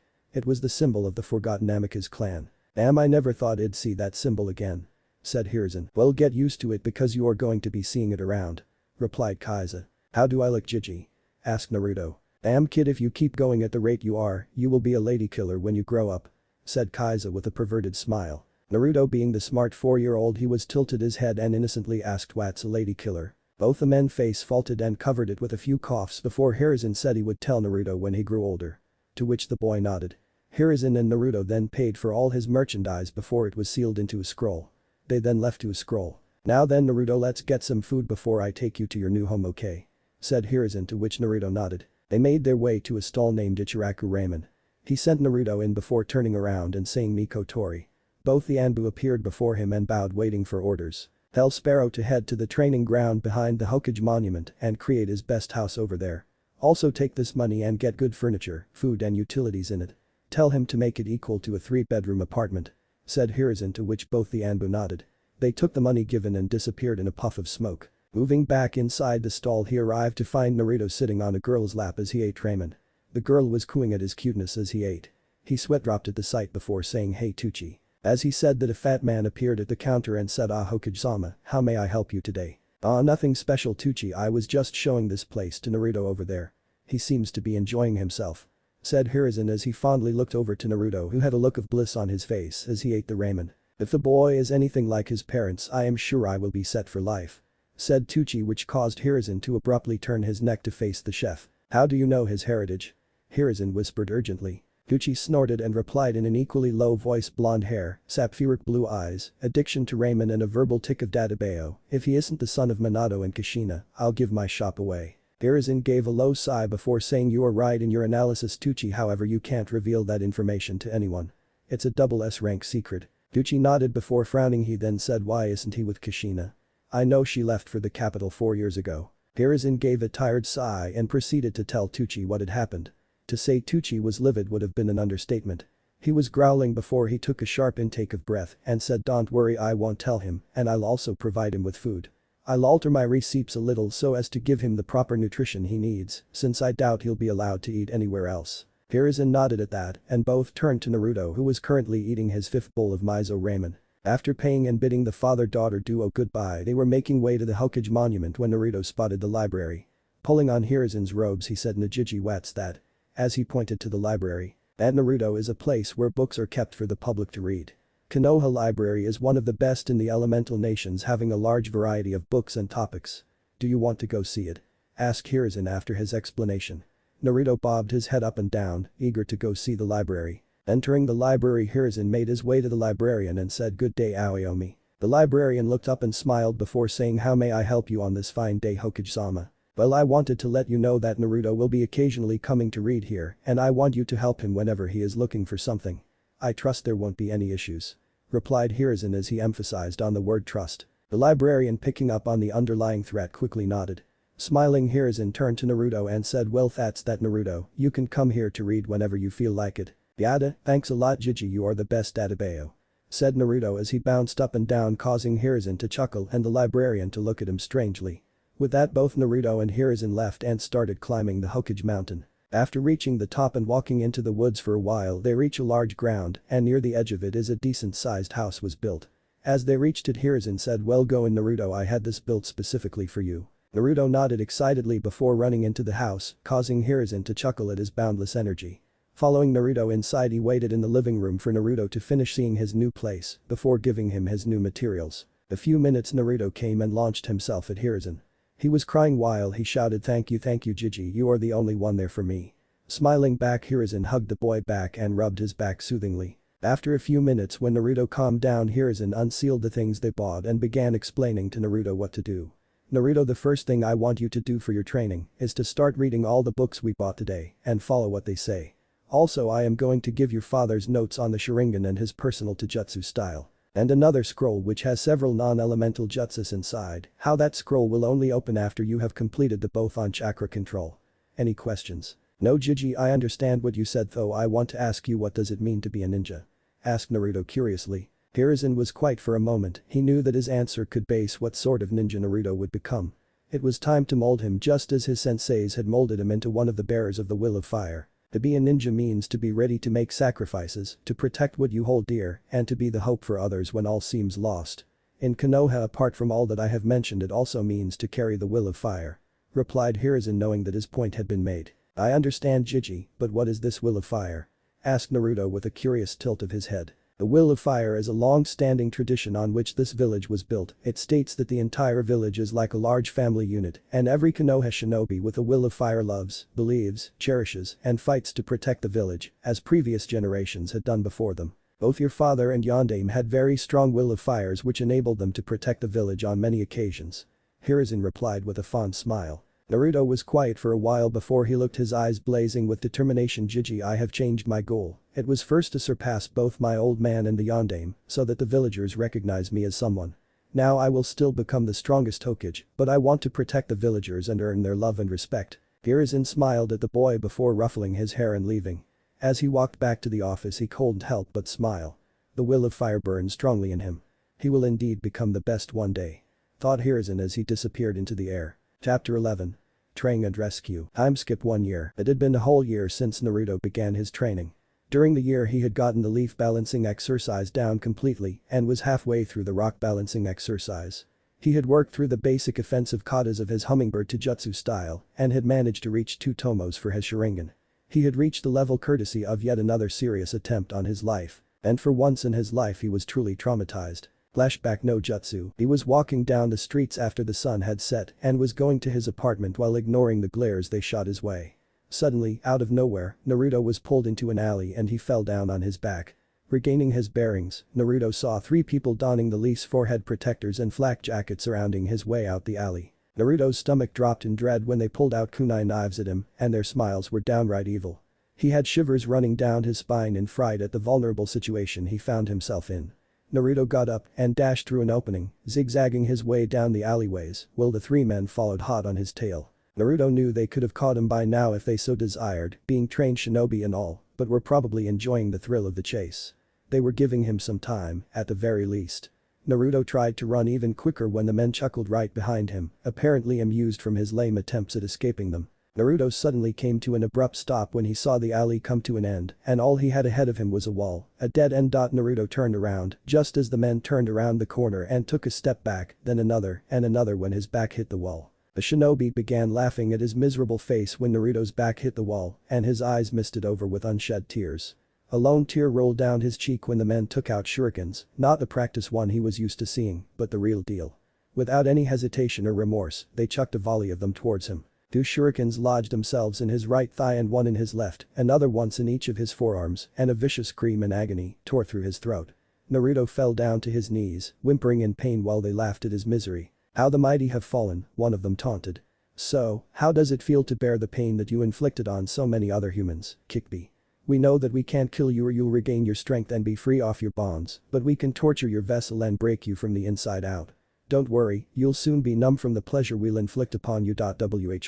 S1: It was the symbol of the Forgotten Amicus clan. "Damn, I never thought I'd see that symbol again," said Hiruzen. "Well, get used to it because you are going to be seeing it around," replied Kaiza. "How do I look, Jiji?" asked Naruto. "Damn kid, if you keep going at the rate you are, you will be a lady killer when you grow up," said Kaiza with a perverted smile. Naruto, being the smart 4-year-old he was, tilted his head and innocently asked, "What's a lady killer?" Both the men face faulted and covered it with a few coughs before Hiruzen said he would tell Naruto when he grew older. To which the boy nodded. Hiruzen and Naruto then paid for all his merchandise before it was sealed into a scroll. They then left to a scroll. "Now then Naruto, let's get some food before I take you to your new home, okay?" said Hiruzen, to which Naruto nodded. They made their way to a stall named Ichiraku Ramen. He sent Naruto in before turning around and saying, "Miko Tori." Both the Anbu appeared before him and bowed, waiting for orders. Tell Sparrow to head to the training ground behind the Hokage monument and create his best house over there. Also take this money and get good furniture, food and utilities in it. Tell him to make it equal to a 3-bedroom apartment," said Hiruzen, to which both the Anbu nodded. They took the money given and disappeared in a puff of smoke. Moving back inside the stall, he arrived to find Naruto sitting on a girl's lap as he ate ramen. The girl was cooing at his cuteness as he ate. He sweat dropped at the sight before saying hey Tucci. As he said that, a fat man appeared at the counter and said, "Ah, Hokage-sama, how may I help you today?" "Ah, nothing special Tucci, I was just showing this place to Naruto over there. He seems to be enjoying himself," said Hiruzen as he fondly looked over to Naruto, who had a look of bliss on his face as he ate the ramen. "If the boy is anything like his parents, I am sure I will be set for life," said Tucci, which caused Hiruzen to abruptly turn his neck to face the chef. "How do you know his heritage?" Hiruzen whispered urgently. Tucci snorted and replied in an equally low voice, "Blonde hair, sapphiric blue eyes, addiction to ramen and a verbal tick of Dadabeo. If he isn't the son of Minato and Kushina, I'll give my shop away." Hiruzen gave a low sigh before saying, "You are right in your analysis Tucci, however you can't reveal that information to anyone. It's a double S rank secret." Tucci nodded before frowning. He then said, "Why isn't he with Kushina? I know she left for the capital 4 years ago." Hiruzen gave a tired sigh and proceeded to tell Tucci what had happened. To say Tucci was livid would have been an understatement. He was growling before he took a sharp intake of breath and said, "Don't worry, I won't tell him, and I'll also provide him with food. I'll alter my recipes a little so as to give him the proper nutrition he needs, since I doubt he'll be allowed to eat anywhere else." Hiruzen nodded at that and both turned to Naruto, who was currently eating his 5th bowl of miso ramen. After paying and bidding the father-daughter duo goodbye, they were making way to the Hokage monument when Naruto spotted the library. Pulling on Hiruzen's robes, he said, "Najiji, what's that?" as he pointed to the library. "That, Naruto, is a place where books are kept for the public to read. Konoha Library is one of the best in the elemental nations, having a large variety of books and topics. Do you want to go see it?" asked Hiruzen after his explanation. Naruto bobbed his head up and down, eager to go see the library. Entering the library, Hiruzen made his way to the librarian and said, "Good day, Aoyami." The librarian looked up and smiled before saying, "How may I help you on this fine day, Hokage-sama?" "Well, I wanted to let you know that Naruto will be occasionally coming to read here, and I want you to help him whenever he is looking for something. I trust there won't be any issues," replied Hiruzen as he emphasized on the word trust. The librarian, picking up on the underlying threat, quickly nodded. Smiling, Hiruzen turned to Naruto and said, "Well, that's that, Naruto, you can come here to read whenever you feel like it." "Yada, thanks a lot Jiji, you are the best Dadabeo," said Naruto as he bounced up and down, causing Hiruzen to chuckle and the librarian to look at him strangely. With that, both Naruto and Hiruzen left and started climbing the Hokage mountain. After reaching the top and walking into the woods for a while, they reach a large ground, and near the edge of it is a decent-sized house was built. As they reached it, Hiruzen said, "Well, go in, Naruto, I had this built specifically for you." Naruto nodded excitedly before running into the house, causing Hiruzen to chuckle at his boundless energy. Following Naruto inside, he waited in the living room for Naruto to finish seeing his new place before giving him his new materials. A few minutes, Naruto came and launched himself at Hiruzen. He was crying while he shouted, thank you Jiji, you are the only one there for me." Smiling back, Hiruzen hugged the boy back and rubbed his back soothingly. After a few minutes, when Naruto calmed down, Hiruzen unsealed the things they bought and began explaining to Naruto what to do. "Naruto, the first thing I want you to do for your training is to start reading all the books we bought today and follow what they say. Also, I am going to give your father's notes on the Sharingan and his personal Taijutsu style. And another scroll which has several non-elemental jutsus inside. How that scroll will only open after you have completed the both on chakra control. Any questions?" "No Jiji, I understand what you said, though I want to ask you, what does it mean to be a ninja?" asked Naruto curiously. Hiruzen was quiet for a moment. He knew that his answer could base what sort of ninja Naruto would become. It was time to mold him just as his senseis had molded him into one of the bearers of the will of fire. To be a ninja means to be ready to make sacrifices, to protect what you hold dear, and to be the hope for others when all seems lost. In Konoha, apart from all that I have mentioned, it also means to carry the will of fire," replied Hiruzen, knowing that his point had been made. "I understand Jiji, but what is this will of fire?" asked Naruto with a curious tilt of his head. The will of fire is a long-standing tradition on which this village was built. It states that the entire village is like a large family unit, and every Konoha shinobi with a will of fire loves, believes, cherishes, and fights to protect the village, as previous generations had done before them. Both your father and Yondaime had very strong will of fires which enabled them to protect the village on many occasions," Hiruzen replied with a fond smile. Naruto was quiet for a while before he looked, his eyes blazing with determination. "Jiji, I have changed my goal. It was first to surpass both my old man and the Yondaime so that the villagers recognize me as someone. Now I will still become the strongest Hokage, but I want to protect the villagers and earn their love and respect. Hiruzen smiled at the boy before ruffling his hair and leaving. As he walked back to the office he couldn't help but smile. The will of fire burned strongly in him. He will indeed become the best one day. Thought Hiruzen as he disappeared into the air. Chapter 11. Training and Rescue. Time skip 1 year. It had been a whole year since Naruto began his training. During the year he had gotten the leaf balancing exercise down completely and was halfway through the rock balancing exercise. He had worked through the basic offensive katas of his hummingbird to Jutsu style and had managed to reach 2 tomos for his Sharingan. He had reached the level courtesy of yet another serious attempt on his life, and for once in his life he was truly traumatized. Flashback no Jutsu. He was walking down the streets after the sun had set and was going to his apartment while ignoring the glares they shot his way. Suddenly, out of nowhere, Naruto was pulled into an alley and he fell down on his back. Regaining his bearings, Naruto saw 3 people donning the leaf's forehead protectors and flak jackets surrounding his way out the alley. Naruto's stomach dropped in dread when they pulled out kunai knives at him and their smiles were downright evil. He had shivers running down his spine in fright at the vulnerable situation he found himself in. Naruto got up and dashed through an opening, zigzagging his way down the alleyways while the 3 men followed hot on his tail. Naruto knew they could have caught him by now if they so desired, being trained shinobi and all, but were probably enjoying the thrill of the chase. They were giving him some time, at the very least. Naruto tried to run even quicker when the men chuckled right behind him, apparently amused from his lame attempts at escaping them. Naruto suddenly came to an abrupt stop when he saw the alley come to an end and all he had ahead of him was a wall, a dead end. Naruto turned around just as the men turned around the corner and took a step back, then another and another when his back hit the wall. The shinobi began laughing at his miserable face when Naruto's back hit the wall and his eyes misted over with unshed tears. A lone tear rolled down his cheek when the men took out shurikens, not the practice one he was used to seeing, but the real deal. Without any hesitation or remorse, they chucked a volley of them towards him. 2 shurikens lodged themselves in his right thigh and 1 in his left, another once in each of his forearms, and a vicious scream in agony tore through his throat. Naruto fell down to his knees, whimpering in pain while they laughed at his misery. "How the mighty have fallen," one of them taunted. "So, how does it feel to bear the pain that you inflicted on so many other humans, Kikbi? We know that we can't kill you or you'll regain your strength and be free off your bonds, but we can torture your vessel and break you from the inside out. Don't worry, you'll soon be numb from the pleasure we'll inflict upon you.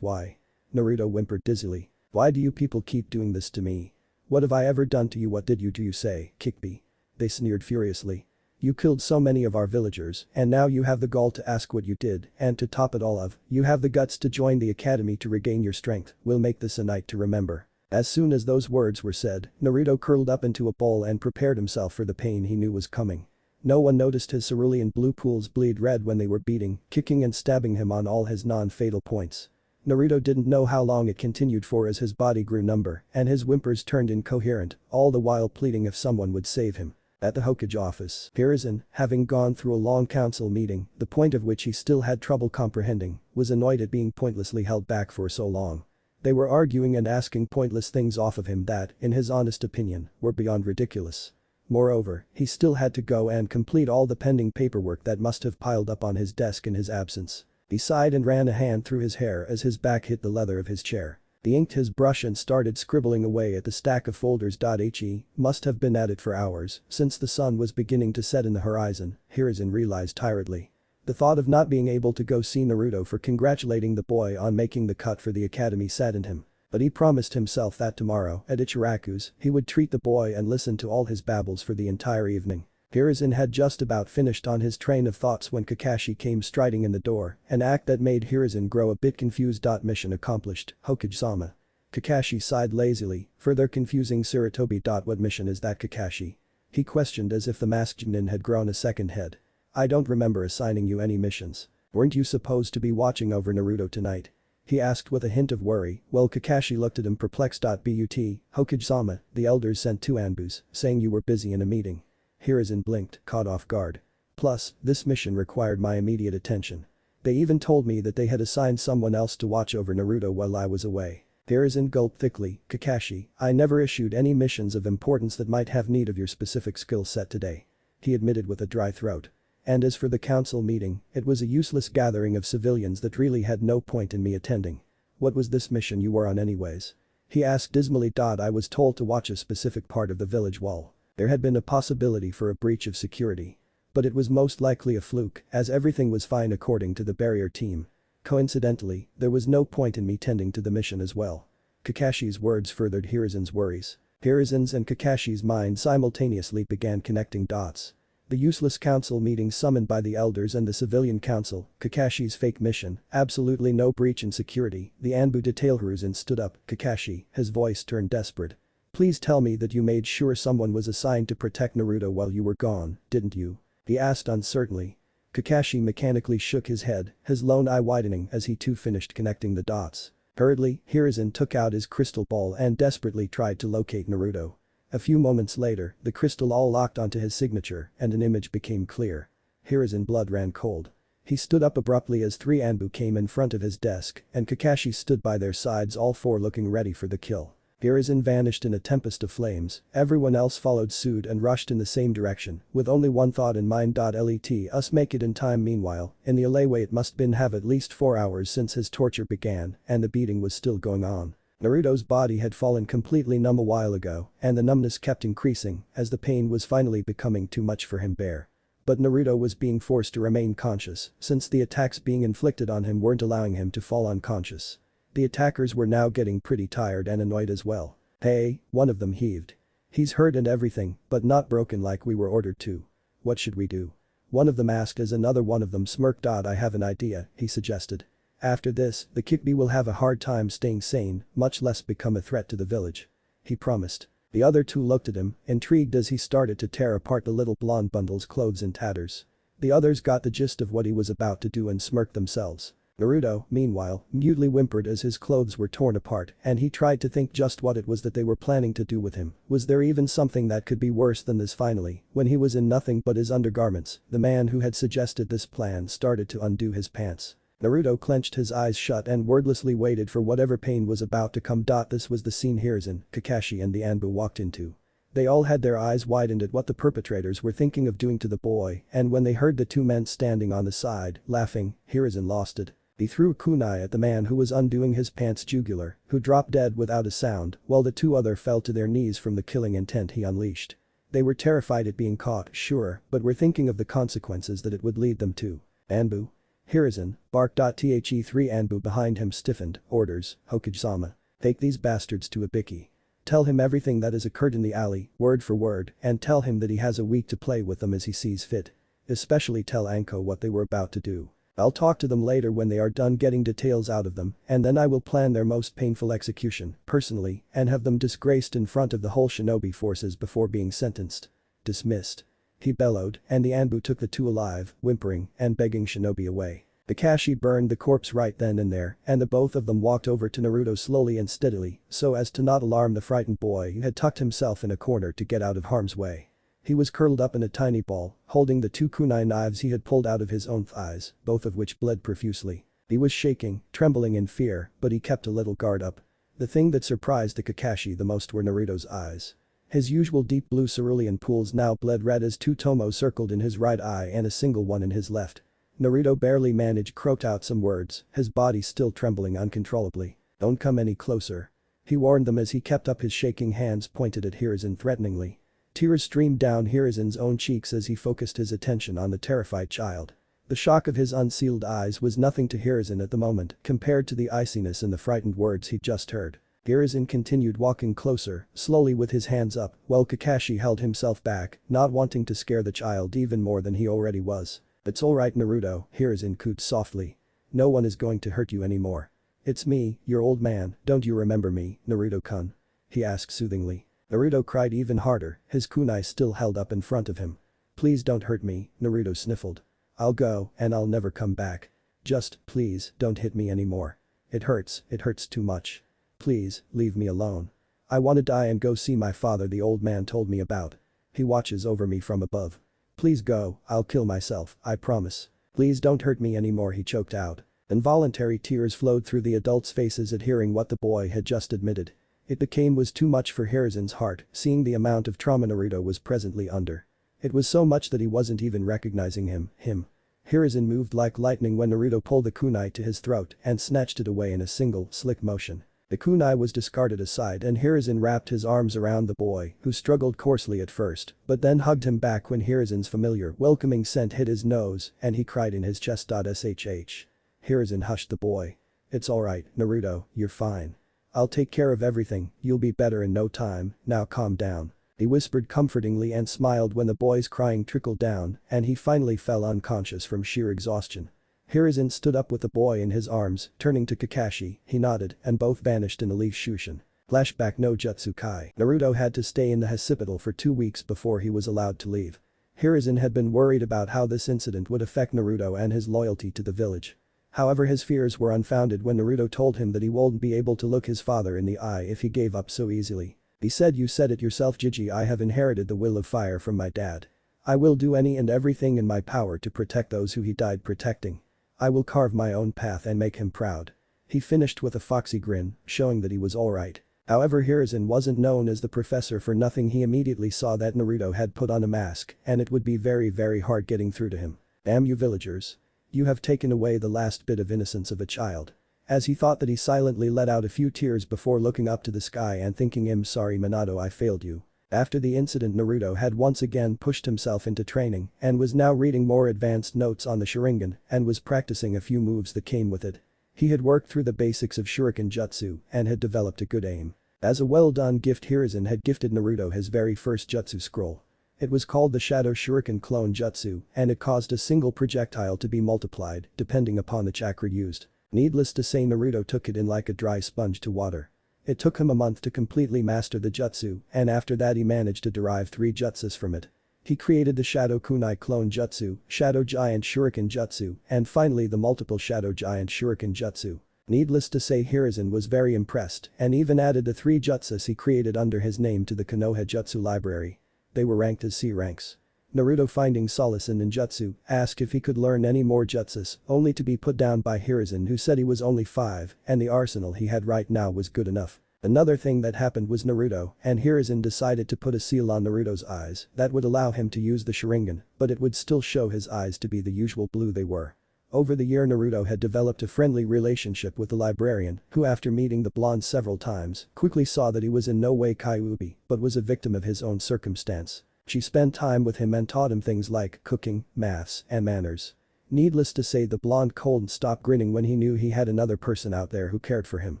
S1: Why?" Naruto whimpered dizzily. "Why do you people keep doing this to me? What have I ever done to you? What did you do, you say, Kikbi?" They sneered furiously. "You killed so many of our villagers and now you have the gall to ask what you did, and to top it all off, you have the guts to join the academy to regain your strength. We'll make this a night to remember." As soon as those words were said, Naruto curled up into a ball and prepared himself for the pain he knew was coming. No one noticed his cerulean blue pools bleed red when they were beating, kicking and stabbing him on all his non-fatal points. Naruto didn't know how long it continued for as his body grew number and his whimpers turned incoherent, all the while pleading if someone would save him. At the Hokage office, Hiruzen, having gone through a long council meeting, the point of which he still had trouble comprehending, was annoyed at being pointlessly held back for so long. They were arguing and asking pointless things off of him that, in his honest opinion, were beyond ridiculous. Moreover, he still had to go and complete all the pending paperwork that must have piled up on his desk in his absence. He sighed and ran a hand through his hair as his back hit the leather of his chair. He inked his brush and started scribbling away at the stack of folders. He must have been at it for hours since the sun was beginning to set in the horizon, Hiruzen realized tiredly. The thought of not being able to go see Naruto for congratulating the boy on making the cut for the academy saddened him. But he promised himself that tomorrow, at Ichiraku's, he would treat the boy and listen to all his babbles for the entire evening. Hiruzen had just about finished on his train of thoughts when Kakashi came striding in the door, an act that made Hiruzen grow a bit confused. Mission accomplished, Hokage-sama. Kakashi sighed lazily, further confusing Sarutobi. What mission is that, Kakashi? He questioned as if the masked Nin had grown a second head. "I don't remember assigning you any missions. Weren't you supposed to be watching over Naruto tonight?" He asked with a hint of worry, while Kakashi looked at him perplexed. But Hokage-sama, the elders sent 2 anbus, saying you were busy in a meeting. Hiruzen blinked, caught off guard. "Plus, this mission required my immediate attention. They even told me that they had assigned someone else to watch over Naruto while I was away." Hiruzen gulped thickly. "Kakashi, I never issued any missions of importance that might have need of your specific skill set today," he admitted with a dry throat. "And as for the council meeting, it was a useless gathering of civilians that really had no point in me attending. What was this mission you were on anyways?" he asked dismally. "I was told to watch a specific part of the village wall. There had been a possibility for a breach of security. But it was most likely a fluke, as everything was fine according to the barrier team. Coincidentally, there was no point in me tending to the mission as well. Kakashi's words furthered Hiruzen's worries. Hiruzen's and Kakashi's mind simultaneously began connecting dots. The useless council meeting summoned by the elders and the civilian council, Kakashi's fake mission, absolutely no breach in security, the Anbu detail. Hiruzen stood up. Kakashi, his voice turned desperate. Please tell me that you made sure someone was assigned to protect Naruto while you were gone, didn't you? He asked uncertainly. Kakashi mechanically shook his head, his lone eye widening as he too finished connecting the dots. Hurriedly, Hiruzen took out his crystal ball and desperately tried to locate Naruto. A few moments later, the crystal all locked onto his signature and an image became clear. Hiruzen's blood ran cold. He stood up abruptly as three Anbu came in front of his desk and Kakashi stood by their sides, all four looking ready for the kill. Hiruzen vanished in a tempest of flames, everyone else followed suit and rushed in the same direction, with only one thought in mind. Let us make it in time. Meanwhile, in the alleyway it must been have at least 4 hours since his torture began and the beating was still going on. Naruto's body had fallen completely numb a while ago and the numbness kept increasing as the pain was finally becoming too much for him bear. But Naruto was being forced to remain conscious since the attacks being inflicted on him weren't allowing him to fall unconscious. The attackers were now getting pretty tired and annoyed as well. Hey, one of them heaved. He's hurt and everything, but not broken like we were ordered to. What should we do? One of them asked as another one of them smirked. I have an idea, he suggested. After this, the Kyuubi will have a hard time staying sane, much less become a threat to the village. He promised. The other two looked at him, intrigued as he started to tear apart the little blonde bundle's clothes in tatters. The others got the gist of what he was about to do and smirked themselves. Naruto, meanwhile, mutely whimpered as his clothes were torn apart and he tried to think just what it was that they were planning to do with him. Was there even something that could be worse than this? Finally, when he was in nothing but his undergarments, the man who had suggested this plan started to undo his pants. Naruto clenched his eyes shut and wordlessly waited for whatever pain was about to come. This was the scene Hiruzen, Kakashi and the Anbu walked into. They all had their eyes widened at what the perpetrators were thinking of doing to the boy and when they heard the two men standing on the side, laughing, Hiruzen lost it. He threw a kunai at the man who was undoing his pants jugular, who dropped dead without a sound, while the two other fell to their knees from the killing intent he unleashed. They were terrified at being caught, sure, but were thinking of the consequences that it would lead them to. Anbu. Hiruzen, barked. The 3 Anbu behind him stiffened, orders, Hokage-sama. Take these bastards to Ibiki. Tell him everything that has occurred in the alley, word for word, and tell him that he has a week to play with them as he sees fit. Especially tell Anko what they were about to do. I'll talk to them later when they are done getting details out of them and then I will plan their most painful execution, personally, and have them disgraced in front of the whole shinobi forces before being sentenced. Dismissed. He bellowed and the Anbu took the two alive, whimpering and begging shinobi away. Kakashi burned the corpse right then and there and the both of them walked over to Naruto slowly and steadily so as to not alarm the frightened boy who had tucked himself in a corner to get out of harm's way. He was curled up in a tiny ball, holding the 2 kunai knives he had pulled out of his own thighs, both of which bled profusely. He was shaking, trembling in fear, but he kept a little guard up. The thing that surprised the Kakashi the most were Naruto's eyes. His usual deep blue cerulean pools now bled red as 2 tomos circled in his right eye and a single one in his left. Naruto barely managed croaked out some words, his body still trembling uncontrollably. Don't come any closer. He warned them as he kept up his shaking hands pointed at Hiruzen threateningly. Tears streamed down Hiruzen's own cheeks as he focused his attention on the terrified child. The shock of his unsealed eyes was nothing to Hiruzen at the moment compared to the iciness in the frightened words he'd just heard. Hiruzen continued walking closer, slowly with his hands up, while Kakashi held himself back, not wanting to scare the child even more than he already was. It's alright Naruto, Hiruzen cooed softly. No one is going to hurt you anymore. It's me, your old man, don't you remember me, Naruto-kun? He asked soothingly. Naruto cried even harder, his kunai still held up in front of him. Please don't hurt me, Naruto sniffled. I'll go and I'll never come back. Just, please, don't hit me anymore. It hurts too much. Please, leave me alone. I want to die and go see my father the old man told me about. He watches over me from above. Please go, I'll kill myself, I promise. Please don't hurt me anymore he choked out. Involuntary tears flowed through the adults' faces at hearing what the boy had just admitted. It was too much for Hiruzen's heart, seeing the amount of trauma Naruto was presently under. It was so much that he wasn't even recognizing him. Hiruzen moved like lightning when Naruto pulled the kunai to his throat and snatched it away in a single, slick motion. The kunai was discarded aside and Hiruzen wrapped his arms around the boy, who struggled coarsely at first, but then hugged him back when Hiruzen's familiar, welcoming scent hit his nose and he cried in his chest. Shh. Hiruzen hushed the boy. It's alright, Naruto, you're fine. I'll take care of everything, you'll be better in no time, now calm down. He whispered comfortingly and smiled when the boy's crying trickled down and he finally fell unconscious from sheer exhaustion. Hiruzen stood up with the boy in his arms, turning to Kakashi, he nodded and both vanished in a leaf shushin. Flashback no Jutsu Kai. Naruto had to stay in the hospital for 2 weeks before he was allowed to leave. Hiruzen had been worried about how this incident would affect Naruto and his loyalty to the village. However, his fears were unfounded when Naruto told him that he won't be able to look his father in the eye if he gave up so easily. He said, "You said it yourself, Gigi, I have inherited the will of fire from my dad. I will do any and everything in my power to protect those who he died protecting. I will carve my own path and make him proud." He finished with a foxy grin, showing that he was alright. However, Hiruzen wasn't known as the professor for nothing. He immediately saw that Naruto had put on a mask and it would be very hard getting through to him. "Damn you villagers. You have taken away the last bit of innocence of a child." As he thought that, he silently let out a few tears before looking up to the sky and thinking, "I'm sorry Minato, I failed you." After the incident, Naruto had once again pushed himself into training and was now reading more advanced notes on the Sharingan and was practicing a few moves that came with it. He had worked through the basics of Shuriken Jutsu and had developed a good aim. As a well-done gift, Hiruzen had gifted Naruto his very first Jutsu scroll. It was called the Shadow Shuriken Clone Jutsu and it caused a single projectile to be multiplied depending upon the chakra used. Needless to say, Naruto took it in like a dry sponge to water. It took him a month to completely master the jutsu and after that he managed to derive 3 jutsus from it. He created the Shadow Kunai Clone Jutsu, Shadow Giant Shuriken Jutsu, and finally the multiple Shadow Giant Shuriken Jutsu. Needless to say, Hiruzen was very impressed and even added the 3 jutsus he created under his name to the Konoha Jutsu library. They were ranked as C ranks. Naruto, finding solace in ninjutsu, asked if he could learn any more jutsus, only to be put down by Hiruzen, who said he was only 5 and the arsenal he had right now was good enough. Another thing that happened was Naruto and Hiruzen decided to put a seal on Naruto's eyes that would allow him to use the Sharingan, but it would still show his eyes to be the usual blue they were. Over the year, Naruto had developed a friendly relationship with the librarian, who after meeting the blonde several times, quickly saw that he was in no way Kyuubi, but was a victim of his own circumstance. She spent time with him and taught him things like cooking, maths, and manners. Needless to say, the blonde couldn't stop grinning when he knew he had another person out there who cared for him.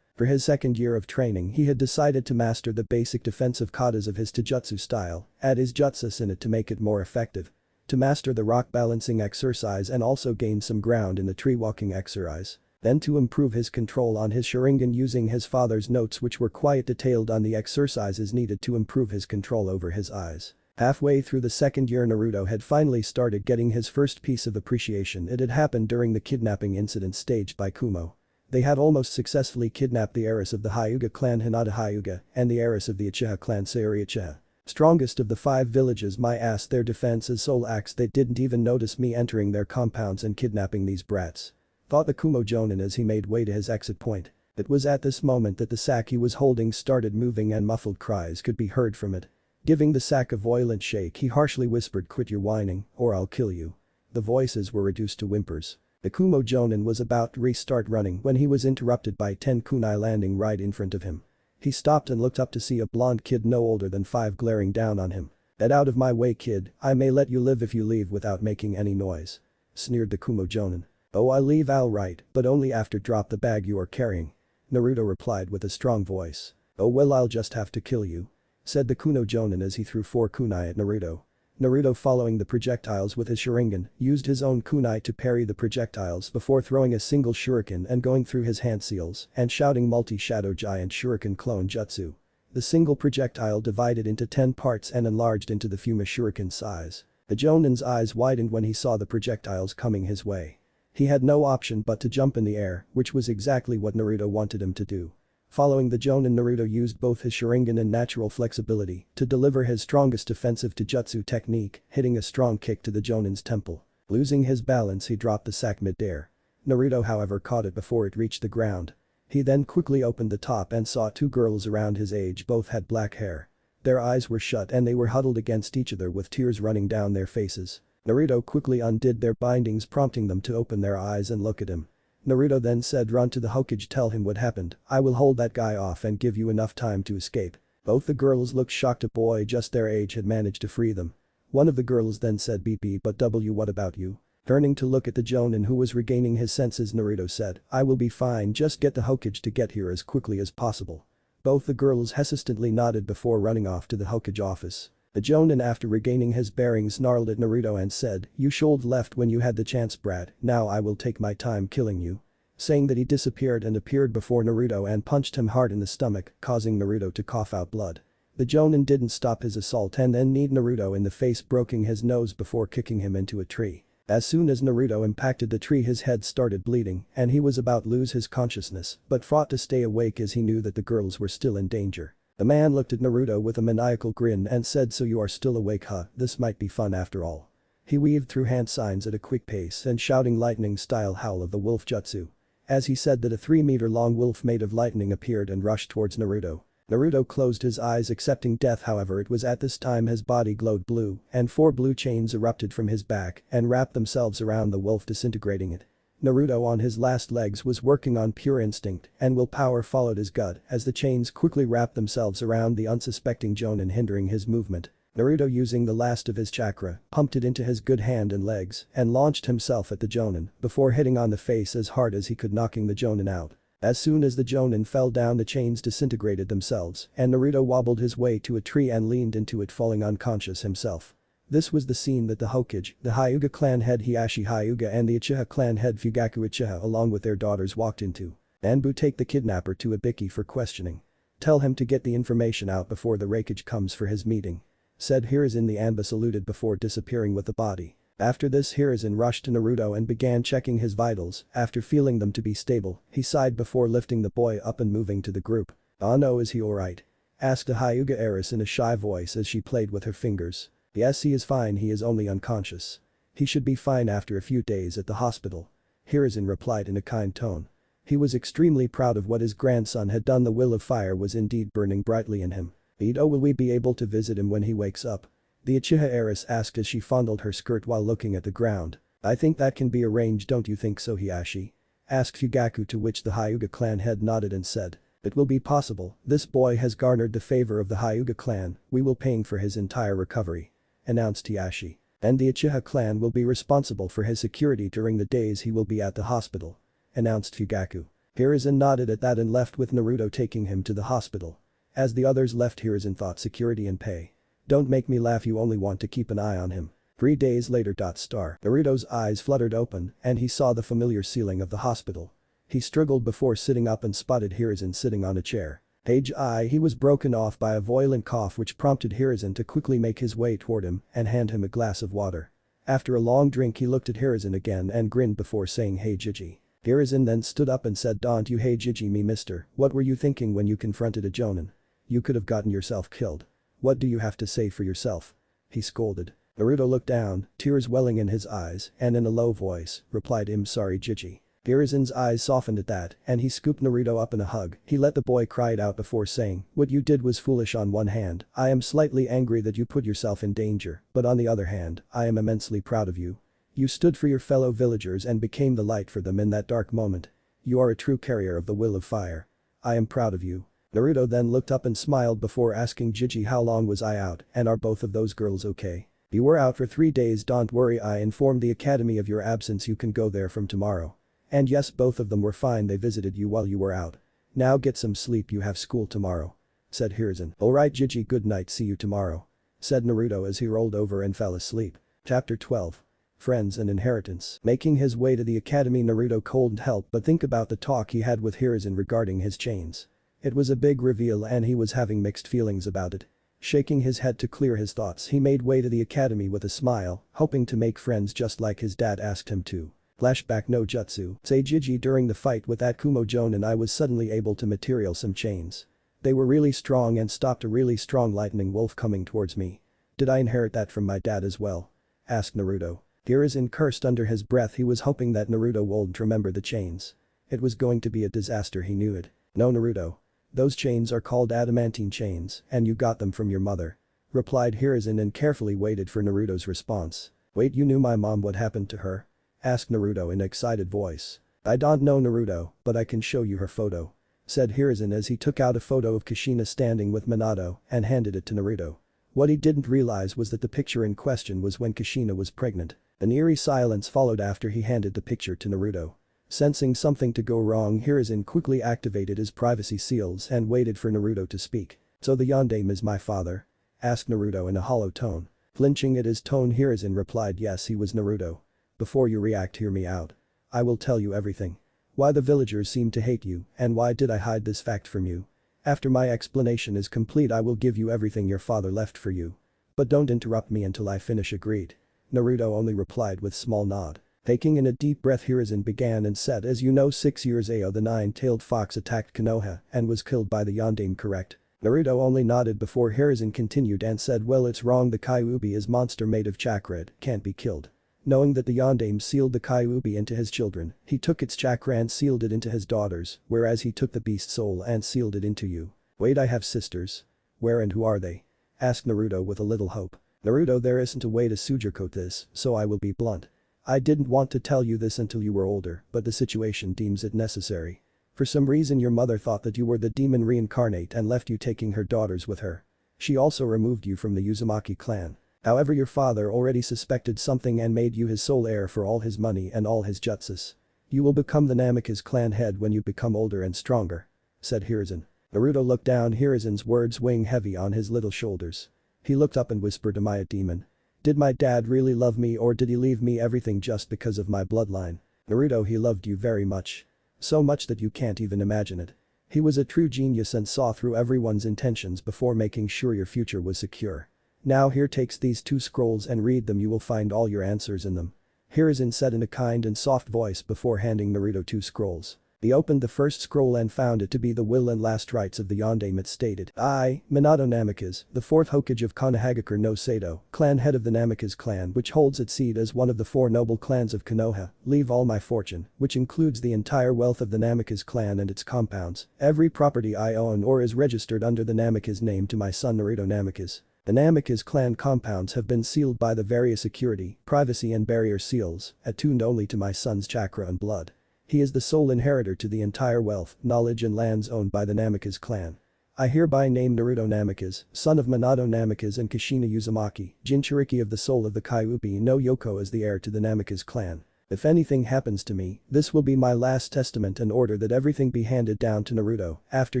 S1: For his second year of training, he had decided to master the basic defensive katas of his Taijutsu style, add his jutsus in it to make it more effective. To master the rock balancing exercise and also gain some ground in the tree walking exercise. Then to improve his control on his Sharingan using his father's notes, which were quite detailed on the exercises needed to improve his control over his eyes. Halfway through the second year, Naruto had finally started getting his first piece of appreciation. It had happened during the kidnapping incident staged by Kumo. They had almost successfully kidnapped the heiress of the Hyuga clan Hinata Hyuga and the heiress of the Uchiha clan Sayori Uchiha. Strongest of the 5 villages. My ass, their defense is sole axe. They didn't even notice me entering their compounds and kidnapping these brats. Thought the Kumo Jonin as he made way to his exit point. It was at this moment that the sack he was holding started moving and muffled cries could be heard from it. Giving the sack a violent shake, he harshly whispered, "Quit your whining, or I'll kill you." The voices were reduced to whimpers. The Kumo Jonin was about to restart running when he was interrupted by 10 kunai landing right in front of him. He stopped and looked up to see a blonde kid no older than 5 glaring down on him. "Get out of my way, kid, I may let you live if you leave without making any noise," sneered the Kumo Jonin. "Oh, I'll leave all right, but only after drop the bag you are carrying," Naruto replied with a strong voice. "Oh well, I'll just have to kill you," said the Kumo Jonin as he threw 4 kunai at Naruto. Naruto, following the projectiles with his Sharingan, used his own kunai to parry the projectiles before throwing a single shuriken and going through his hand seals and shouting multi-shadow giant shuriken clone jutsu. The single projectile divided into 10 parts and enlarged into the Fuma shuriken size. The Jonin's eyes widened when he saw the projectiles coming his way. He had no option but to jump in the air, which was exactly what Naruto wanted him to do. Following the Jonin, Naruto used both his Sharingan and natural flexibility to deliver his strongest defensive Taijutsu technique, hitting a strong kick to the Jonin's temple. Losing his balance, he dropped the sack mid-air. Naruto, however, caught it before it reached the ground. He then quickly opened the top and saw 2 girls around his age. Both had black hair. Their eyes were shut and they were huddled against each other with tears running down their faces. Naruto quickly undid their bindings, prompting them to open their eyes and look at him. Naruto then said run to the Hokage, tell him what happened, I will hold that guy off and give you enough time to escape. Both the girls looked shocked. A boy just their age had managed to free them. One of the girls then said BP but W what about you? Turning to look at the Jonin who was regaining his senses, Naruto said, I will be fine, just get the Hokage to get here as quickly as possible. Both the girls hesitantly nodded before running off to the Hokage office. The Jonin after regaining his bearings snarled at Naruto and said, you should left when you had the chance brat, now I will take my time killing you. Saying that he disappeared and appeared before Naruto and punched him hard in the stomach, causing Naruto to cough out blood. The Jonin didn't stop his assault and then kneed Naruto in the face, breaking his nose before kicking him into a tree. As soon as Naruto impacted the tree, his head started bleeding and he was about to lose his consciousness but fought to stay awake as he knew that the girls were still in danger. The man looked at Naruto with a maniacal grin and said, so you are still awake huh, this might be fun after all. He weaved through hand signs at a quick pace and shouting lightning style howl of the wolf jutsu. As he said that a 3-meter-long wolf made of lightning appeared and rushed towards Naruto. Naruto closed his eyes accepting death, however it was at this time his body glowed blue and 4 blue chains erupted from his back and wrapped themselves around the wolf, disintegrating it. Naruto on his last legs was working on pure instinct and willpower followed his gut as the chains quickly wrapped themselves around the unsuspecting Jonin, hindering his movement. Naruto using the last of his chakra pumped it into his good hand and legs and launched himself at the Jonin before hitting on the face as hard as he could, knocking the Jonin out. As soon as the Jonin fell down, the chains disintegrated themselves and Naruto wobbled his way to a tree and leaned into it, falling unconscious himself. This was the scene that the Hokage, the Hyuga clan head Hiashi Hyuga and the Uchiha clan head Fugaku Uchiha along with their daughters walked into. Anbu, take the kidnapper to Ibiki for questioning. Tell him to get the information out before the Raikage comes for his meeting. Said Hiruzen. The Anbu saluted before disappearing with the body. After this, Hiruzen rushed to Naruto and began checking his vitals. After feeling them to be stable, he sighed before lifting the boy up and moving to the group. Oh no, is he alright? Asked a Hyuga heiress in a shy voice as she played with her fingers. Yes, he is fine, he is only unconscious. He should be fine after a few days at the hospital. Hiruzen replied in a kind tone. He was extremely proud of what his grandson had done. The will of fire was indeed burning brightly in him. Ito, will we be able to visit him when he wakes up? The Uchiha heiress asked as she fondled her skirt while looking at the ground. I think that can be arranged, don't you think so, Hiashi? Asked Fugaku, to which the Hyuga clan head nodded and said. It will be possible, this boy has garnered the favor of the Hyuga clan, we will pay for his entire recovery. Announced Hiashi. And the Uchiha clan will be responsible for his security during the days he will be at the hospital. Announced Fugaku. Hiruzen nodded at that and left with Naruto taking him to the hospital. As the others left, Hiruzen thought security and pay. Don't make me laugh, you only want to keep an eye on him. 3 days later. Naruto's eyes fluttered open and he saw the familiar ceiling of the hospital. He struggled before sitting up and spotted Hiruzen sitting on a chair. He was broken off by a violent cough which prompted Hiruzen to quickly make his way toward him and hand him a glass of water. After a long drink, he looked at Hiruzen again and grinned before saying, hey Jiji. Hiruzen then stood up and said, don't you hey Jiji me mister, what were you thinking when you confronted a Jonin? You could have gotten yourself killed. What do you have to say for yourself? He scolded. Naruto looked down, tears welling in his eyes, and in a low voice, replied, I'm sorry Jiji. Hiruzen's eyes softened at that and he scooped Naruto up in a hug. He let the boy cry out before saying, what you did was foolish. On one hand, I am slightly angry that you put yourself in danger, but on the other hand, I am immensely proud of you. You stood for your fellow villagers and became the light for them in that dark moment. You are a true carrier of the will of fire. I am proud of you. Naruto then looked up and smiled before asking Jiji, how long was I out and are both of those girls okay? You were out for 3 days, don't worry, I informed the academy of your absence, you can go there from tomorrow. And yes, both of them were fine, they visited you while you were out. Now get some sleep, you have school tomorrow. Said Hiruzen. Alright Jiji, good night, see you tomorrow. Said Naruto as he rolled over and fell asleep. Chapter 12. Friends and Inheritance. Making his way to the academy, Naruto couldn't help but think about the talk he had with Hiruzen regarding his chains. It was a big reveal and he was having mixed feelings about it. Shaking his head to clear his thoughts, he made way to the academy with a smile, hoping to make friends just like his dad asked him to. Flashback. No jutsu. Say Jiji, during the fight with that Kumo Jonin I was suddenly able to material some chains. They were really strong and stopped a really strong lightning wolf coming towards me. Did I inherit that from my dad as well? Asked Naruto. Hiruzen cursed under his breath, he was hoping that Naruto wouldn't remember the chains. It was going to be a disaster, he knew it. No Naruto. Those chains are called adamantine chains and you got them from your mother. Replied Hiruzen and carefully waited for Naruto's response. Wait, you knew my mom, what happened to her? Asked Naruto in excited voice. I don't know Naruto, but I can show you her photo. Said Hiruzen as he took out a photo of Kushina standing with Minato and handed it to Naruto. What he didn't realize was that the picture in question was when Kushina was pregnant. An eerie silence followed after he handed the picture to Naruto. Sensing something to go wrong, Hiruzen quickly activated his privacy seals and waited for Naruto to speak. "So the Yondaime is my father?" asked Naruto in a hollow tone. Flinching at his tone, Hiruzen replied, "Yes, he was Naruto. Before you react, hear me out. I will tell you everything. Why the villagers seem to hate you and why did I hide this fact from you? After my explanation is complete, I will give you everything your father left for you. But don't interrupt me until I finish, agreed?" Naruto only replied with small nod. Taking in a deep breath, Hiruzen began and said, "As you know, 6 years ago the nine-tailed fox attacked Konoha and was killed by the Yondaime, correct?" Naruto only nodded before Hiruzen continued and said, "Well, it's wrong, the Kyuubi is monster made of chakra, it can't be killed." Knowing that the Yondaime sealed the Kyuubi into his children, he took its chakra and sealed it into his daughters, whereas he took the beast soul and sealed it into you. Wait, I have sisters. Where and who are they? Asked Naruto with a little hope. Naruto, there isn't a way to sugarcoat this, so I will be blunt. I didn't want to tell you this until you were older, but the situation deems it necessary. For some reason your mother thought that you were the demon reincarnate and left you, taking her daughters with her. She also removed you from the Uzumaki clan. However, your father already suspected something and made you his sole heir for all his money and all his jutsus. You will become the Namikaze clan head when you become older and stronger," said Hiruzen. Naruto looked down, Hiruzen's words weighing heavy on his little shoulders. He looked up and whispered, "Am I a demon? Did my dad really love me or did he leave me everything just because of my bloodline?" "Naruto, he loved you very much. So much that you can't even imagine it. He was a true genius and saw through everyone's intentions before making sure your future was secure. Now here, takes these 2 scrolls and read them, you will find all your answers in them." Hiruzen said in a kind and soft voice before handing Naruto 2 scrolls. He opened the first scroll and found it to be the will and last rites of the Yondaime. It stated, "I, Minato Namikaze, the 4th Hokage of Konohagakure no Sato, clan head of the Namikaze clan which holds its seat as one of the 4 noble clans of Konoha, leave all my fortune, which includes the entire wealth of the Namikaze clan and its compounds, every property I own or is registered under the Namikaze name, to my son Naruto Namikaze. The Namikaze clan compounds have been sealed by the various security, privacy and barrier seals, attuned only to my son's chakra and blood. He is the sole inheritor to the entire wealth, knowledge and lands owned by the Namikaze clan. I hereby name Naruto Namikaze, son of Minato Namikaze and Kushina Uzumaki, Jinchuriki of the soul of the Kyuubi no Yoko, as the heir to the Namikaze clan. If anything happens to me, this will be my last testament and order that everything be handed down to Naruto after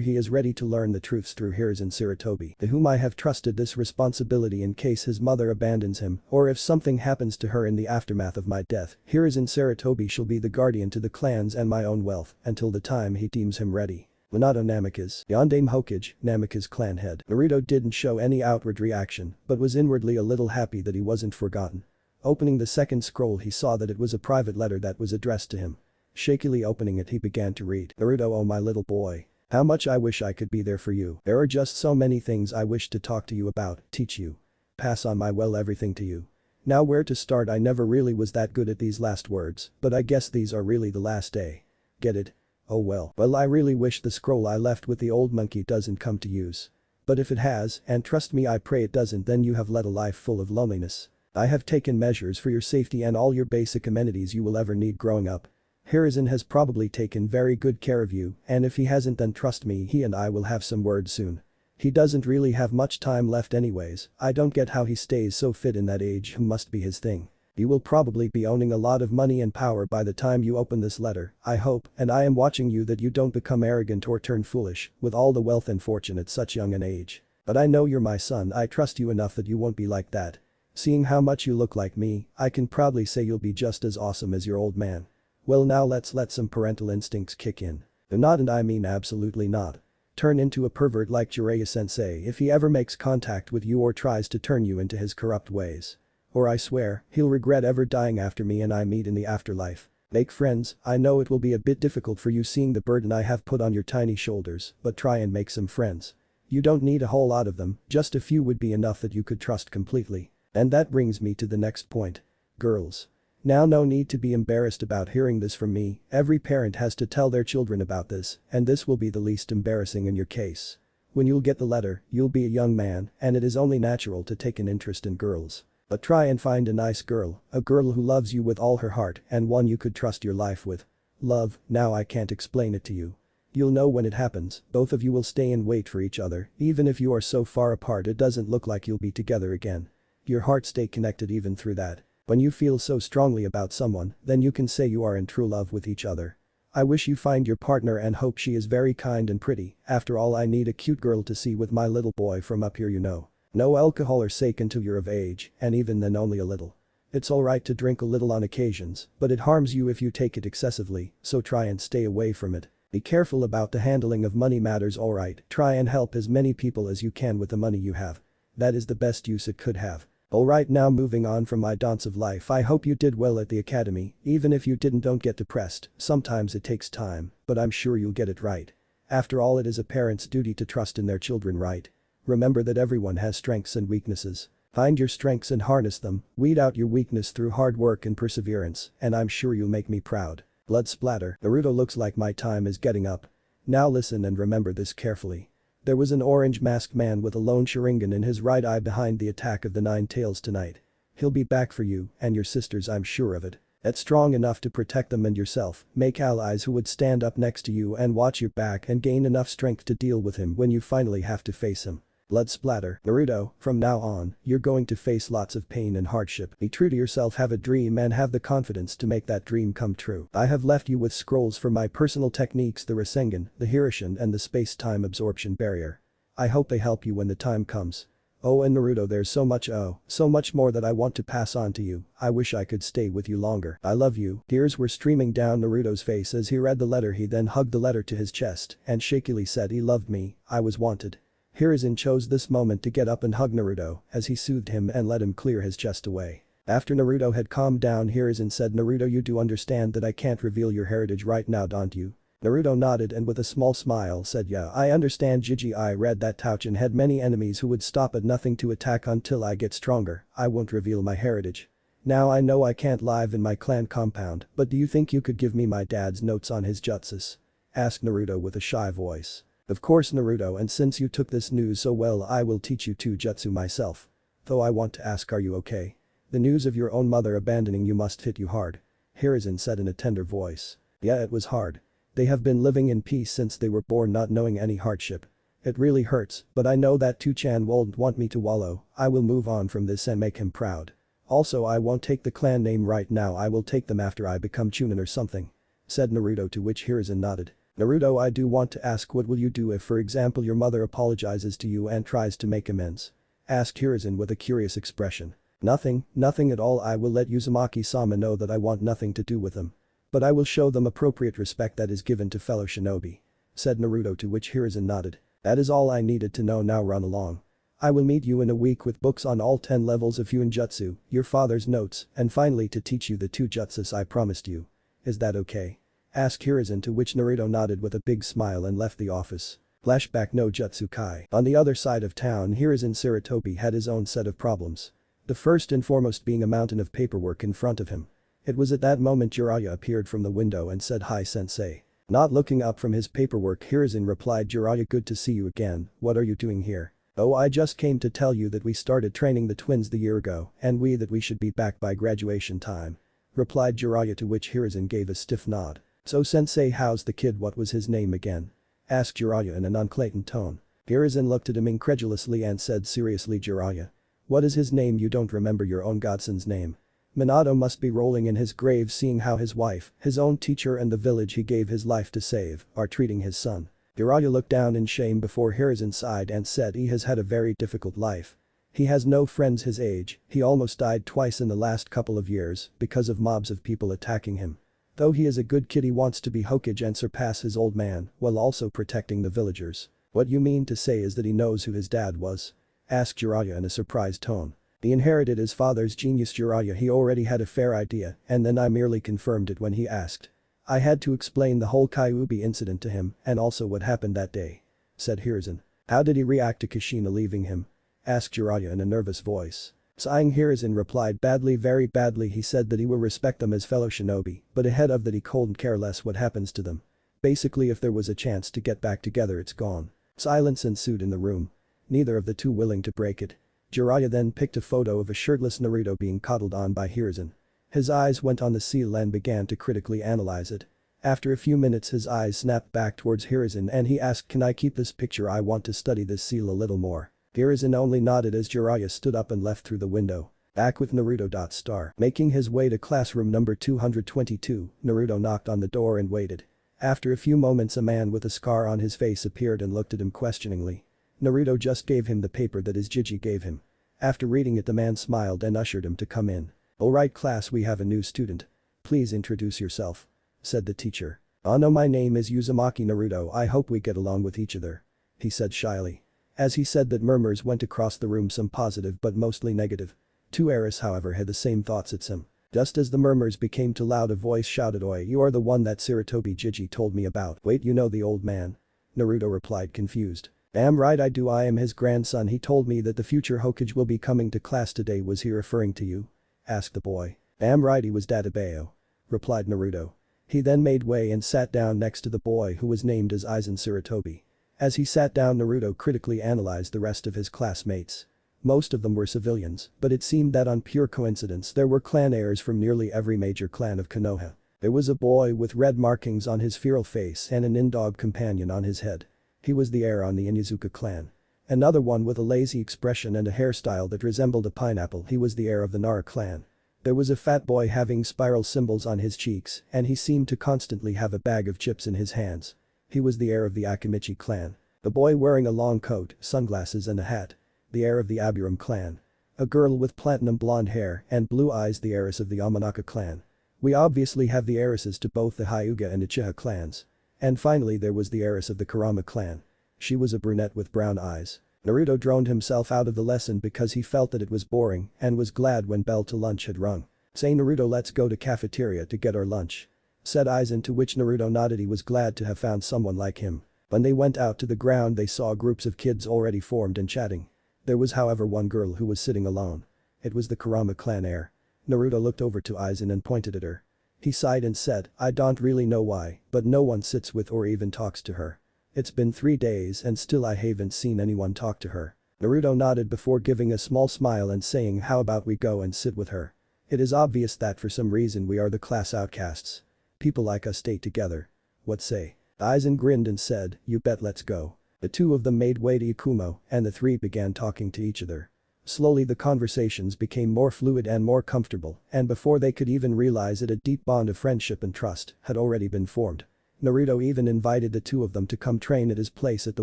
S1: he is ready to learn the truths through Hiruzen Sarutobi, to whom I have trusted this responsibility in case his mother abandons him or if something happens to her in the aftermath of my death. Hiruzen Sarutobi shall be the guardian to the clans and my own wealth until the time he deems him ready. Minato Namikaze, Yondaime Hokage, Namikaze clan head." Naruto didn't show any outward reaction but was inwardly a little happy that he wasn't forgotten. Opening the second scroll, he saw that it was a private letter that was addressed to him. Shakily opening it, he began to read. "Naruto, oh my little boy. How much I wish I could be there for you. There are just so many things I wish to talk to you about, teach you. Pass on my everything to you. Now where to start? I never really was that good at these last words, but I guess these are really the last day. Get it? Oh well. Well, I really wish the scroll I left with the old monkey doesn't come to use. But if it has, and trust me I pray it doesn't, then you have led a life full of loneliness. I have taken measures for your safety and all your basic amenities you will ever need growing up. Hiruzen has probably taken very good care of you, and if he hasn't, then trust me, he and I will have some words soon. He doesn't really have much time left anyways. I don't get how he stays so fit in that age, must be his thing. You will probably be owning a lot of money and power by the time you open this letter, I hope, and I am watching you that you don't become arrogant or turn foolish with all the wealth and fortune at such young an age. But I know you're my son, I trust you enough that you won't be like that. Seeing how much you look like me, I can proudly say you'll be just as awesome as your old man. Well, now let's let some parental instincts kick in. Not, and I mean absolutely not. Turn into a pervert like Jiraiya-sensei if he ever makes contact with you or tries to turn you into his corrupt ways. Or I swear, he'll regret ever dying after me and I meet in the afterlife. Make friends. I know it will be a bit difficult for you seeing the burden I have put on your tiny shoulders, but try and make some friends. You don't need a whole lot of them, just a few would be enough that you could trust completely. And that brings me to the next point. Girls. Now, no need to be embarrassed about hearing this from me, every parent has to tell their children about this, and this will be the least embarrassing in your case. When you'll get the letter, you'll be a young man, and it is only natural to take an interest in girls. But try and find a nice girl, a girl who loves you with all her heart and one you could trust your life with. Love, now I can't explain it to you. You'll know when it happens, both of you will stay and wait for each other, even if you are so far apart it doesn't look like you'll be together again. Your hearts stay connected even through that. When you feel so strongly about someone, then you can say you are in true love with each other. I wish you find your partner and hope she is very kind and pretty, after all I need a cute girl to see with my little boy from up here you know. No alcohol or sake until you're of age, and even then only a little. It's alright to drink a little on occasions, but it harms you if you take it excessively, so try and stay away from it. Be careful about the handling of money matters alright, try and help as many people as you can with the money you have. That is the best use it could have. Alright, now moving on from my dance of life, I hope you did well at the academy, even if you didn't, don't get depressed, sometimes it takes time, but I'm sure you'll get it right. After all, it is a parent's duty to trust in their children, right? Remember that everyone has strengths and weaknesses. Find your strengths and harness them, weed out your weakness through hard work and perseverance, and I'm sure you'll make me proud. Blood splatter. Naruto, looks like my time is getting up. Now listen and remember this carefully. There was an orange masked man with a lone Sharingan in his right eye behind the attack of the Nine Tails tonight. He'll be back for you and your sisters, I'm sure of it. That's strong enough to protect them and yourself, make allies who would stand up next to you and watch your back, and gain enough strength to deal with him when you finally have to face him. Blood splatter. Naruto, from now on, you're going to face lots of pain and hardship. Be true to yourself, have a dream and have the confidence to make that dream come true. I have left you with scrolls for my personal techniques, the Rasengan, the Hirishin and the space-time absorption barrier. I hope they help you when the time comes. Oh, and Naruto, there's so much more that I want to pass on to you. I wish I could stay with you longer. I love you. Tears were streaming down Naruto's face as he read the letter. He then hugged the letter to his chest and shakily said, he loved me, I was wanted. Hiruzen chose this moment to get up and hug Naruto as he soothed him and let him clear his chest away. After Naruto had calmed down, Hiruzen said, Naruto, you do understand that I can't reveal your heritage right now, don't you? Naruto nodded and with a small smile said, yeah, I understand, Gigi. I read that Touchin had many enemies who would stop at nothing to attack until I get stronger. I won't reveal my heritage. Now I know I can't live in my clan compound, but do you think you could give me my dad's notes on his jutsus? Asked Naruto with a shy voice. Of course, Naruto, and since you took this news so well, I will teach you 2 jutsu myself. Though I want to ask, are you okay? The news of your own mother abandoning you must hit you hard. Hiruzen said in a tender voice. Yeah, it was hard. They have been living in peace since they were born, not knowing any hardship. It really hurts, but I know that 2chan won't want me to wallow. I will move on from this and make him proud. Also, I won't take the clan name right now, I will take them after I become Chunin or something. Said Naruto, to which Hiruzen nodded. Naruto, I do want to ask, what will you do if, for example, your mother apologizes to you and tries to make amends? Asked Hiruzen with a curious expression. Nothing at all. I will let Uzumaki-sama know that I want nothing to do with them. But I will show them appropriate respect that is given to fellow shinobi. Said Naruto, to which Hiruzen nodded. That is all I needed to know, now run along. I will meet you in a week with books on all 10 levels of Fuinjutsu, your father's notes, and finally to teach you the 2 jutsus I promised you. Is that okay? Asked Hiruzen, to which Naruto nodded with a big smile and left the office. Flashback, no Jutsu Kai. On the other side of town, Hiruzen Sarutobi had his own set of problems. The first and foremost being a mountain of paperwork in front of him. It was at that moment Jiraiya appeared from the window and said, hi sensei. Not looking up from his paperwork, Hiruzen replied, Jiraiya, good to see you again, what are you doing here? Oh, I just came to tell you that we started training the twins the year ago and that we should be back by graduation time. Replied Jiraiya, to which Hiruzen gave a stiff nod. So sensei, how's the kid, what was his name again? Asked Jiraiya in a non-Clayton tone. Hiruzen looked at him incredulously and said, seriously Jiraiya? What is his name? You don't remember your own godson's name? Minato must be rolling in his grave seeing how his wife, his own teacher and the village he gave his life to save, are treating his son. Jiraiya looked down in shame before Hiruzen sighed and said, he has had a very difficult life. He has no friends his age, he almost died twice in the last couple of years because of mobs of people attacking him. Though he is a good kid, he wants to be Hokage and surpass his old man while also protecting the villagers. What you mean to say is that he knows who his dad was? Asked Jiraiya in a surprised tone. He inherited his father's genius, Jiraiya. He already had a fair idea and then I merely confirmed it when he asked. I had to explain the whole Kyuubi incident to him and also what happened that day. Said Hiruzen. How did he react to Kushina leaving him? Asked Jiraiya in a nervous voice. Sighing, Hiruzen replied, badly, very badly. He said that he will respect them as fellow shinobi, but ahead of that he couldn't care less what happens to them. Basically, if there was a chance to get back together, it's gone. Silence ensued in the room. Neither of the two willing to break it. Jiraiya then picked a photo of a shirtless Naruto being coddled on by Hiruzen. His eyes went on the seal and began to critically analyze it. After a few minutes his eyes snapped back towards Hiruzen and he asked, "Can I keep this picture? I want to study this seal a little more." Hiruzen only nodded as Jiraiya stood up and left through the window. Back with Naruto. Making his way to classroom number 222, Naruto knocked on the door and waited. After a few moments a man with a scar on his face appeared and looked at him questioningly. Naruto just gave him the paper that his Jiji gave him. After reading it the man smiled and ushered him to come in. "Alright class, we have a new student. Please introduce yourself," said the teacher. "Oh no, my name is Uzumaki Naruto, I hope we get along with each other," he said shyly. As he said that murmurs went across the room, some positive but mostly negative. Two heirs however had the same thoughts as him. Just as the murmurs became too loud a voice shouted, "Oi, you are the one that Sarutobi Jiji told me about." "Wait, you know the old man?" Naruto replied confused. "Damn right I do, I am his grandson, he told me that the future Hokage will be coming to class today." "Was he referring to you?" asked the boy. "Damn right he was, Dadabayo," replied Naruto. He then made way and sat down next to the boy who was named as Aizen Sarutobi. As he sat down Naruto critically analyzed the rest of his classmates. Most of them were civilians, but it seemed that on pure coincidence there were clan heirs from nearly every major clan of Konoha. There was a boy with red markings on his feral face and an in-dog companion on his head. He was the heir on the Inuzuka clan. Another one with a lazy expression and a hairstyle that resembled a pineapple, he was the heir of the Nara clan. There was a fat boy having spiral symbols on his cheeks and he seemed to constantly have a bag of chips in his hands. He was the heir of the Akimichi clan. The boy wearing a long coat, sunglasses and a hat. The heir of the Aburam clan. A girl with platinum blonde hair and blue eyes, the heiress of the Amanaka clan. We obviously have the heiresses to both the Hyuga and Uchiha clans. And finally there was the heiress of the Kurama clan. She was a brunette with brown eyes. Naruto droned himself out of the lesson because he felt that it was boring and was glad when bell to lunch had rung. "Say Naruto, let's go to cafeteria to get our lunch," said Aizen, to which Naruto nodded. He was glad to have found someone like him. When they went out to the ground they saw groups of kids already formed and chatting. There was however one girl who was sitting alone. It was the Kurama clan heir. Naruto looked over to Aizen and pointed at her. He sighed and said, "I don't really know why, but no one sits with or even talks to her. It's been 3 days and still I haven't seen anyone talk to her." Naruto nodded before giving a small smile and saying, "How about we go and sit with her? It is obvious that for some reason we are the class outcasts. People like us stay together. What say?" Aizen grinned and said, "You bet, let's go." The two of them made way to Ikumo and the three began talking to each other. Slowly the conversations became more fluid and more comfortable, and before they could even realize it, a deep bond of friendship and trust had already been formed. Naruto even invited the two of them to come train at his place at the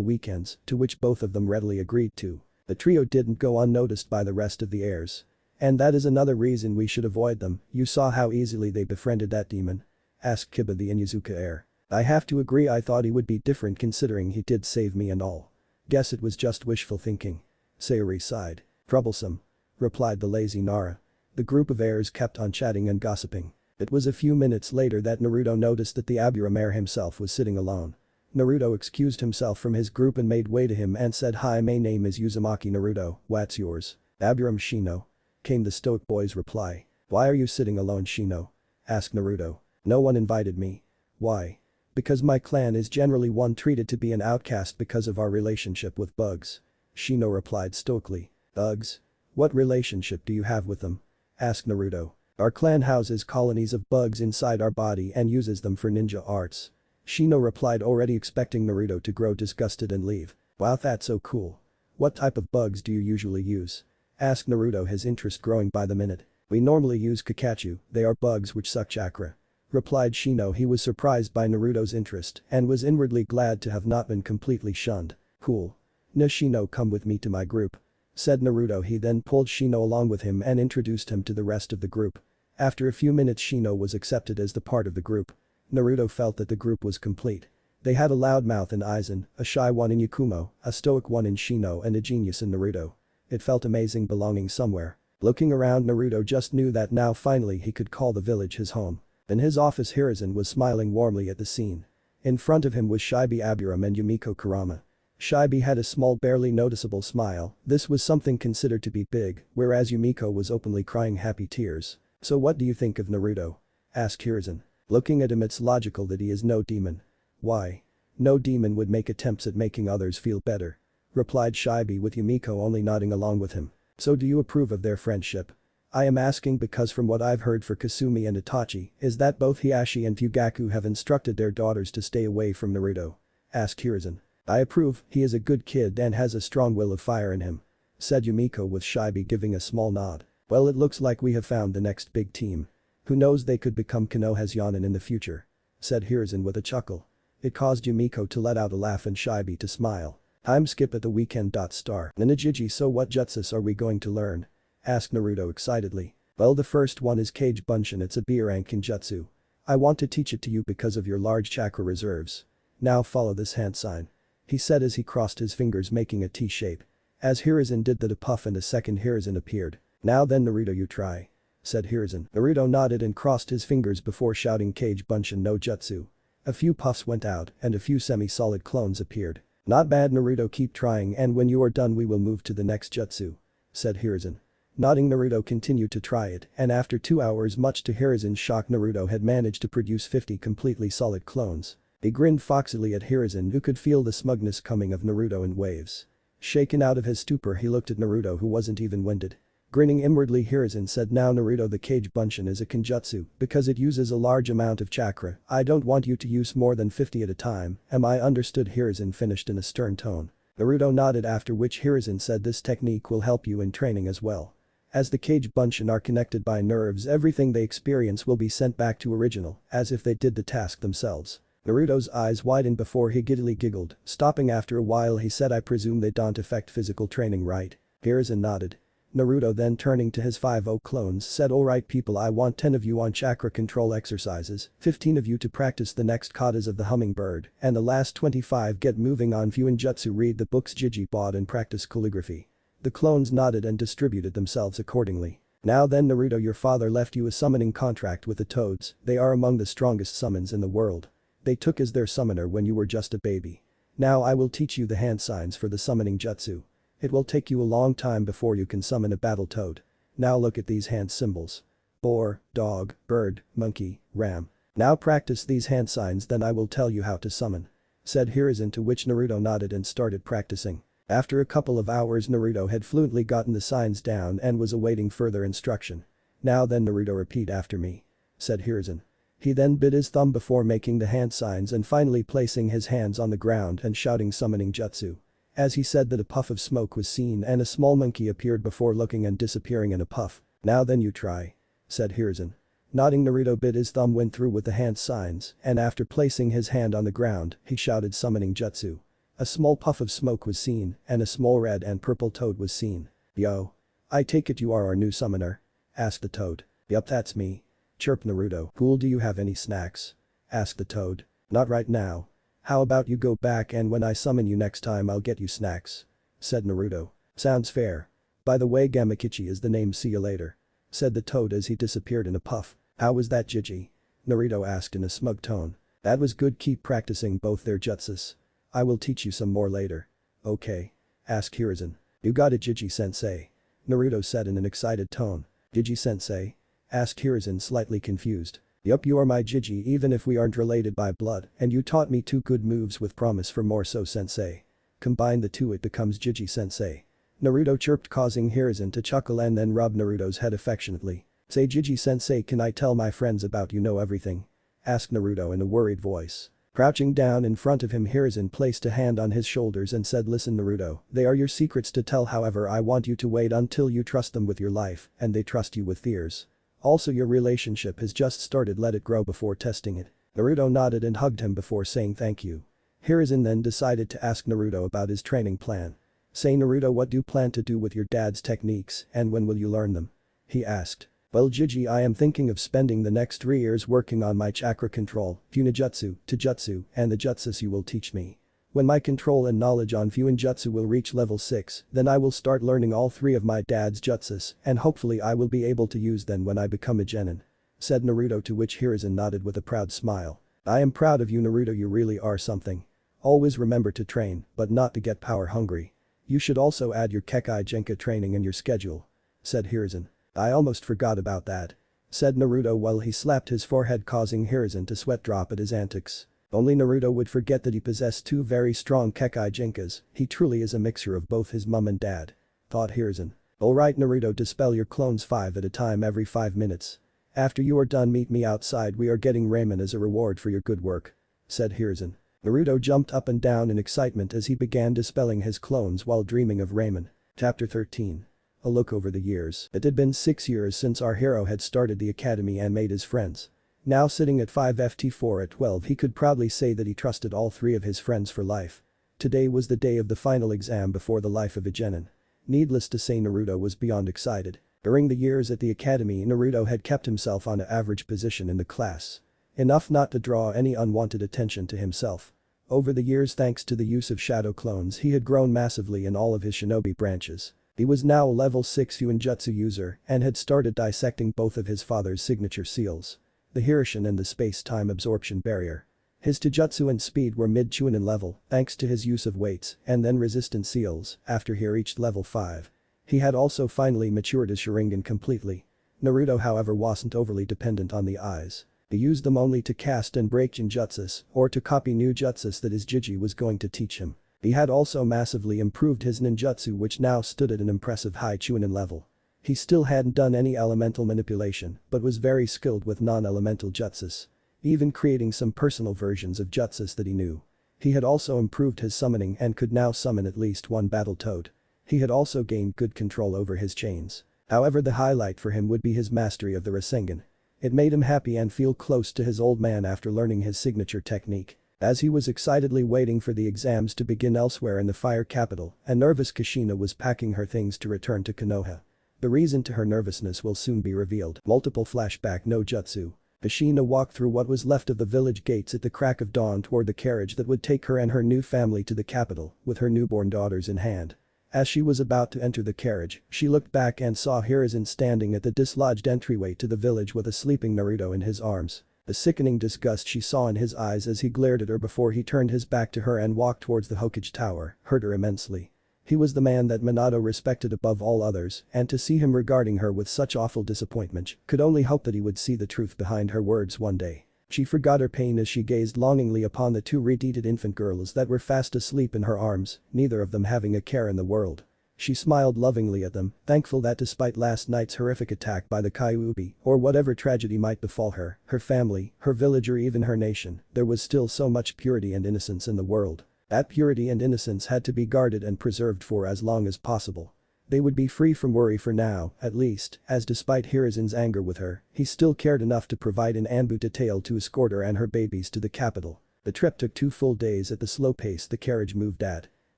S1: weekends, to which both of them readily agreed to. The trio didn't go unnoticed by the rest of the heirs. "And that is another reason we should avoid them. You saw how easily they befriended that demon?" asked Kiba, the Inuzuka heir. "I have to agree, I thought he would be different considering he did save me and all. Guess it was just wishful thinking." Sayori sighed. "Troublesome," replied the lazy Nara. The group of heirs kept on chatting and gossiping. It was a few minutes later that Naruto noticed that the Aburam heir himself was sitting alone. Naruto excused himself from his group and made way to him and said, "Hi, my name is Uzumaki Naruto, what's yours?" "Aburam Shino," came the stoic boy's reply. "Why are you sitting alone, Shino?" asked Naruto. "No one invited me." "Why?" "Because my clan is generally one treated to be an outcast because of our relationship with bugs," Shino replied stoically. "Bugs? What relationship do you have with them?" asked Naruto. "Our clan houses colonies of bugs inside our body and uses them for ninja arts," Shino replied, already expecting Naruto to grow disgusted and leave. "Wow, that's so cool. What type of bugs do you usually use?" asked Naruto, his interest growing by the minute. "We normally use Kakachu, they are bugs which suck chakra," replied Shino. He was surprised by Naruto's interest and was inwardly glad to have not been completely shunned. "Cool. Na Shino, come with me to my group," said Naruto. He then pulled Shino along with him and introduced him to the rest of the group. After a few minutes Shino was accepted as the part of the group. Naruto felt that the group was complete. They had a loudmouth in Aizen, a shy one in Yakumo, a stoic one in Shino and a genius in Naruto. It felt amazing belonging somewhere. Looking around, Naruto just knew that now finally he could call the village his home. In his office Hiruzen was smiling warmly at the scene. In front of him was Shibi Aburam and Yumiko Kurama. Shibi had a small barely noticeable smile, this was something considered to be big, whereas Yumiko was openly crying happy tears. "So what do you think of Naruto?" asked Hiruzen. Looking at him, it's logical that he is no demon. "Why? No demon would make attempts at making others feel better," replied Shibi, with Yumiko only nodding along with him. "So do you approve of their friendship?" I am asking because from what I've heard for Kasumi and Itachi is that both Hiashi and Fugaku have instructed their daughters to stay away from Naruto. Asked Hiruzen. I approve, he is a good kid and has a strong will of fire in him. Said Yumiko with Shibi giving a small nod. Well, it looks like we have found the next big team. Who knows, they could become Konoha's Yonin in the future. Said Hiruzen with a chuckle. It caused Yumiko to let out a laugh and Shibi to smile. Time skip at the weekend. Ninajiji, so what jutsus are we going to learn? Asked Naruto excitedly. Well, the first one is Kage Bunshin. It's a B rank Kenjutsu. I want to teach it to you because of your large chakra reserves. Now follow this hand sign. He said as he crossed his fingers making a T shape. As Hiruzen did that, a puff and a second Hiruzen appeared. Now then Naruto, you try. Said Hiruzen. Naruto nodded and crossed his fingers before shouting Kage Bunshin no Jutsu. A few puffs went out and a few semi-solid clones appeared. Not bad Naruto, keep trying and when you are done we will move to the next jutsu. Said Hiruzen. Nodding, Naruto continued to try it and after 2 hours, much to Hiruzen's shock, Naruto had managed to produce 50 completely solid clones. He grinned foxily at Hiruzen, who could feel the smugness coming of Naruto in waves. Shaken out of his stupor, he looked at Naruto, who wasn't even winded. Grinning inwardly, Hiruzen said, now Naruto, the Kage Bunshin is a Kenjutsu because it uses a large amount of chakra. I don't want you to use more than 50 at a time, am I understood? Hiruzen finished in a stern tone. Naruto nodded, after which Hiruzen said this technique will help you in training as well. As the Kage Bunshin are connected by nerves, everything they experience will be sent back to original, as if they did the task themselves. Naruto's eyes widened before he giddily giggled, stopping after a while he said, I presume they don't affect physical training, right? Hiruzen nodded. Naruto then turning to his 50 clones said, alright people, I want 10 of you on chakra control exercises, 15 of you to practice the next katas of the hummingbird, and the last 25 get moving on Fuinjutsu, read the books Jiji bought and practice calligraphy. The clones nodded and distributed themselves accordingly. Now then Naruto, your father left you a summoning contract with the toads, they are among the strongest summons in the world. They took as their summoner when you were just a baby. Now I will teach you the hand signs for the summoning jutsu. It will take you a long time before you can summon a battle toad. Now look at these hand symbols. Boar, dog, bird, monkey, ram. Now practice these hand signs, then I will tell you how to summon. Said Hiruzen, to which Naruto nodded and started practicing. After a couple of hours Naruto had fluently gotten the signs down and was awaiting further instruction. Now then Naruto, repeat after me. Said Hiruzen. He then bit his thumb before making the hand signs and finally placing his hands on the ground and shouting summoning jutsu. As he said that, a puff of smoke was seen and a small monkey appeared before looking and disappearing in a puff. Now then you try. Said Hiruzen. Nodding, Naruto bit his thumb, went through with the hand signs and after placing his hand on the ground, he shouted summoning jutsu. A small puff of smoke was seen and a small red and purple toad was seen. Yo. I take it you are our new summoner? Asked the toad. Yup, that's me. Chirped Naruto. Cool, do you have any snacks? Asked the toad. Not right now. How about you go back and when I summon you next time I'll get you snacks? Said Naruto. Sounds fair. By the way, Gamakichi is the name, see you later. Said the toad as he disappeared in a puff. How was that, Jiji? Naruto asked in a smug tone. That was good, keep practicing both their jutsus. I will teach you some more later. Okay. Asked Hiruzen. You got it, Jiji-sensei. Naruto said in an excited tone. Jiji-sensei? Asked Hiruzen, slightly confused. Yup, you are my Jiji even if we aren't related by blood, and you taught me 2 good moves with promise for more, so sensei. Combine the 2, it becomes Jiji-sensei. Naruto chirped, causing Hiruzen to chuckle and then rub Naruto's head affectionately. Say, Jiji-sensei, can I tell my friends about you know everything? Asked Naruto in a worried voice. Crouching down in front of him, Hiruzen placed a hand on his shoulders and said, listen Naruto, they are your secrets to tell, however I want you to wait until you trust them with your life and they trust you with theirs. Also your relationship has just started, let it grow before testing it. Naruto nodded and hugged him before saying thank you. Hiruzen then decided to ask Naruto about his training plan. Say Naruto, what do you plan to do with your dad's techniques and when will you learn them? He asked. Well Jiji, I am thinking of spending the next 3 years working on my chakra control, Fuinjutsu, Taijutsu, and the jutsus you will teach me. When my control and knowledge on Fuinjutsu will reach level 6, then I will start learning all 3 of my dad's jutsus and hopefully I will be able to use them when I become a genin. Said Naruto, to which Hiruzen nodded with a proud smile. I am proud of you Naruto, you really are something. Always remember to train, but not to get power hungry. You should also add your Kekai Genka training in your schedule. Said Hiruzen. I almost forgot about that. Said Naruto while he slapped his forehead, causing Hiruzen to sweat drop at his antics. Only Naruto would forget that he possessed 2 very strong Kekai Genkas, he truly is a mixture of both his mum and dad. Thought Hiruzen. Alright Naruto, dispel your clones 5 at a time every 5 minutes. After you are done, meet me outside, we are getting ramen as a reward for your good work," said Hiruzen. Naruto jumped up and down in excitement as he began dispelling his clones while dreaming of ramen. Chapter 13. A look over the years. It had been 6 years since our hero had started the academy and made his friends. Now sitting at 5ft4 at 12, he could proudly say that he trusted all 3 of his friends for life. Today was the day of the final exam before the life of a genin. Needless to say, Naruto was beyond excited. During the years at the academy, Naruto had kept himself on an average position in the class. Enough not to draw any unwanted attention to himself. Over the years, thanks to the use of shadow clones, he had grown massively in all of his shinobi branches. He was now a level 6 Jutsu user and had started dissecting both of his father's signature seals. The Hirishin and the space-time absorption barrier. His Taijutsu and speed were mid-Chunin level thanks to his use of weights and then resistant seals after he reached level 5. He had also finally matured his Sharingan completely. Naruto, however, wasn't overly dependent on the eyes. He used them only to cast and break ninjutsus or to copy new jutsus that his Jiji was going to teach him. He had also massively improved his ninjutsu, which now stood at an impressive high Chunin level. He still hadn't done any elemental manipulation but was very skilled with non-elemental jutsus. Even creating some personal versions of jutsus that he knew. He had also improved his summoning and could now summon at least one Battletoad. He had also gained good control over his chains. However, the highlight for him would be his mastery of the Rasengan. It made him happy and feel close to his old man after learning his signature technique. As he was excitedly waiting for the exams to begin elsewhere in the fire capital, a nervous Kushina was packing her things to return to Konoha. The reason to her nervousness will soon be revealed. Multiple flashback no jutsu. Kushina walked through what was left of the village gates at the crack of dawn toward the carriage that would take her and her new family to the capital, with her newborn daughters in hand. As she was about to enter the carriage, she looked back and saw Hiruzen standing at the dislodged entryway to the village with a sleeping Naruto in his arms. The sickening disgust she saw in his eyes as he glared at her before he turned his back to her and walked towards the Hokage Tower hurt her immensely. He was the man that Minato respected above all others, and to see him regarding her with such awful disappointment could only hope that he would see the truth behind her words one day. She forgot her pain as she gazed longingly upon the 2 red-heated infant girls that were fast asleep in her arms, neither of them having a care in the world. She smiled lovingly at them, thankful that despite last night's horrific attack by the Kyuubi, or whatever tragedy might befall her, her family, her village or even her nation, there was still so much purity and innocence in the world. That purity and innocence had to be guarded and preserved for as long as possible. They would be free from worry for now, at least, as despite Hiruzen's anger with her, he still cared enough to provide an Anbu detail to escort her and her babies to the capital. The trip took 2 full days at the slow pace the carriage moved at.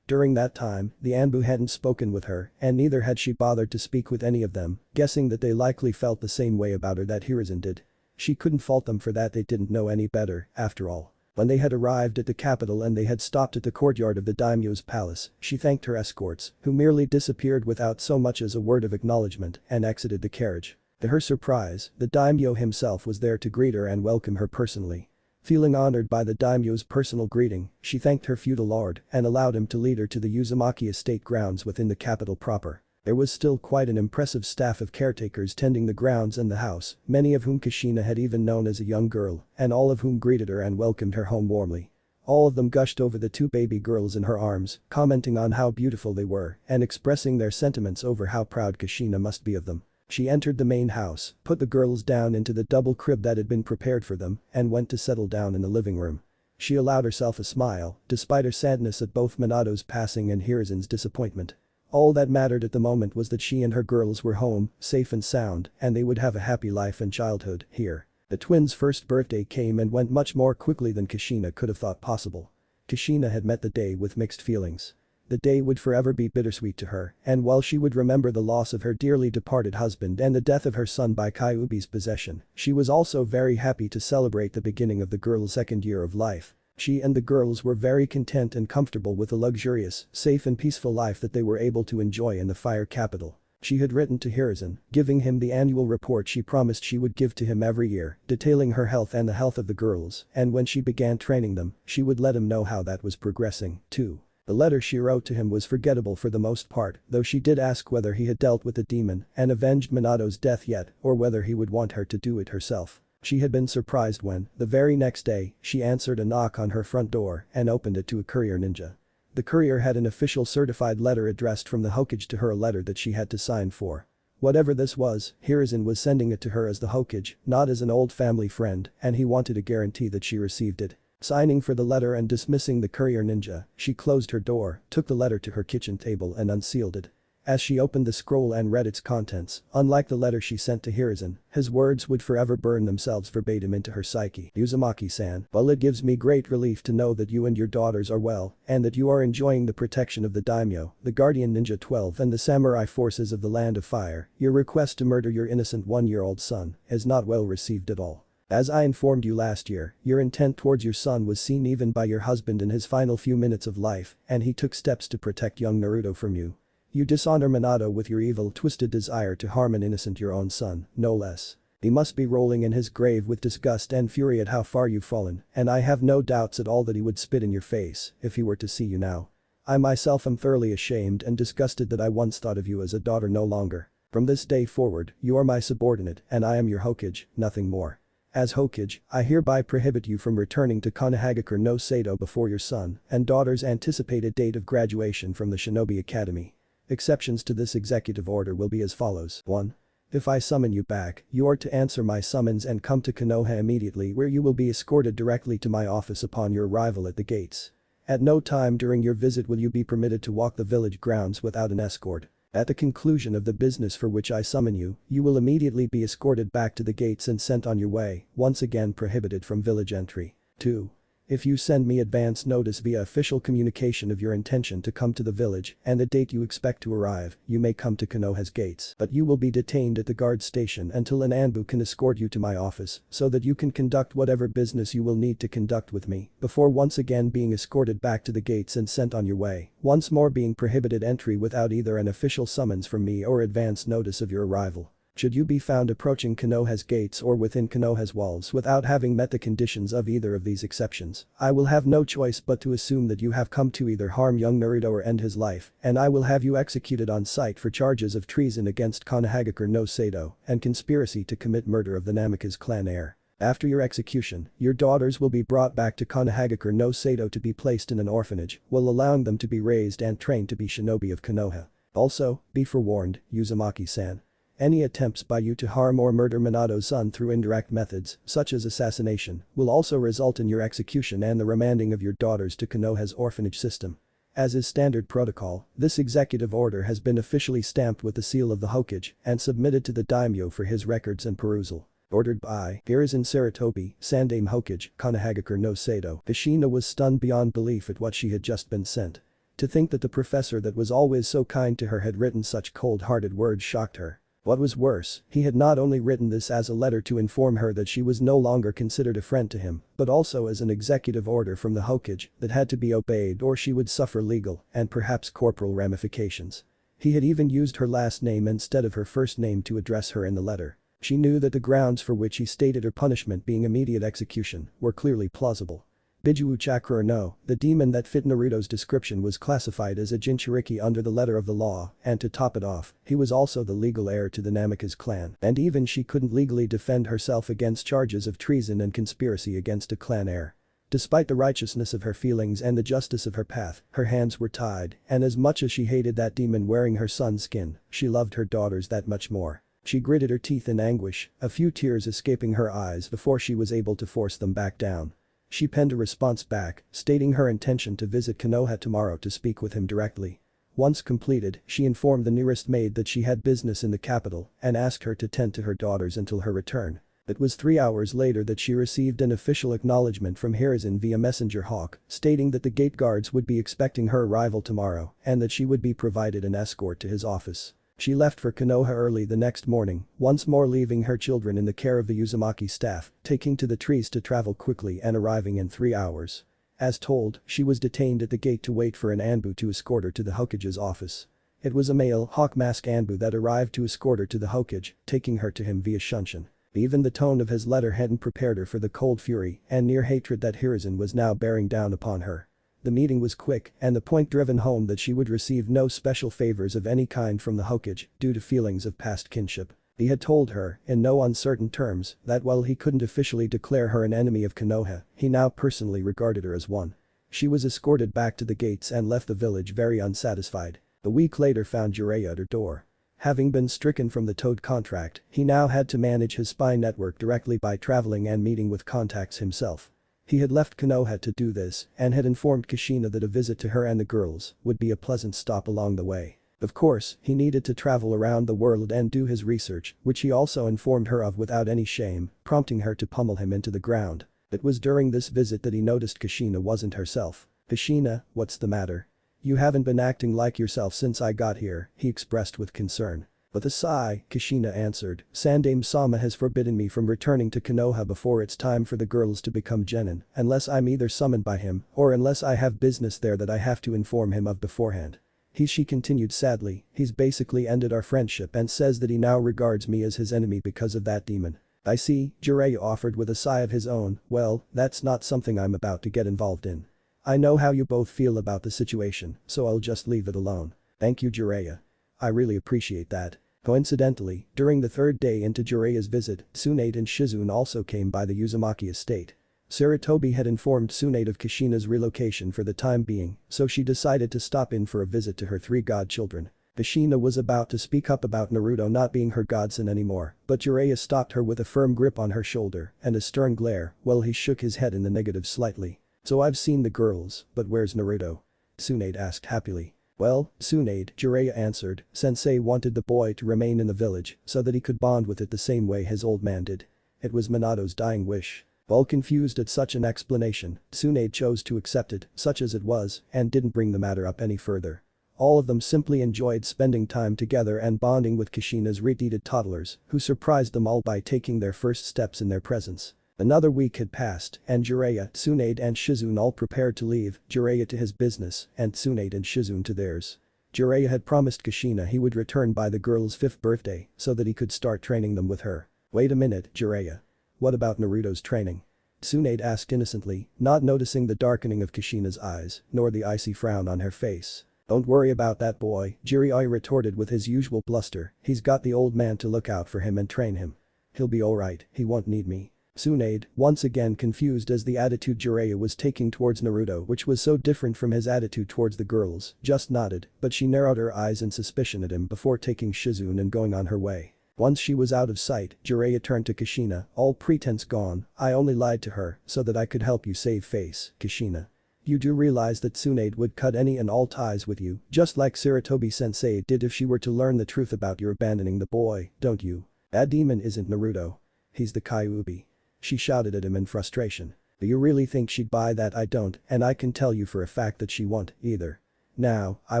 S1: During that time, the Anbu hadn't spoken with her, and neither had she bothered to speak with any of them, guessing that they likely felt the same way about her that Hiruzen did. She couldn't fault them for that, they didn't know any better, after all. When they had arrived at the capital and they had stopped at the courtyard of the daimyo's palace, she thanked her escorts, who merely disappeared without so much as a word of acknowledgement, and exited the carriage. To her surprise, the daimyo himself was there to greet her and welcome her personally. Feeling honored by the daimyo's personal greeting, she thanked her feudal lord and allowed him to lead her to the Uzumaki estate grounds within the capital proper. There was still quite an impressive staff of caretakers tending the grounds and the house, many of whom Kushina had even known as a young girl, and all of whom greeted her and welcomed her home warmly. All of them gushed over the 2 baby girls in her arms, commenting on how beautiful they were and expressing their sentiments over how proud Kushina must be of them. She entered the main house, put the girls down into the double crib that had been prepared for them, and went to settle down in the living room. She allowed herself a smile, despite her sadness at both Minato's passing and Hiruzen's disappointment. All that mattered at the moment was that she and her girls were home, safe and sound, and they would have a happy life and childhood here. The twins' first birthday came and went much more quickly than Kushina could have thought possible. Kushina had met the day with mixed feelings. The day would forever be bittersweet to her, and while she would remember the loss of her dearly departed husband and the death of her son by Kyuubi's possession, she was also very happy to celebrate the beginning of the girl's 2nd year of life. She and the girls were very content and comfortable with the luxurious, safe and peaceful life that they were able to enjoy in the fire capital. She had written to Hiruzen, giving him the annual report she promised she would give to him every year, detailing her health and the health of the girls, and when she began training them, she would let him know how that was progressing, too. The letter she wrote to him was forgettable for the most part, though she did ask whether he had dealt with the demon and avenged Minato's death yet, or whether he would want her to do it herself. She had been surprised when, the very next day, she answered a knock on her front door and opened it to a courier ninja. The courier had an official certified letter addressed from the Hokage to her, a letter that she had to sign for. Whatever this was, Hiruzen was sending it to her as the Hokage, not as an old family friend, and he wanted a guarantee that she received it. Signing for the letter and dismissing the courier ninja, she closed her door, took the letter to her kitchen table and unsealed it. As she opened the scroll and read its contents, unlike the letter she sent to Hiruzen, his words would forever burn themselves verbatim into her psyche. Uzumaki-san, well, it gives me great relief to know that you and your daughters are well, and that you are enjoying the protection of the daimyo, the guardian ninja 12 and the samurai forces of the Land of Fire. Your request to murder your innocent one-year-old son is not well received at all. As I informed you last year, your intent towards your son was seen even by your husband in his final few minutes of life, and he took steps to protect young Naruto from you. You dishonor Minato with your evil, twisted desire to harm an innocent your own son, no less. He must be rolling in his grave with disgust and fury at how far you've fallen, and I have no doubts at all that he would spit in your face if he were to see you now. I myself am thoroughly ashamed and disgusted that I once thought of you as a daughter no longer. From this day forward, you are my subordinate and I am your Hokage, nothing more. As Hokage, I hereby prohibit you from returning to Konohagakure no Sado before your son and daughter's anticipated date of graduation from the Shinobi Academy. Exceptions to this executive order will be as follows. 1. If I summon you back, you are to answer my summons and come to Konoha immediately, where you will be escorted directly to my office upon your arrival at the gates. At no time during your visit will you be permitted to walk the village grounds without an escort. At the conclusion of the business for which I summon you, you will immediately be escorted back to the gates and sent on your way, once again prohibited from village entry. 2. If you send me advance notice via official communication of your intention to come to the village and the date you expect to arrive, you may come to Konoha's gates, but you will be detained at the guard station until an Anbu can escort you to my office so that you can conduct whatever business you will need to conduct with me before once again being escorted back to the gates and sent on your way, once more being prohibited entry without either an official summons from me or advance notice of your arrival. Should you be found approaching Konoha's gates or within Konoha's walls without having met the conditions of either of these exceptions, I will have no choice but to assume that you have come to either harm young Naruto or end his life, and I will have you executed on sight for charges of treason against Konohagakure no Sado and conspiracy to commit murder of the Namikaze clan heir. After your execution, your daughters will be brought back to Konohagakure no Sado to be placed in an orphanage, while allowing them to be raised and trained to be shinobi of Konoha. Also, be forewarned, Uzumaki-san. Any attempts by you to harm or murder Minato's son through indirect methods, such as assassination, will also result in your execution and the remanding of your daughters to Konoha's orphanage system. As is standard protocol, this executive order has been officially stamped with the seal of the Hokage and submitted to the daimyo for his records and perusal. Ordered by Hiruzen Sarutobi, Sandaime Hokage, Konohagakure no Sado. Kushina was stunned beyond belief at what she had just been sent. To think that the professor that was always so kind to her had written such cold-hearted words shocked her. What was worse, he had not only written this as a letter to inform her that she was no longer considered a friend to him, but also as an executive order from the Hokage that had to be obeyed or she would suffer legal and perhaps corporal ramifications. He had even used her last name instead of her first name to address her in the letter. She knew that the grounds for which he stated her punishment being immediate execution were clearly plausible. Biju Chakra no, the demon that fit Naruto's description, was classified as a Jinchuriki under the letter of the law, and to top it off, he was also the legal heir to the Namikaze clan, and even she couldn't legally defend herself against charges of treason and conspiracy against a clan heir. Despite the righteousness of her feelings and the justice of her path, her hands were tied, and as much as she hated that demon wearing her son's skin, she loved her daughters that much more. She gritted her teeth in anguish, a few tears escaping her eyes before she was able to force them back down. She penned a response back, stating her intention to visit Konoha tomorrow to speak with him directly. Once completed, she informed the nearest maid that she had business in the capital and asked her to tend to her daughters until her return. It was 3 hours later that she received an official acknowledgement from Hiruzen via Messenger Hawk, stating that the gate guards would be expecting her arrival tomorrow and that she would be provided an escort to his office. She left for Konoha early the next morning, once more leaving her children in the care of the Uzumaki staff, taking to the trees to travel quickly and arriving in 3 hours. As told, she was detained at the gate to wait for an Anbu to escort her to the Hokage's office. It was a male Hawk Mask Anbu that arrived to escort her to the Hokage, taking her to him via Shunshin. Even the tone of his letter hadn't prepared her for the cold fury and near hatred that Hiruzen was now bearing down upon her. The meeting was quick and the point driven home that she would receive no special favors of any kind from the Hokage due to feelings of past kinship. He had told her, in no uncertain terms, that while he couldn't officially declare her an enemy of Konoha, he now personally regarded her as one. She was escorted back to the gates and left the village very unsatisfied. A week later found Jiraiya at her door. Having been stricken from the Toad contract, he now had to manage his spy network directly by traveling and meeting with contacts himself. He had left Konoha to do this and had informed Kushina that a visit to her and the girls would be a pleasant stop along the way. Of course, he needed to travel around the world and do his research, which he also informed her of without any shame, prompting her to pummel him into the ground. It was during this visit that he noticed Kushina wasn't herself. "Kushina, what's the matter? You haven't been acting like yourself since I got here," he expressed with concern. With a sigh, Kushina answered, "Sandaime Sama has forbidden me from returning to Konoha before it's time for the girls to become genin, unless I'm either summoned by him or unless I have business there that I have to inform him of beforehand. She continued sadly, "He's basically ended our friendship and says that he now regards me as his enemy because of that demon." "I see," Jiraiya offered with a sigh of his own, "well, that's not something I'm about to get involved in. I know how you both feel about the situation, so I'll just leave it alone." "Thank you, Jiraiya. I really appreciate that." Coincidentally, during the third day into Jiraiya's visit, Tsunade and Shizune also came by the Uzumaki estate. Sarutobi had informed Tsunade of Kushina's relocation for the time being, so she decided to stop in for a visit to her three godchildren. Kushina was about to speak up about Naruto not being her godson anymore, but Jiraiya stopped her with a firm grip on her shoulder and a stern glare, while he shook his head in the negative slightly. "So I've seen the girls, but where's Naruto?" Tsunade asked happily. "Well, Tsunade," Jiraiya answered, "Sensei wanted the boy to remain in the village so that he could bond with it the same way his old man did. It was Minato's dying wish." While confused at such an explanation, Tsunade chose to accept it, such as it was, and didn't bring the matter up any further. All of them simply enjoyed spending time together and bonding with Kushina's retarded toddlers, who surprised them all by taking their first steps in their presence. Another week had passed, and Jiraiya, Tsunade and Shizune all prepared to leave, Jiraiya to his business and Tsunade and Shizune to theirs. Jiraiya had promised Kushina he would return by the girl's 5th birthday so that he could start training them with her. "Wait a minute, Jiraiya. What about Naruto's training?" Tsunade asked innocently, not noticing the darkening of Kushina's eyes, nor the icy frown on her face. "Don't worry about that boy," Jiraiya retorted with his usual bluster, "he's got the old man to look out for him and train him. He'll be alright, he won't need me." Tsunade, once again confused as the attitude Jiraiya was taking towards Naruto which was so different from his attitude towards the girls, just nodded, but she narrowed her eyes in suspicion at him before taking Shizune and going on her way. Once she was out of sight, Jiraiya turned to Kushina, "All pretense gone, I only lied to her so that I could help you save face, Kushina. You do realize that Tsunade would cut any and all ties with you, just like Sarutobi-sensei did if she were to learn the truth about your abandoning the boy, don't you? That demon isn't Naruto. He's the Kyuubi." She shouted at him in frustration. "Do you really think she'd buy that? I don't, and I can tell you for a fact that she won't, either. Now, I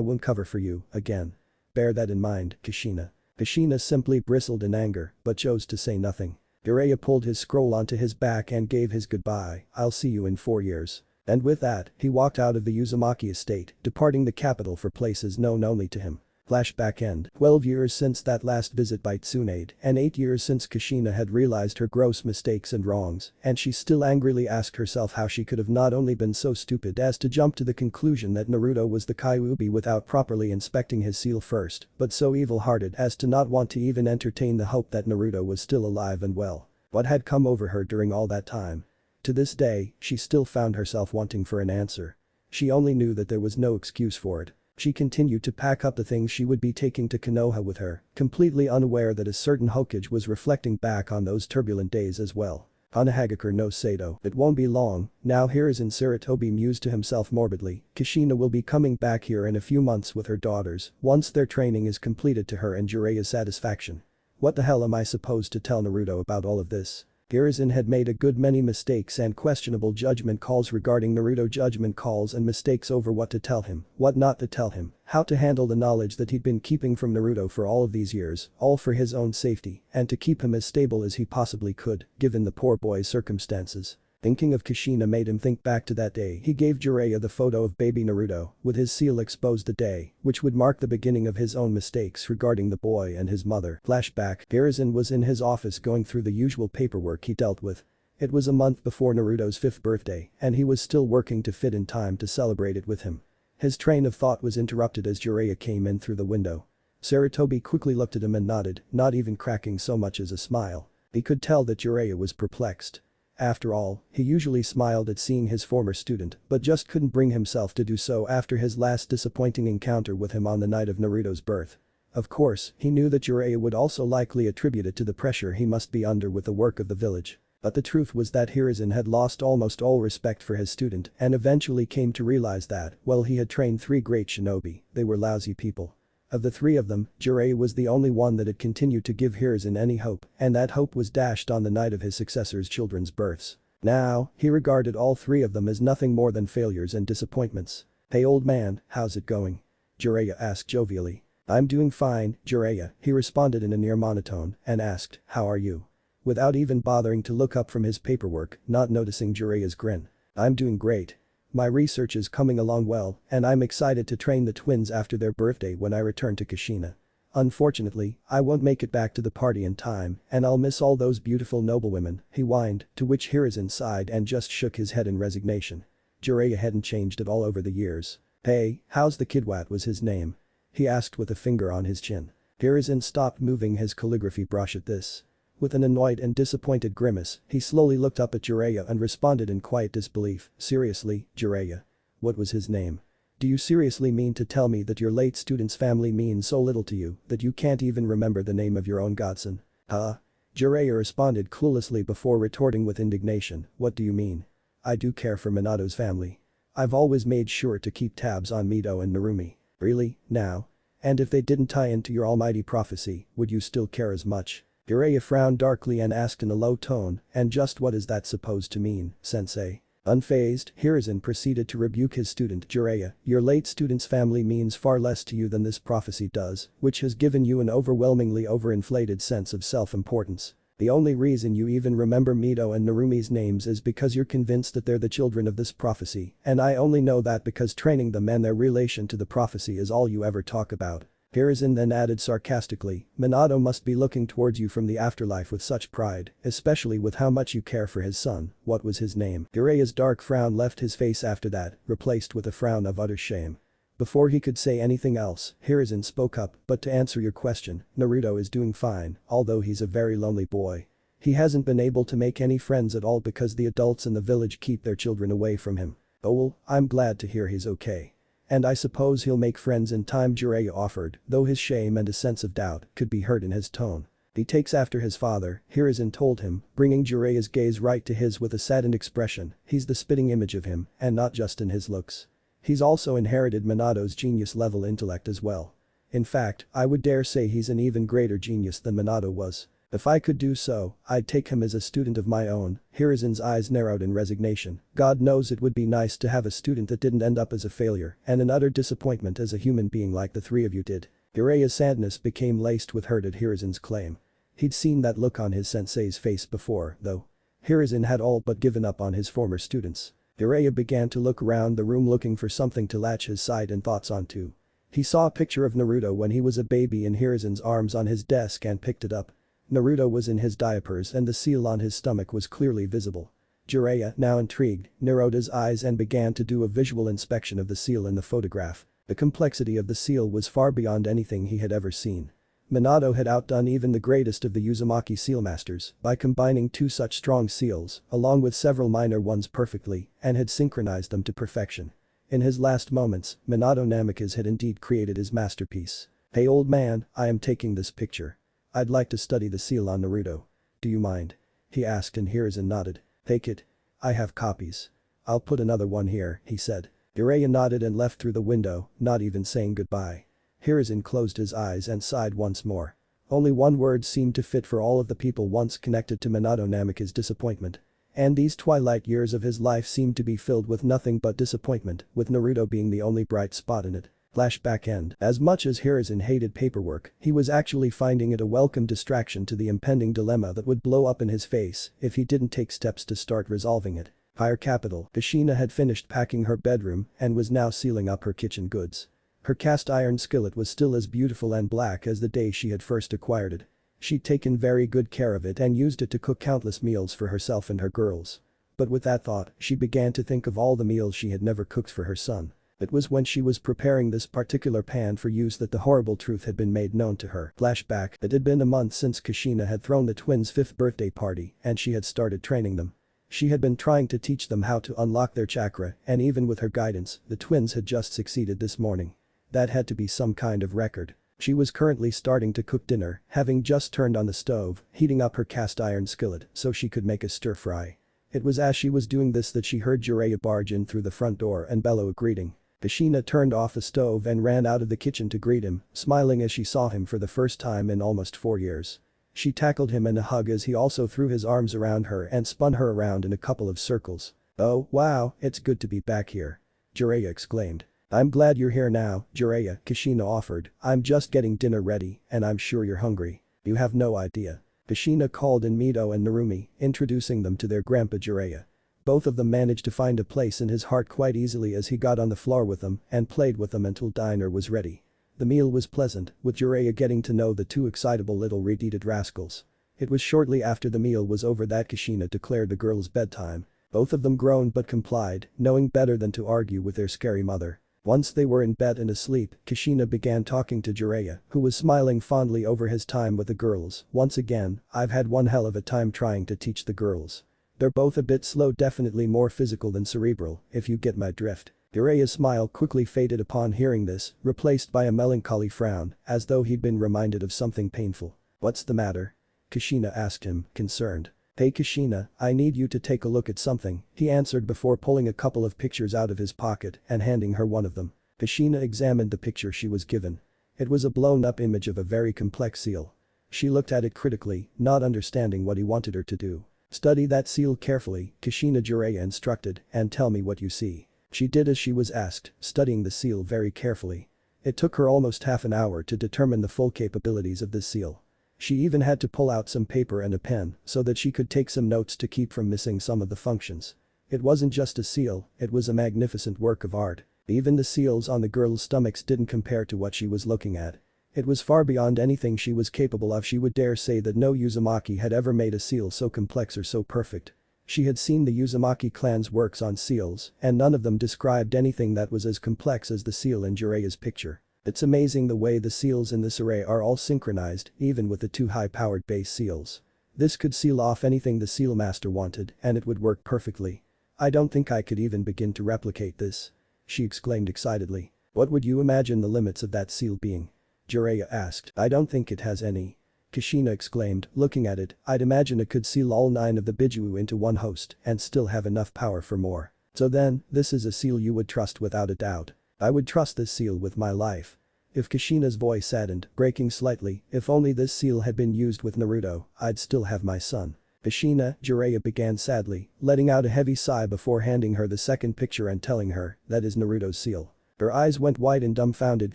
S1: won't cover for you, again. Bear that in mind, Kushina." Kushina simply bristled in anger, but chose to say nothing. Jiraiya pulled his scroll onto his back and gave his goodbye, "I'll see you in 4 years." And with that, he walked out of the Uzumaki estate, departing the capital for places known only to him. Flashback end. 12 years since that last visit by Tsunade, and 8 years since Kushina had realized her gross mistakes and wrongs, and she still angrily asked herself how she could have not only been so stupid as to jump to the conclusion that Naruto was the Kyuubi without properly inspecting his seal first, but so evil-hearted as to not want to even entertain the hope that Naruto was still alive and well. What had come over her during all that time? To this day, she still found herself wanting for an answer. She only knew that there was no excuse for it. She continued to pack up the things she would be taking to Konoha with her, completely unaware that a certain Hokage was reflecting back on those turbulent days as well. "Hanahagakure no Sato, it won't be long, now here is in Sarutobi mused to himself morbidly, Kushina will be coming back here in a few months with her daughters, once their training is completed to her and Jiraiya's satisfaction. What the hell am I supposed to tell Naruto about all of this?" Hiruzen had made a good many mistakes and questionable judgment calls regarding Naruto, judgment calls and mistakes over what to tell him, what not to tell him, how to handle the knowledge that he'd been keeping from Naruto for all of these years, all for his own safety and to keep him as stable as he possibly could, given the poor boy's circumstances. Thinking of Kushina made him think back to that day he gave Jiraiya the photo of baby Naruto, with his seal exposed, the day, which would mark the beginning of his own mistakes regarding the boy and his mother. Flashback. Hiruzen was in his office going through the usual paperwork he dealt with. It was a month before Naruto's 5th birthday, and he was still working to fit in time to celebrate it with him. His train of thought was interrupted as Jiraiya came in through the window. Sarutobi quickly looked at him and nodded, not even cracking so much as a smile. He could tell that Jiraiya was perplexed. After all, he usually smiled at seeing his former student but just couldn't bring himself to do so after his last disappointing encounter with him on the night of Naruto's birth. Of course, he knew that Jiraiya would also likely attribute it to the pressure he must be under with the work of the village. But the truth was that Hiruzen had lost almost all respect for his student and eventually came to realize that, while he had trained 3 great shinobi, they were lousy people. Of the 3 of them, Jiraiya was the only one that had continued to give Hiruzen any hope, and that hope was dashed on the night of his successor's children's births. Now, he regarded all 3 of them as nothing more than failures and disappointments. "Hey old man, how's it going?" Jiraiya asked jovially. "I'm doing fine, Jiraiya," he responded in a near monotone, and asked, "How are you?" Without even bothering to look up from his paperwork, not noticing Jiraiya's grin. "I'm doing great. My research is coming along well, and I'm excited to train the twins after their birthday when I return to Kushina. Unfortunately, I won't make it back to the party in time, and I'll miss all those beautiful noblewomen," he whined, to which Hiruzen sighed and just shook his head in resignation. Jiraiya hadn't changed at all over the years. "Hey, how's the kid? What was his name?" he asked with a finger on his chin. Hiruzen stopped moving his calligraphy brush at this. With an annoyed and disappointed grimace, he slowly looked up at Jiraiya and responded in quiet disbelief, "Seriously, Jiraiya? What was his name? Do you seriously mean to tell me that your late student's family means so little to you that you can't even remember the name of your own godson?" "Huh?" Jiraiya responded cluelessly before retorting with indignation, "What do you mean? I do care for Minato's family. I've always made sure to keep tabs on Mito and Narumi." "Really, now? And if they didn't tie into your almighty prophecy, would you still care as much?" Jiraiya frowned darkly and asked in a low tone, "And just what is that supposed to mean, sensei?" Unfazed, Hiruzen proceeded to rebuke his student. "Jiraiya, your late student's family means far less to you than this prophecy does, which has given you an overwhelmingly overinflated sense of self-importance. The only reason you even remember Mito and Narumi's names is because you're convinced that they're the children of this prophecy, and I only know that because training them and their relation to the prophecy is all you ever talk about." Hiruzen then added sarcastically, "Minato must be looking towards you from the afterlife with such pride, especially with how much you care for his son. What was his name?" Jiraiya's dark frown left his face after that, replaced with a frown of utter shame. Before he could say anything else, Hiruzen spoke up, "But to answer your question, Naruto is doing fine, although he's a very lonely boy. He hasn't been able to make any friends at all because the adults in the village keep their children away from him." "Oh well, I'm glad to hear he's okay. And I suppose he'll make friends in time," Jiraiya offered, though his shame and a sense of doubt could be heard in his tone. "He takes after his father," Hiruzen told him, bringing Jiraiya's gaze right to his with a saddened expression. "He's the spitting image of him, and not just in his looks. He's also inherited Minato's genius-level intellect as well. In fact, I would dare say he's an even greater genius than Minato was. If I could do so, I'd take him as a student of my own." Hiruzen's eyes narrowed in resignation. God knows it would be nice to have a student that didn't end up as a failure and an utter disappointment as a human being like the 3 of you did. Jiraiya's sadness became laced with hurt at Hiruzen's claim. He'd seen that look on his sensei's face before, though. Hiruzen had all but given up on his former students. Jiraiya began to look around the room looking for something to latch his sight and thoughts onto. He saw a picture of Naruto when he was a baby in Hiruzen's arms on his desk and picked it up. Naruto was in his diapers and the seal on his stomach was clearly visible. Jiraiya, now intrigued, narrowed his eyes and began to do a visual inspection of the seal in the photograph. The complexity of the seal was far beyond anything he had ever seen. Minato had outdone even the greatest of the Uzumaki sealmasters by combining 2 such strong seals, along with several minor ones perfectly, and had synchronized them to perfection. In his last moments, Minato Namikaze had indeed created his masterpiece. "Hey old man, I am taking this picture. I'd like to study the seal on Naruto. Do you mind?" he asked and Hiruzen nodded. "Take it. I have copies. I'll put another one here," he said. Jiraiya nodded and left through the window, not even saying goodbye. Hiruzen closed his eyes and sighed once more. Only one word seemed to fit for all of the people once connected to Minato Namikaze's disappointment. And these twilight years of his life seemed to be filled with nothing but disappointment, with Naruto being the only bright spot in it. Flashback end. As much as Hiruzen hated paperwork, he was actually finding it a welcome distraction to the impending dilemma that would blow up in his face if he didn't take steps to start resolving it. Higher capital. Kushina had finished packing her bedroom and was now sealing up her kitchen goods. Her cast iron skillet was still as beautiful and black as the day she had first acquired it. She'd taken very good care of it and used it to cook countless meals for herself and her girls. But with that thought, she began to think of all the meals she had never cooked for her son. It was when she was preparing this particular pan for use that the horrible truth had been made known to her. Flashback. It had been a month since Kushina had thrown the twins' 5th birthday party and she had started training them. She had been trying to teach them how to unlock their chakra, and even with her guidance, the twins had just succeeded this morning. That had to be some kind of record. She was currently starting to cook dinner, having just turned on the stove, heating up her cast iron skillet so she could make a stir fry. It was as she was doing this that she heard Jiraiya barge in through the front door and bellow a greeting. Kushina turned off the stove and ran out of the kitchen to greet him, smiling as she saw him for the first time in almost 4 years. She tackled him in a hug as he also threw his arms around her and spun her around in a couple of circles. "Oh, wow, it's good to be back here," Jiraiya exclaimed. "I'm glad you're here now, Jiraiya," Kushina offered. "I'm just getting dinner ready, and I'm sure you're hungry. You have no idea." Kushina called in Mito and Narumi, introducing them to their grandpa Jiraiya. Both of them managed to find a place in his heart quite easily as he got on the floor with them and played with them until dinner was ready. The meal was pleasant, with Jiraiya getting to know the two excitable little red-headed rascals. It was shortly after the meal was over that Kushina declared the girls' bedtime. Both of them groaned but complied, knowing better than to argue with their scary mother. Once they were in bed and asleep, Kushina began talking to Jiraiya, who was smiling fondly over his time with the girls. "Once again, I've had one hell of a time trying to teach the girls. They're both a bit slow, definitely more physical than cerebral, if you get my drift." Jiraiya's smile quickly faded upon hearing this, replaced by a melancholy frown, as though he'd been reminded of something painful. "What's the matter?" Kushina asked him, concerned. "Hey Kushina, I need you to take a look at something," he answered before pulling a couple of pictures out of his pocket and handing her one of them. Kushina examined the picture she was given. It was a blown-up image of a very complex seal. She looked at it critically, not understanding what he wanted her to do. "Study that seal carefully," Kushina Jiraiya instructed, "and tell me what you see." She did as she was asked, studying the seal very carefully. It took her almost half an hour to determine the full capabilities of this seal. She even had to pull out some paper and a pen so that she could take some notes to keep from missing some of the functions. It wasn't just a seal, it was a magnificent work of art. Even the seals on the girls' stomachs didn't compare to what she was looking at. It was far beyond anything she was capable of. She would dare say that no Uzumaki had ever made a seal so complex or so perfect. She had seen the Uzumaki clan's works on seals, and none of them described anything that was as complex as the seal in Jiraiya's picture. It's amazing the way the seals in this array are all synchronized, even with the two high-powered base seals. This could seal off anything the seal master wanted, and it would work perfectly. "I don't think I could even begin to replicate this," she exclaimed excitedly. "What would you imagine the limits of that seal being?" Jiraiya asked. "I don't think it has any," Kushina exclaimed, looking at it. "I'd imagine it could seal all 9 of the Biju into one host and still have enough power for more." "So then, this is a seal you would trust without a doubt." "I would trust this seal with my life." If Kushina's voice saddened, breaking slightly, "If only this seal had been used with Naruto, I'd still have my son." "Kushina," Jiraiya began sadly, letting out a heavy sigh before handing her the second picture and telling her, "That is Naruto's seal." Her eyes went wide in dumbfounded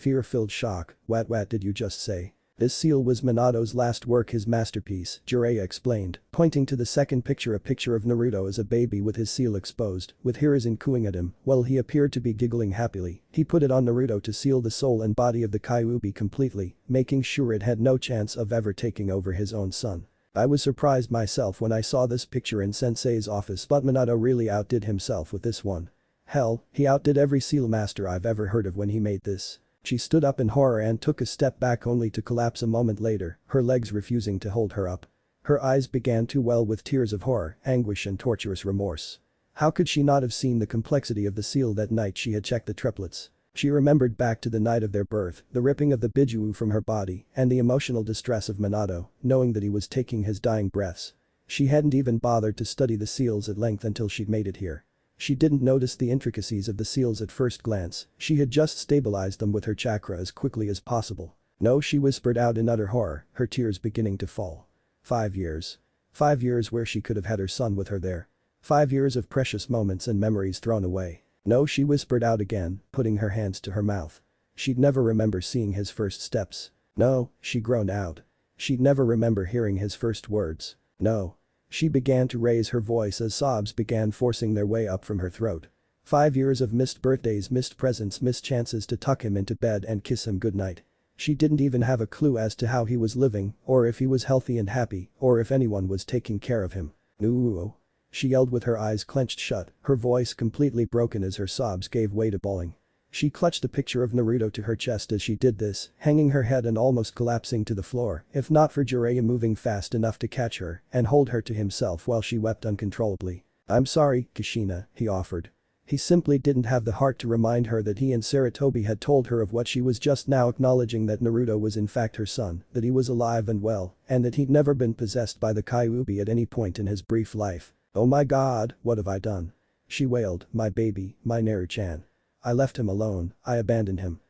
S1: fear-filled shock. What did you just say?" "This seal was Minato's last work, his masterpiece," Jiraiya explained, pointing to the second picture, a picture of Naruto as a baby with his seal exposed, with Hiruzen cooing at him, while he appeared to be giggling happily. "He put it on Naruto to seal the soul and body of the Kyuubi completely, making sure it had no chance of ever taking over his own son. I was surprised myself when I saw this picture in Sensei's office, but Minato really outdid himself with this one. Hell, he outdid every seal master I've ever heard of when he made this." She stood up in horror and took a step back only to collapse a moment later, her legs refusing to hold her up. Her eyes began to well with tears of horror, anguish and torturous remorse. How could she not have seen the complexity of the seal that night she had checked the triplets? She remembered back to the night of their birth, the ripping of the Biju from her body, and the emotional distress of Minato, knowing that he was taking his dying breaths. She hadn't even bothered to study the seals at length until she'd made it here. She didn't notice the intricacies of the seals at first glance, she had just stabilized them with her chakra as quickly as possible. "No," she whispered out in utter horror, her tears beginning to fall. 5 years. 5 years where she could have had her son with her there. 5 years of precious moments and memories thrown away. "No," she whispered out again, putting her hands to her mouth. She'd never remember seeing his first steps. "No," she groaned out. She'd never remember hearing his first words. "No." She began to raise her voice as sobs began forcing their way up from her throat. 5 years of missed birthdays, missed presents, missed chances to tuck him into bed and kiss him goodnight. She didn't even have a clue as to how he was living, or if he was healthy and happy, or if anyone was taking care of him. "Ooh," she yelled with her eyes clenched shut, her voice completely broken as her sobs gave way to bawling. She clutched the picture of Naruto to her chest as she did this, hanging her head and almost collapsing to the floor, if not for Jiraiya moving fast enough to catch her and hold her to himself while she wept uncontrollably. "I'm sorry, Kushina," he offered. He simply didn't have the heart to remind her that he and Sarutobi had told her of what she was just now acknowledging, that Naruto was in fact her son, that he was alive and well, and that he'd never been possessed by the Kyuubi at any point in his brief life. "Oh my god, what have I done?" she wailed, "my baby, my Naru-chan. I left him alone, I abandoned him.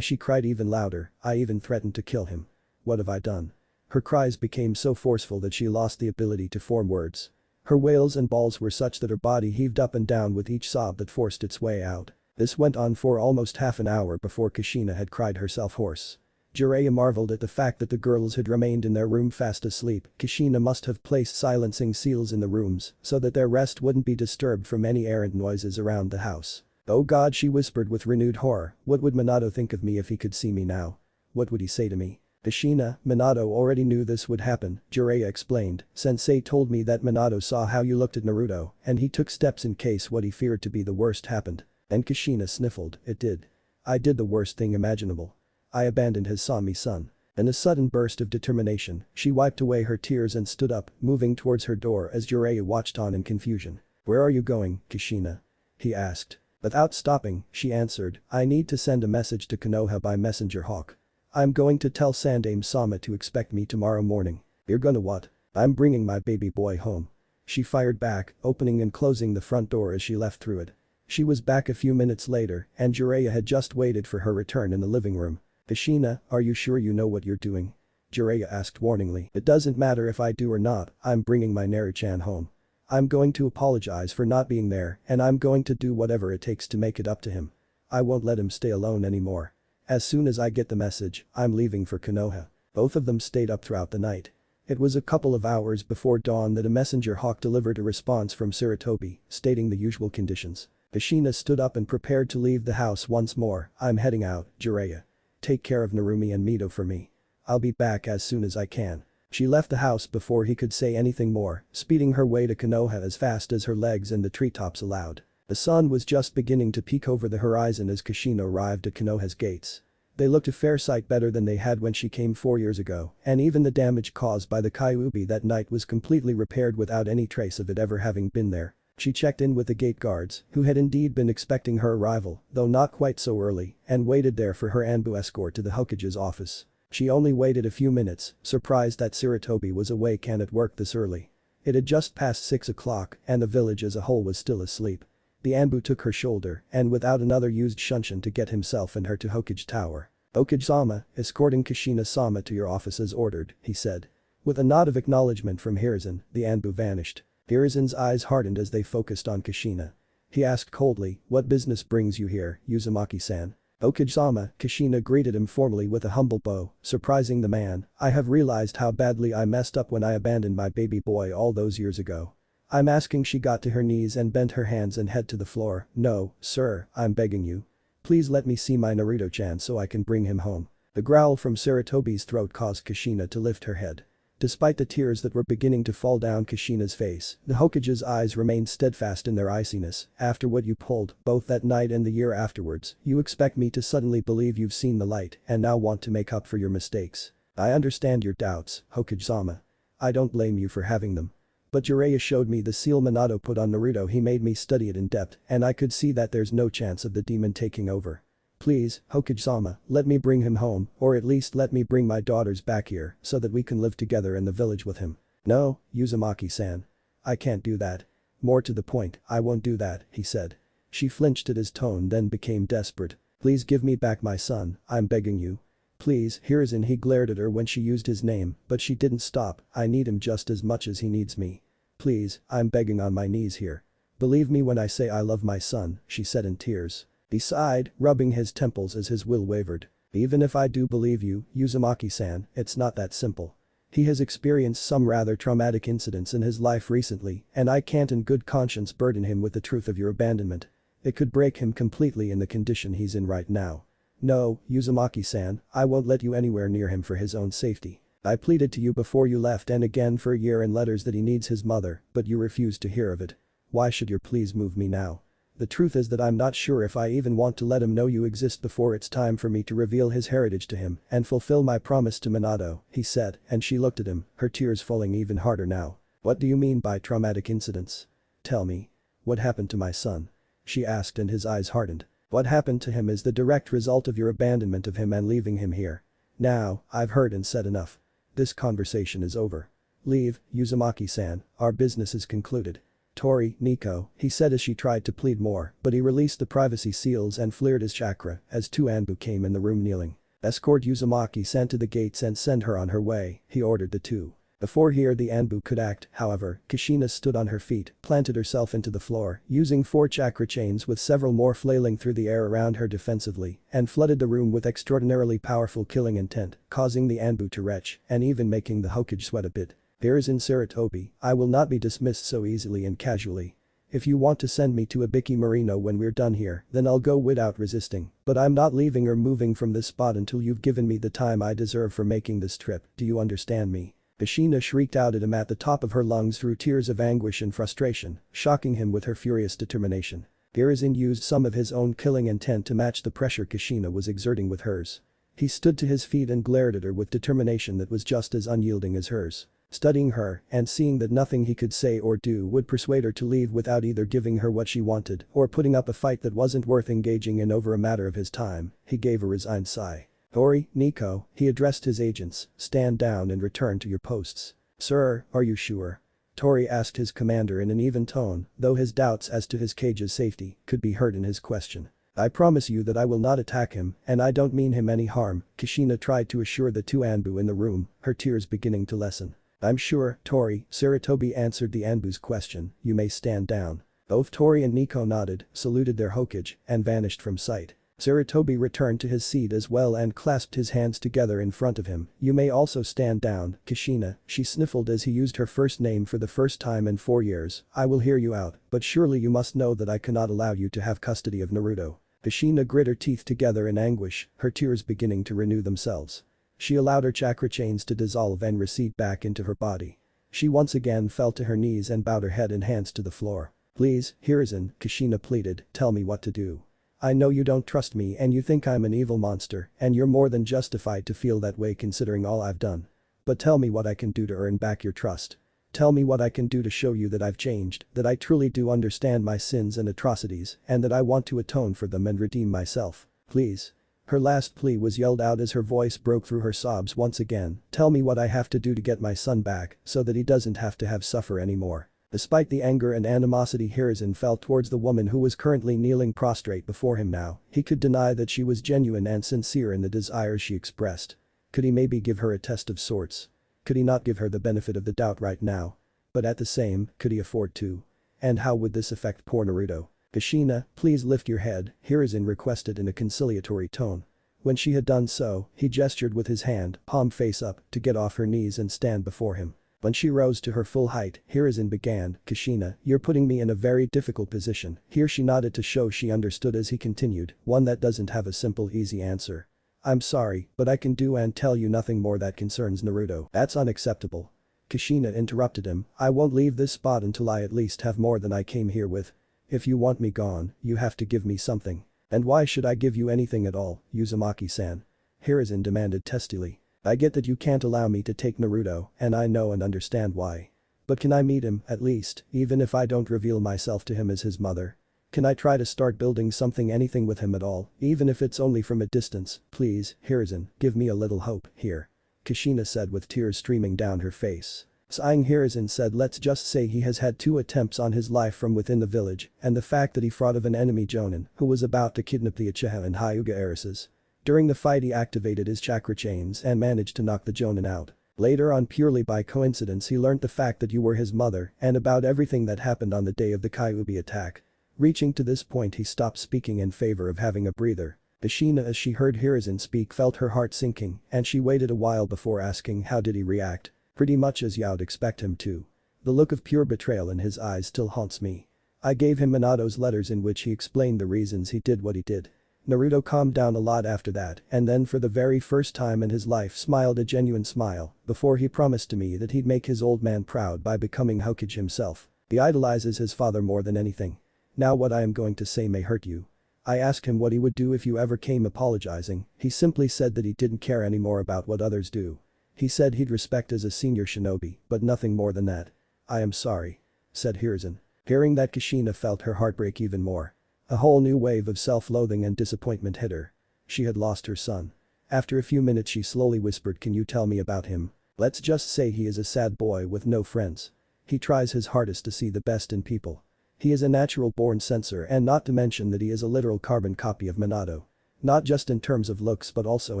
S1: She cried even louder, I even threatened to kill him. What have I done?" Her cries became so forceful that she lost the ability to form words. Her wails and bawls were such that her body heaved up and down with each sob that forced its way out. This went on for almost half an hour before Kushina had cried herself hoarse. Jiraiya marveled at the fact that the girls had remained in their room fast asleep. Kushina must have placed silencing seals in the rooms so that their rest wouldn't be disturbed from any errant noises around the house. "Oh god," she whispered with renewed horror, "what would Minato think of me if he could see me now? What would he say to me?" "Kushina, Minato already knew this would happen," Jiraiya explained. "Sensei told me that Minato saw how you looked at Naruto and he took steps in case what he feared to be the worst happened." And Kushina sniffled, "It did. I did the worst thing imaginable. I abandoned his Sami-san." In a sudden burst of determination, she wiped away her tears and stood up, moving towards her door as Jiraiya watched on in confusion. "Where are you going, Kushina?" he asked. Without stopping, she answered, "I need to send a message to Konoha by messenger hawk. I'm going to tell Sandaime-sama to expect me tomorrow morning." "You're gonna what?" "I'm bringing my baby boy home." She fired back, opening and closing the front door as she left through it. She was back a few minutes later and Jiraiya had just waited for her return in the living room. "Kushina, are you sure you know what you're doing?" Jiraiya asked warningly. "It doesn't matter if I do or not, I'm bringing my Naru-chan home. I'm going to apologize for not being there and I'm going to do whatever it takes to make it up to him. I won't let him stay alone anymore. As soon as I get the message, I'm leaving for Konoha." Both of them stayed up throughout the night. It was a couple of hours before dawn that a messenger hawk delivered a response from Sarutobi, stating the usual conditions. Kushina stood up and prepared to leave the house once more. "I'm heading out, Jiraiya. Take care of Narumi and Mito for me. I'll be back as soon as I can." She left the house before he could say anything more, speeding her way to Konoha as fast as her legs and the treetops allowed. The sun was just beginning to peek over the horizon as Kushina arrived at Konoha's gates. They looked a fair sight better than they had when she came 4 years ago, and even the damage caused by the Kyuubi that night was completely repaired without any trace of it ever having been there. She checked in with the gate guards, who had indeed been expecting her arrival, though not quite so early, and waited there for her Anbu escort to the Hokage's office. She only waited a few minutes, surprised that Sarutobi was awake and at work this early. It had just passed 6 o'clock and the village as a whole was still asleep. The Anbu took her shoulder and without another used Shunshin to get himself and her to Hokage Tower. "Hokage-sama, escorting Kushina-sama to your office as ordered," he said. With a nod of acknowledgement from Hiruzen, the Anbu vanished. Hiruzen's eyes hardened as they focused on Kushina. He asked coldly, "What business brings you here, Uzumaki-san?" "Hokage-sama," Kushina greeted him formally with a humble bow, surprising the man. "I have realized how badly I messed up when I abandoned my baby boy all those years ago. I'm asking." She got to her knees and bent her hands and head to the floor. "No, sir, I'm begging you. Please let me see my Naruto-chan so I can bring him home." The growl from Sarutobi's throat caused Kushina to lift her head. Despite the tears that were beginning to fall down Kushina's face, the Hokage's eyes remained steadfast in their iciness. "After what you pulled, both that night and the year afterwards, you expect me to suddenly believe you've seen the light and now want to make up for your mistakes. I understand your doubts, Hokage-sama. I don't blame you for having them. But Jiraiya showed me the seal Minato put on Naruto. He made me study it in depth and I could see that there's no chance of the demon taking over. Please, Hokage-sama, let me bring him home, or at least let me bring my daughters back here so that we can live together in the village with him." "No, Uzumaki-san. I can't do that. More to the point, I won't do that," he said. She flinched at his tone then became desperate. "Please give me back my son, I'm begging you. Please." Hiruzen, he glared at her when she used his name, but she didn't stop. "I need him just as much as he needs me. Please, I'm begging on my knees here. Believe me when I say I love my son," she said in tears. He sighed, rubbing his temples as his will wavered. "Even if I do believe you, Uzumaki-san, it's not that simple. He has experienced some rather traumatic incidents in his life recently and I can't in good conscience burden him with the truth of your abandonment. It could break him completely in the condition he's in right now. No, Uzumaki-san, I won't let you anywhere near him for his own safety. I pleaded to you before you left and again for a year in letters that he needs his mother, but you refused to hear of it. Why should your pleas move me now? The truth is that I'm not sure if I even want to let him know you exist before it's time for me to reveal his heritage to him and fulfill my promise to Minato," he said, and she looked at him, her tears falling even harder now. "What do you mean by traumatic incidents?" Tell me. What happened to my son? She asked and his eyes hardened. What happened to him is the direct result of your abandonment of him and leaving him here. Now, I've heard and said enough. This conversation is over. Leave, Uzumaki-san, our business is concluded. Tori, Nico, he said as she tried to plead more, but he released the privacy seals and flared his chakra as two Anbu came in the room kneeling. Escort Uzumaki-san to the gates and send her on her way, he ordered the two. Before here the Anbu could act, however, Kushina stood on her feet, planted herself into the floor, using 4 chakra chains with several more flailing through the air around her defensively, and flooded the room with extraordinarily powerful killing intent, causing the Anbu to retch and even making the Hokage sweat a bit. There is in Saratobi, I will not be dismissed so easily and casually. If you want to send me to Ibiki Marino when we're done here, then I'll go without resisting, but I'm not leaving or moving from this spot until you've given me the time I deserve for making this trip, do you understand me? Kushina shrieked out at him at the top of her lungs through tears of anguish and frustration, shocking him with her furious determination. Hiruzen used some of his own killing intent to match the pressure Kushina was exerting with hers. He stood to his feet and glared at her with determination that was just as unyielding as hers. Studying her and seeing that nothing he could say or do would persuade her to leave without either giving her what she wanted or putting up a fight that wasn't worth engaging in over a matter of his time, he gave a resigned sigh. Tori, Nico, he addressed his agents, stand down and return to your posts. Sir, are you sure? Tori asked his commander in an even tone, though his doubts as to his cage's safety could be heard in his question. I promise you that I will not attack him, and I don't mean him any harm, Kushina tried to assure the two Anbu in the room, her tears beginning to lessen. I'm sure, Tori, Saratobi answered the Anbu's question, you may stand down. Both Tori and Nico nodded, saluted their Hokage, and vanished from sight. Saratobi returned to his seat as well and clasped his hands together in front of him. You may also stand down, Kushina, she sniffled as he used her first name for the first time in 4 years. I will hear you out, but surely you must know that I cannot allow you to have custody of Naruto. Kushina grit her teeth together in anguish, her tears beginning to renew themselves. She allowed her chakra chains to dissolve and recede back into her body. She once again fell to her knees and bowed her head and hands to the floor. Please, Hiruzen, Kushina pleaded, tell me what to do. I know you don't trust me and you think I'm an evil monster, and you're more than justified to feel that way considering all I've done. But tell me what I can do to earn back your trust. Tell me what I can do to show you that I've changed, that I truly do understand my sins and atrocities, and that I want to atone for them and redeem myself. Please. Her last plea was yelled out as her voice broke through her sobs once again. Tell me what I have to do to get my son back, so that he doesn't have to have suffer anymore. Despite the anger and animosity Hiruzen felt towards the woman who was currently kneeling prostrate before him now, he could deny that she was genuine and sincere in the desires she expressed. Could he maybe give her a test of sorts? Could he not give her the benefit of the doubt right now? But at the same, could he afford to? And how would this affect poor Naruto? Kushina, please lift your head, Hiruzen requested in a conciliatory tone. When she had done so, he gestured with his hand, palm face up, to get off her knees and stand before him. When she rose to her full height, Hiruzen began, Kushina, you're putting me in a very difficult position. Here she nodded to show she understood as he continued, one that doesn't have a simple easy answer. I'm sorry, but I can do and tell you nothing more that concerns Naruto. That's unacceptable. Kushina interrupted him, I won't leave this spot until I at least have more than I came here with. If you want me gone, you have to give me something. And why should I give you anything at all, Uzumaki-san? Hiruzen demanded testily. I get that you can't allow me to take Naruto, and I know and understand why. But can I meet him, at least, even if I don't reveal myself to him as his mother? Can I try to start building anything with him at all, even if it's only from a distance? Please, Hiruzen, give me a little hope, here. Kushina said with tears streaming down her face. Sighing, Hiruzen said, let's just say he has had 2 attempts on his life from within the village, and the fact that he fought of an enemy Jonin who was about to kidnap the Uchiha and Hyuga heiresses. During the fight he activated his chakra chains and managed to knock the Jonin out. Later on, purely by coincidence, he learnt the fact that you were his mother and about everything that happened on the day of the Kyuubi attack. Reaching to this point he stopped speaking in favor of having a breather. Kushina, as she heard Hiruzen speak, felt her heart sinking and she waited a while before asking how did he react. Pretty much as you'd expect him to. The look of pure betrayal in his eyes still haunts me. I gave him Minato's letters in which he explained the reasons he did what he did. Naruto calmed down a lot after that and then for the very first time in his life smiled a genuine smile before he promised to me that he'd make his old man proud by becoming Hokage himself. He idolizes his father more than anything. Now what I am going to say may hurt you. I asked him what he would do if you ever came apologizing. He simply said that he didn't care anymore about what others do. He said he'd respect as a senior shinobi, but nothing more than that. I am sorry. Said Hiruzen. Hearing that, Kushina felt her heart break even more. A whole new wave of self-loathing and disappointment hit her. She had lost her son. After a few minutes she slowly whispered, "Can you tell me about him? Let's just say he is a sad boy with no friends. He tries his hardest to see the best in people. He is a natural-born censor, and not to mention that he is a literal carbon copy of Minato. Not just in terms of looks but also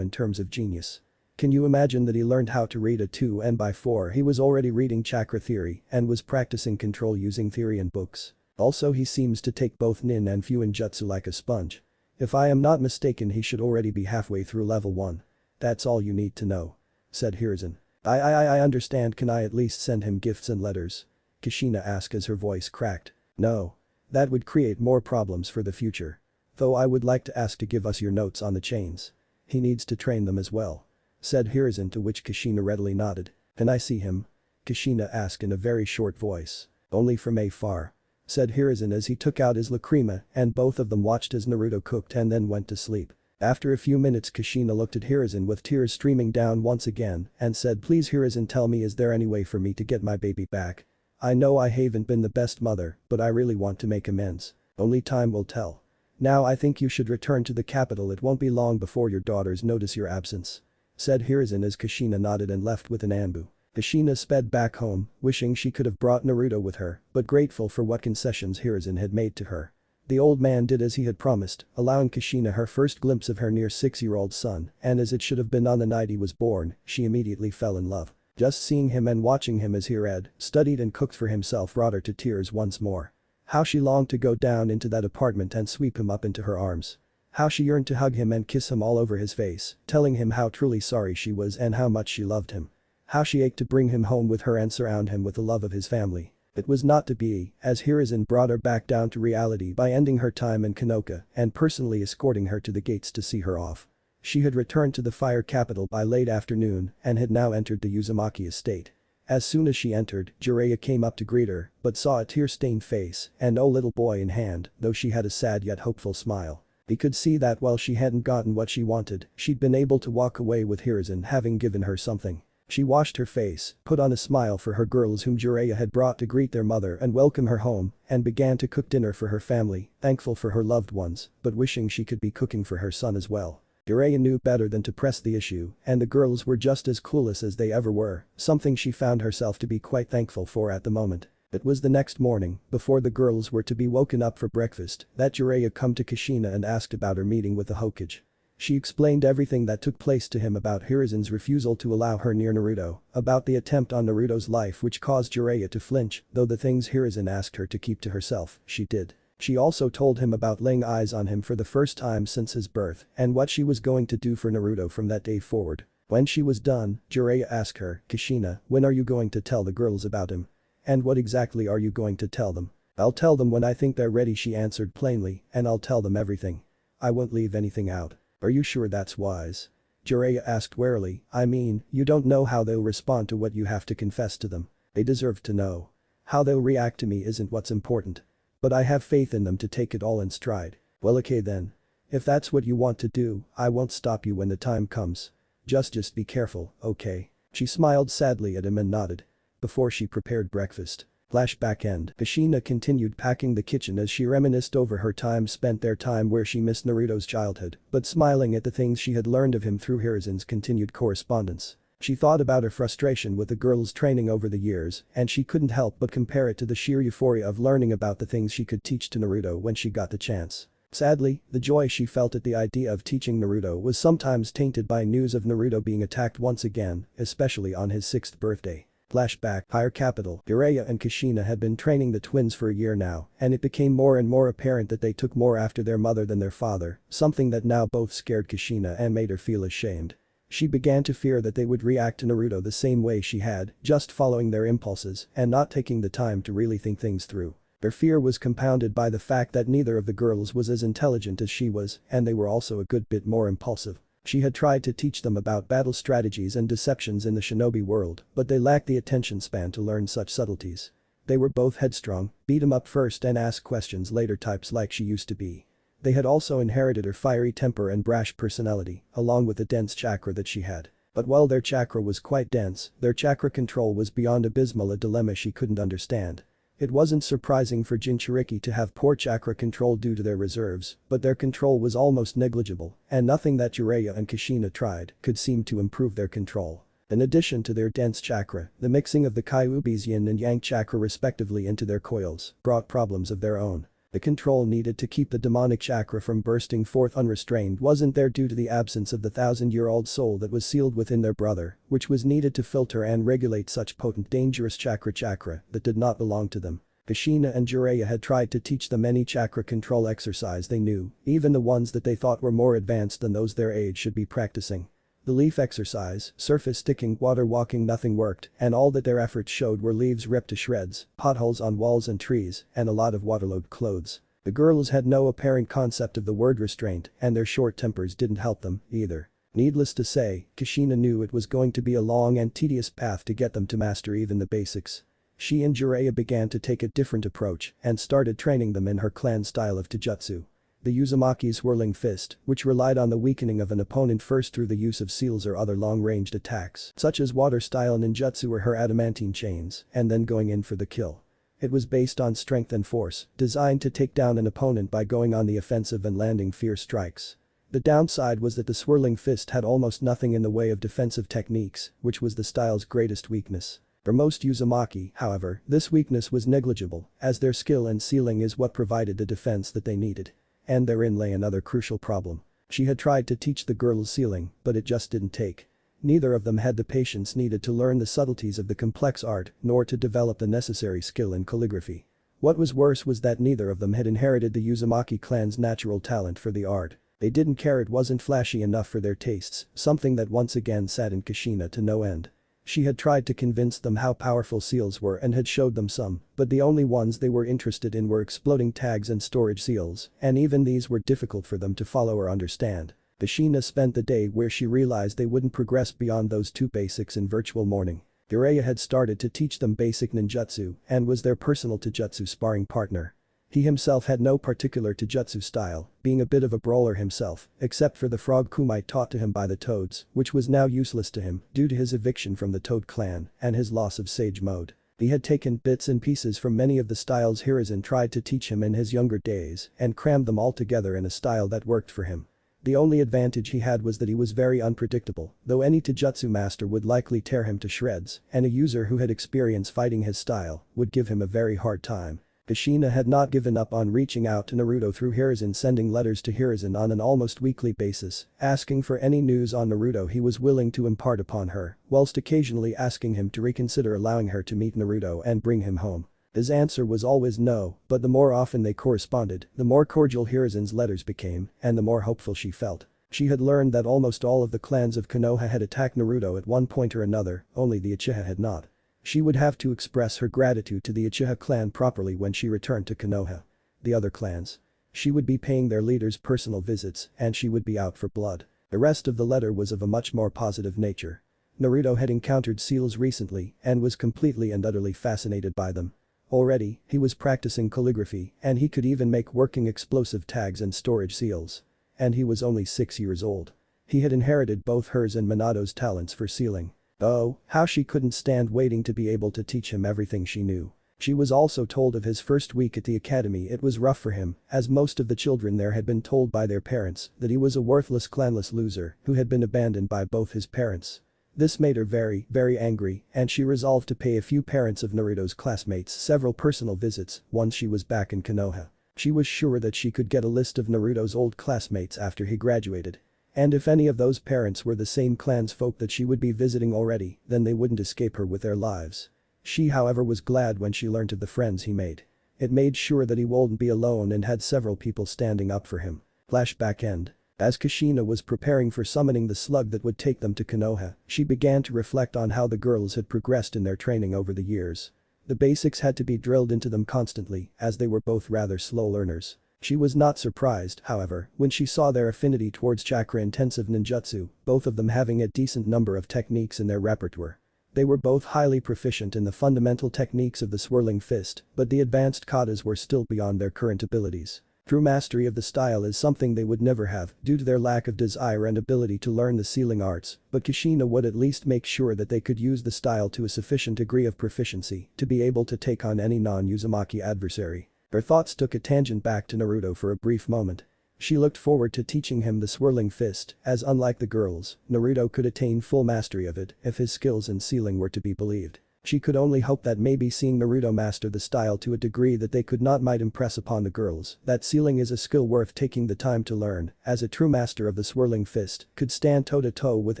S1: in terms of genius. Can you imagine that he learned how to read a 2 and by 4 he was already reading chakra theory and was practicing control using theory and books. Also he seems to take both nin and fuin jutsu like a sponge. If I am not mistaken he should already be halfway through level 1. That's all you need to know," said Hiruzen. I understand. Can I at least send him gifts and letters?" Kushina asked as her voice cracked. "No. That would create more problems for the future. Though I would like to ask to give us your notes on the chains. He needs to train them as well," said Hiruzen, to which Kushina readily nodded. "Can I see him?" Kushina asked in a very short voice. "Only from afar," said Hiruzen as he took out his lacrima and both of them watched as Naruto cooked and then went to sleep. After a few minutes Kushina looked at Hiruzen with tears streaming down once again and said, "Please Hiruzen, tell me, is there any way for me to get my baby back? I know I haven't been the best mother, but I really want to make amends. Only time will tell. Now I think you should return to the capital. It won't be long before your daughters notice your absence," said Hiruzen as Kushina nodded and left with an Anbu. Kushina sped back home, wishing she could have brought Naruto with her, but grateful for what concessions Hiruzen had made to her. The old man did as he had promised, allowing Kushina her first glimpse of her near 6-year-old son, and as it should have been on the night he was born, she immediately fell in love. Just seeing him and watching him as he read, studied and cooked for himself brought her to tears once more. How she longed to go down into that apartment and sweep him up into her arms. How she yearned to hug him and kiss him all over his face, telling him how truly sorry she was and how much she loved him. How she ached to bring him home with her and surround him with the love of his family. It was not to be, as Hiruzen brought her back down to reality by ending her time in Konoha and personally escorting her to the gates to see her off. She had returned to the fire capital by late afternoon and had now entered the Uzumaki estate. As soon as she entered, Jiraiya came up to greet her, but saw a tear-stained face and no little boy in hand, though she had a sad yet hopeful smile. He could see that while she hadn't gotten what she wanted, she'd been able to walk away with Hiruzen having given her something. She washed her face, put on a smile for her girls whom Jiraiya had brought to greet their mother and welcome her home, and began to cook dinner for her family, thankful for her loved ones, but wishing she could be cooking for her son as well. Jiraiya knew better than to press the issue, and the girls were just as clueless as they ever were, something she found herself to be quite thankful for at the moment. It was the next morning, before the girls were to be woken up for breakfast, that Jiraiya come to Kushina and asked about her meeting with the Hokage. She explained everything that took place to him about Hiruzen's refusal to allow her near Naruto, about the attempt on Naruto's life which caused Jiraiya to flinch, though the things Hiruzen asked her to keep to herself, she did. She also told him about laying eyes on him for the first time since his birth and what she was going to do for Naruto from that day forward. When she was done, Jiraiya asked her, "Kushina, when are you going to tell the girls about him? And what exactly are you going to tell them?" "I'll tell them when I think they're ready," she answered plainly, "and I'll tell them everything. I won't leave anything out." "Are you sure that's wise?" Jiraiya asked warily. "I mean, you don't know how they'll respond to what you have to confess to them. They deserve to know. How they'll react to me isn't what's important. But I have faith in them to take it all in stride." "Well, okay then. If that's what you want to do, I won't stop you when the time comes. Just be careful, okay?" She smiled sadly at him and nodded. Before she prepared breakfast. Flashback end. Kushina continued packing the kitchen as she reminisced over her time spent there, time where she missed Naruto's childhood, but smiling at the things she had learned of him through Hiruzen's continued correspondence. She thought about her frustration with the girls' training over the years, and she couldn't help but compare it to the sheer euphoria of learning about the things she could teach to Naruto when she got the chance. Sadly, the joy she felt at the idea of teaching Naruto was sometimes tainted by news of Naruto being attacked once again, especially on his 6th birthday. Flashback. Higher capital. Jiraiya and Kushina had been training the twins for a year now, and it became more and more apparent that they took more after their mother than their father, something that now both scared Kushina and made her feel ashamed. She began to fear that they would react to Naruto the same way she had, just following their impulses and not taking the time to really think things through. Their fear was compounded by the fact that neither of the girls was as intelligent as she was, and they were also a good bit more impulsive. She had tried to teach them about battle strategies and deceptions in the shinobi world, but they lacked the attention span to learn such subtleties. They were both headstrong, beat 'em up first and ask questions later types like she used to be. They had also inherited her fiery temper and brash personality, along with the dense chakra that she had. But while their chakra was quite dense, their chakra control was beyond abysmal, a dilemma she couldn't understand. It wasn't surprising for Jinchuriki to have poor chakra control due to their reserves, but their control was almost negligible, and nothing that Jiraiya and Kushina tried could seem to improve their control. In addition to their dense chakra, the mixing of the Kyuubi's yin and yang chakra respectively into their coils brought problems of their own. The control needed to keep the demonic chakra from bursting forth unrestrained wasn't there due to the absence of the 1,000-year-old soul that was sealed within their brother, which was needed to filter and regulate such potent dangerous chakra that did not belong to them. Kushina and Jiraiya had tried to teach them any chakra control exercise they knew, even the ones that they thought were more advanced than those their age should be practicing. The leaf exercise, surface sticking, water walking, nothing worked, and all that their efforts showed were leaves ripped to shreds, potholes on walls and trees, and a lot of waterlogged clothes. The girls had no apparent concept of the word restraint, and their short tempers didn't help them, either. Needless to say, Kushina knew it was going to be a long and tedious path to get them to master even the basics. She and Jiraiya began to take a different approach and started training them in her clan style of Taijutsu. The Uzumaki's whirling fist, which relied on the weakening of an opponent first through the use of seals or other long-ranged attacks, such as water-style ninjutsu or her adamantine chains, and then going in for the kill. It was based on strength and force, designed to take down an opponent by going on the offensive and landing fierce strikes. The downside was that the swirling fist had almost nothing in the way of defensive techniques, which was the style's greatest weakness. For most Uzumaki, however, this weakness was negligible, as their skill and sealing is what provided the defense that they needed. And therein lay another crucial problem. She had tried to teach the girls sealing, but it just didn't take. Neither of them had the patience needed to learn the subtleties of the complex art, nor to develop the necessary skill in calligraphy. What was worse was that neither of them had inherited the Uzumaki clan's natural talent for the art. They didn't care, it wasn't flashy enough for their tastes, something that once again saddened Kushina to no end. She had tried to convince them how powerful seals were and had showed them some, but the only ones they were interested in were exploding tags and storage seals, and even these were difficult for them to follow or understand. Kushina spent the day where she realized they wouldn't progress beyond those two basics in virtual mourning. Jiraiya had started to teach them basic ninjutsu and was their personal taijutsu sparring partner. He himself had no particular taijutsu style, being a bit of a brawler himself, except for the frog kumai taught to him by the toads, which was now useless to him due to his eviction from the Toad clan and his loss of sage mode. He had taken bits and pieces from many of the styles Hiruzen tried to teach him in his younger days and crammed them all together in a style that worked for him. The only advantage he had was that he was very unpredictable, though any taijutsu master would likely tear him to shreds, and a user who had experience fighting his style would give him a very hard time. Kushina had not given up on reaching out to Naruto through Hiruzen, sending letters to Hiruzen on an almost weekly basis, asking for any news on Naruto he was willing to impart upon her, whilst occasionally asking him to reconsider allowing her to meet Naruto and bring him home. His answer was always no, but the more often they corresponded, the more cordial Hiruzen's letters became, and the more hopeful she felt. She had learned that almost all of the clans of Konoha had attacked Naruto at one point or another, only the Uchiha had not. She would have to express her gratitude to the Uchiha clan properly when she returned to Konoha. The other clans. She would be paying their leaders personal visits, and she would be out for blood. The rest of the letter was of a much more positive nature. Naruto had encountered seals recently and was completely and utterly fascinated by them. Already, he was practicing calligraphy, and he could even make working explosive tags and storage seals. And he was only 6 years old. He had inherited both hers and Minato's talents for sealing. Oh, how she couldn't stand waiting to be able to teach him everything she knew. She was also told of his first week at the academy it was rough for him, as most of the children there had been told by their parents that he was a worthless clanless loser who had been abandoned by both his parents. This made her very, very angry, and she resolved to pay a few parents of Naruto's classmates several personal visits once she was back in Konoha. She was sure that she could get a list of Naruto's old classmates after he graduated. And if any of those parents were the same clan's folk that she would be visiting already, then they wouldn't escape her with their lives. She however was glad when she learned of the friends he made. It made sure that he wouldn't be alone and had several people standing up for him. Flashback end. As Kushina was preparing for summoning the slug that would take them to Konoha, she began to reflect on how the girls had progressed in their training over the years. The basics had to be drilled into them constantly, as they were both rather slow learners. She was not surprised, however, when she saw their affinity towards chakra-intensive ninjutsu, both of them having a decent number of techniques in their repertoire. They were both highly proficient in the fundamental techniques of the swirling fist, but the advanced katas were still beyond their current abilities. True mastery of the style is something they would never have due to their lack of desire and ability to learn the sealing arts, but Kushina would at least make sure that they could use the style to a sufficient degree of proficiency to be able to take on any non-Uzumaki adversary. Her thoughts took a tangent back to Naruto for a brief moment. She looked forward to teaching him the swirling fist, as unlike the girls, Naruto could attain full mastery of it if his skills in sealing were to be believed. She could only hope that maybe seeing Naruto master the style to a degree that they could not might impress upon the girls that sealing is a skill worth taking the time to learn, as a true master of the swirling fist could stand toe-to-toe with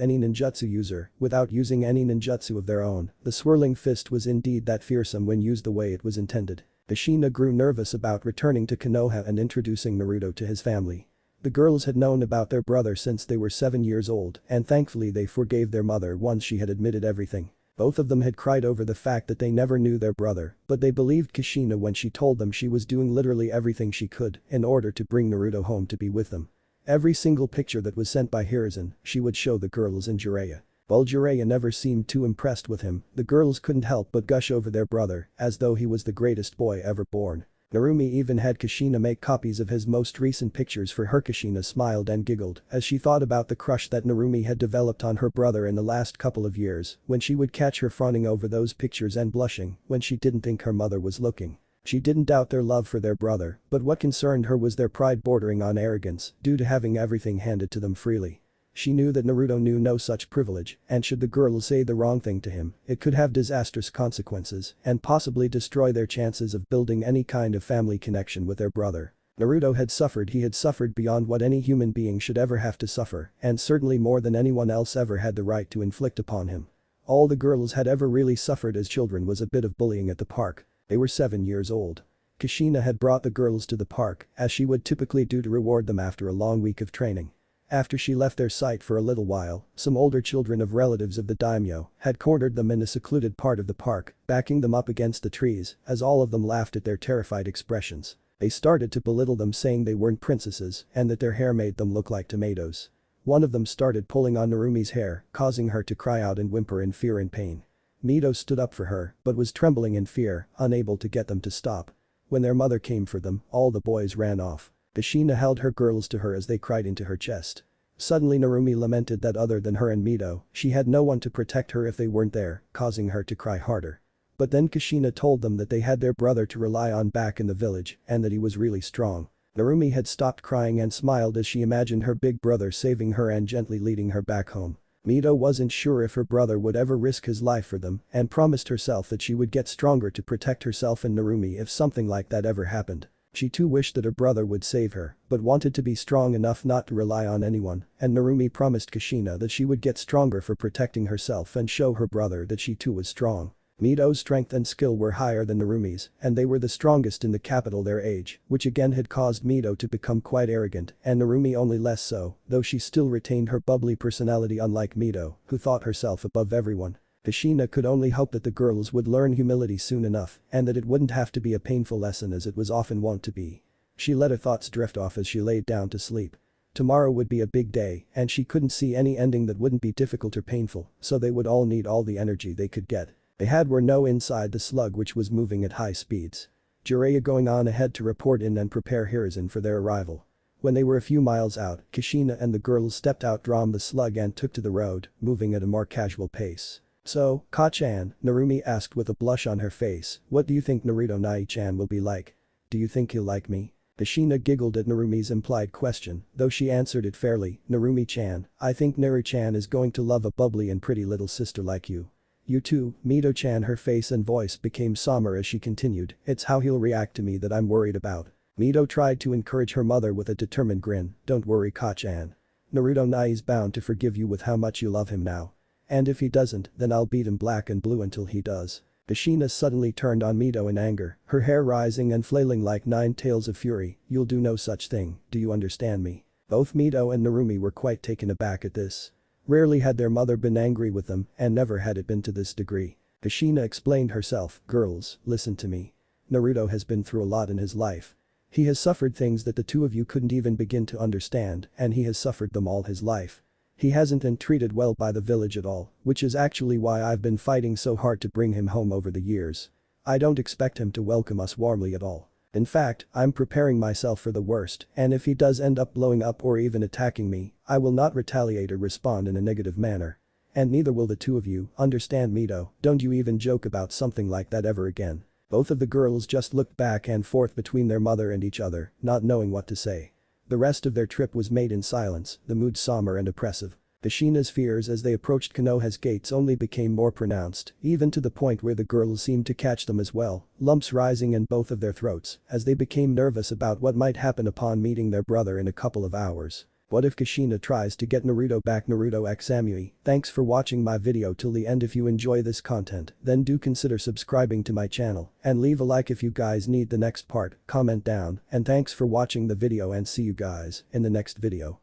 S1: any ninjutsu user without using any ninjutsu of their own. The swirling fist was indeed that fearsome when used the way it was intended. Kushina grew nervous about returning to Konoha and introducing Naruto to his family. The girls had known about their brother since they were 7 years old, and thankfully they forgave their mother once she had admitted everything. Both of them had cried over the fact that they never knew their brother, but they believed Kushina when she told them she was doing literally everything she could in order to bring Naruto home to be with them. Every single picture that was sent by Hiruzen, she would show the girls and Jiraiya. While Jiraiya never seemed too impressed with him, the girls couldn't help but gush over their brother as though he was the greatest boy ever born. Narumi even had Kushina make copies of his most recent pictures for her. Kushina smiled and giggled as she thought about the crush that Narumi had developed on her brother in the last couple of years when she would catch her fawning over those pictures and blushing when she didn't think her mother was looking. She didn't doubt their love for their brother, but what concerned her was their pride bordering on arrogance due to having everything handed to them freely. She knew that Naruto knew no such privilege, and should the girls say the wrong thing to him, it could have disastrous consequences and possibly destroy their chances of building any kind of family connection with their brother. Naruto had suffered. He had suffered beyond what any human being should ever have to suffer, and certainly more than anyone else ever had the right to inflict upon him. All the girls had ever really suffered as children was a bit of bullying at the park. They were 7 years old. Kushina had brought the girls to the park, as she would typically do to reward them after a long week of training. After she left their sight for a little while, some older children of relatives of the daimyo had cornered them in a secluded part of the park, backing them up against the trees, as all of them laughed at their terrified expressions. They started to belittle them, saying they weren't princesses and that their hair made them look like tomatoes. One of them started pulling on Narumi's hair, causing her to cry out and whimper in fear and pain. Mito stood up for her, but was trembling in fear, unable to get them to stop. When their mother came for them, all the boys ran off. Kushina held her girls to her as they cried into her chest. Suddenly Narumi lamented that other than her and Mito, she had no one to protect her if they weren't there, causing her to cry harder. But then Kushina told them that they had their brother to rely on back in the village and that he was really strong. Narumi had stopped crying and smiled as she imagined her big brother saving her and gently leading her back home. Mito wasn't sure if her brother would ever risk his life for them and promised herself that she would get stronger to protect herself and Narumi if something like that ever happened. She too wished that her brother would save her, but wanted to be strong enough not to rely on anyone, and Narumi promised Kushina that she would get stronger for protecting herself and show her brother that she too was strong. Mito's strength and skill were higher than Narumi's, and they were the strongest in the capital their age, which again had caused Mito to become quite arrogant, and Narumi only less so, though she still retained her bubbly personality unlike Mito, who thought herself above everyone. Kushina could only hope that the girls would learn humility soon enough and that it wouldn't have to be a painful lesson as it was often wont to be. She let her thoughts drift off as she laid down to sleep. Tomorrow would be a big day and she couldn't see any ending that wouldn't be difficult or painful, so they would all need all the energy they could get. They had were no inside the slug which was moving at high speeds. Jiraiya going on ahead to report in and prepare Hiruzen for their arrival. When they were a few miles out, Kushina and the girls stepped out from the slug and took to the road, moving at a more casual pace. "So, Ka-chan," Narumi asked with a blush on her face, "what do you think Naruto Nai-chan will be like? Do you think he'll like me?" Kushina giggled at Narumi's implied question, though she answered it fairly, "Narumi-chan, I think Naru-chan is going to love a bubbly and pretty little sister like you." "You too, Mito-chan." Her face and voice became somber as she continued, "It's how he'll react to me that I'm worried about." Mito tried to encourage her mother with a determined grin, "Don't worry, Ka-chan. Naruto Nai's bound to forgive you with how much you love him now. And if he doesn't, then I'll beat him black and blue until he does." Kushina suddenly turned on Mito in anger, her hair rising and flailing like 9 tails of fury. "You'll do no such thing, do you understand me?" Both Mito and Narumi were quite taken aback at this. Rarely had their mother been angry with them and never had it been to this degree. Kushina explained herself, "Girls, listen to me. Naruto has been through a lot in his life. He has suffered things that the two of you couldn't even begin to understand, and he has suffered them all his life. He hasn't been treated well by the village at all, which is actually why I've been fighting so hard to bring him home over the years. I don't expect him to welcome us warmly at all. In fact, I'm preparing myself for the worst, and if he does end up blowing up or even attacking me, I will not retaliate or respond in a negative manner. And neither will the two of you, understand me though, don't you even joke about something like that ever again. Both of the girls just looked back and forth between their mother and each other, not knowing what to say. The rest of their trip was made in silence, the mood somber and oppressive. Kushina's fears as they approached Konoha's gates only became more pronounced, even to the point where the girls seemed to catch them as well, lumps rising in both of their throats, as they became nervous about what might happen upon meeting their brother in a couple of hours. What if Kushina tries to get Naruto back? Naruto x Samui. Thanks for watching my video till the end. If you enjoy this content, then do consider subscribing to my channel and leave a like if you guys need the next part, comment down, and thanks for watching the video and see you guys in the next video.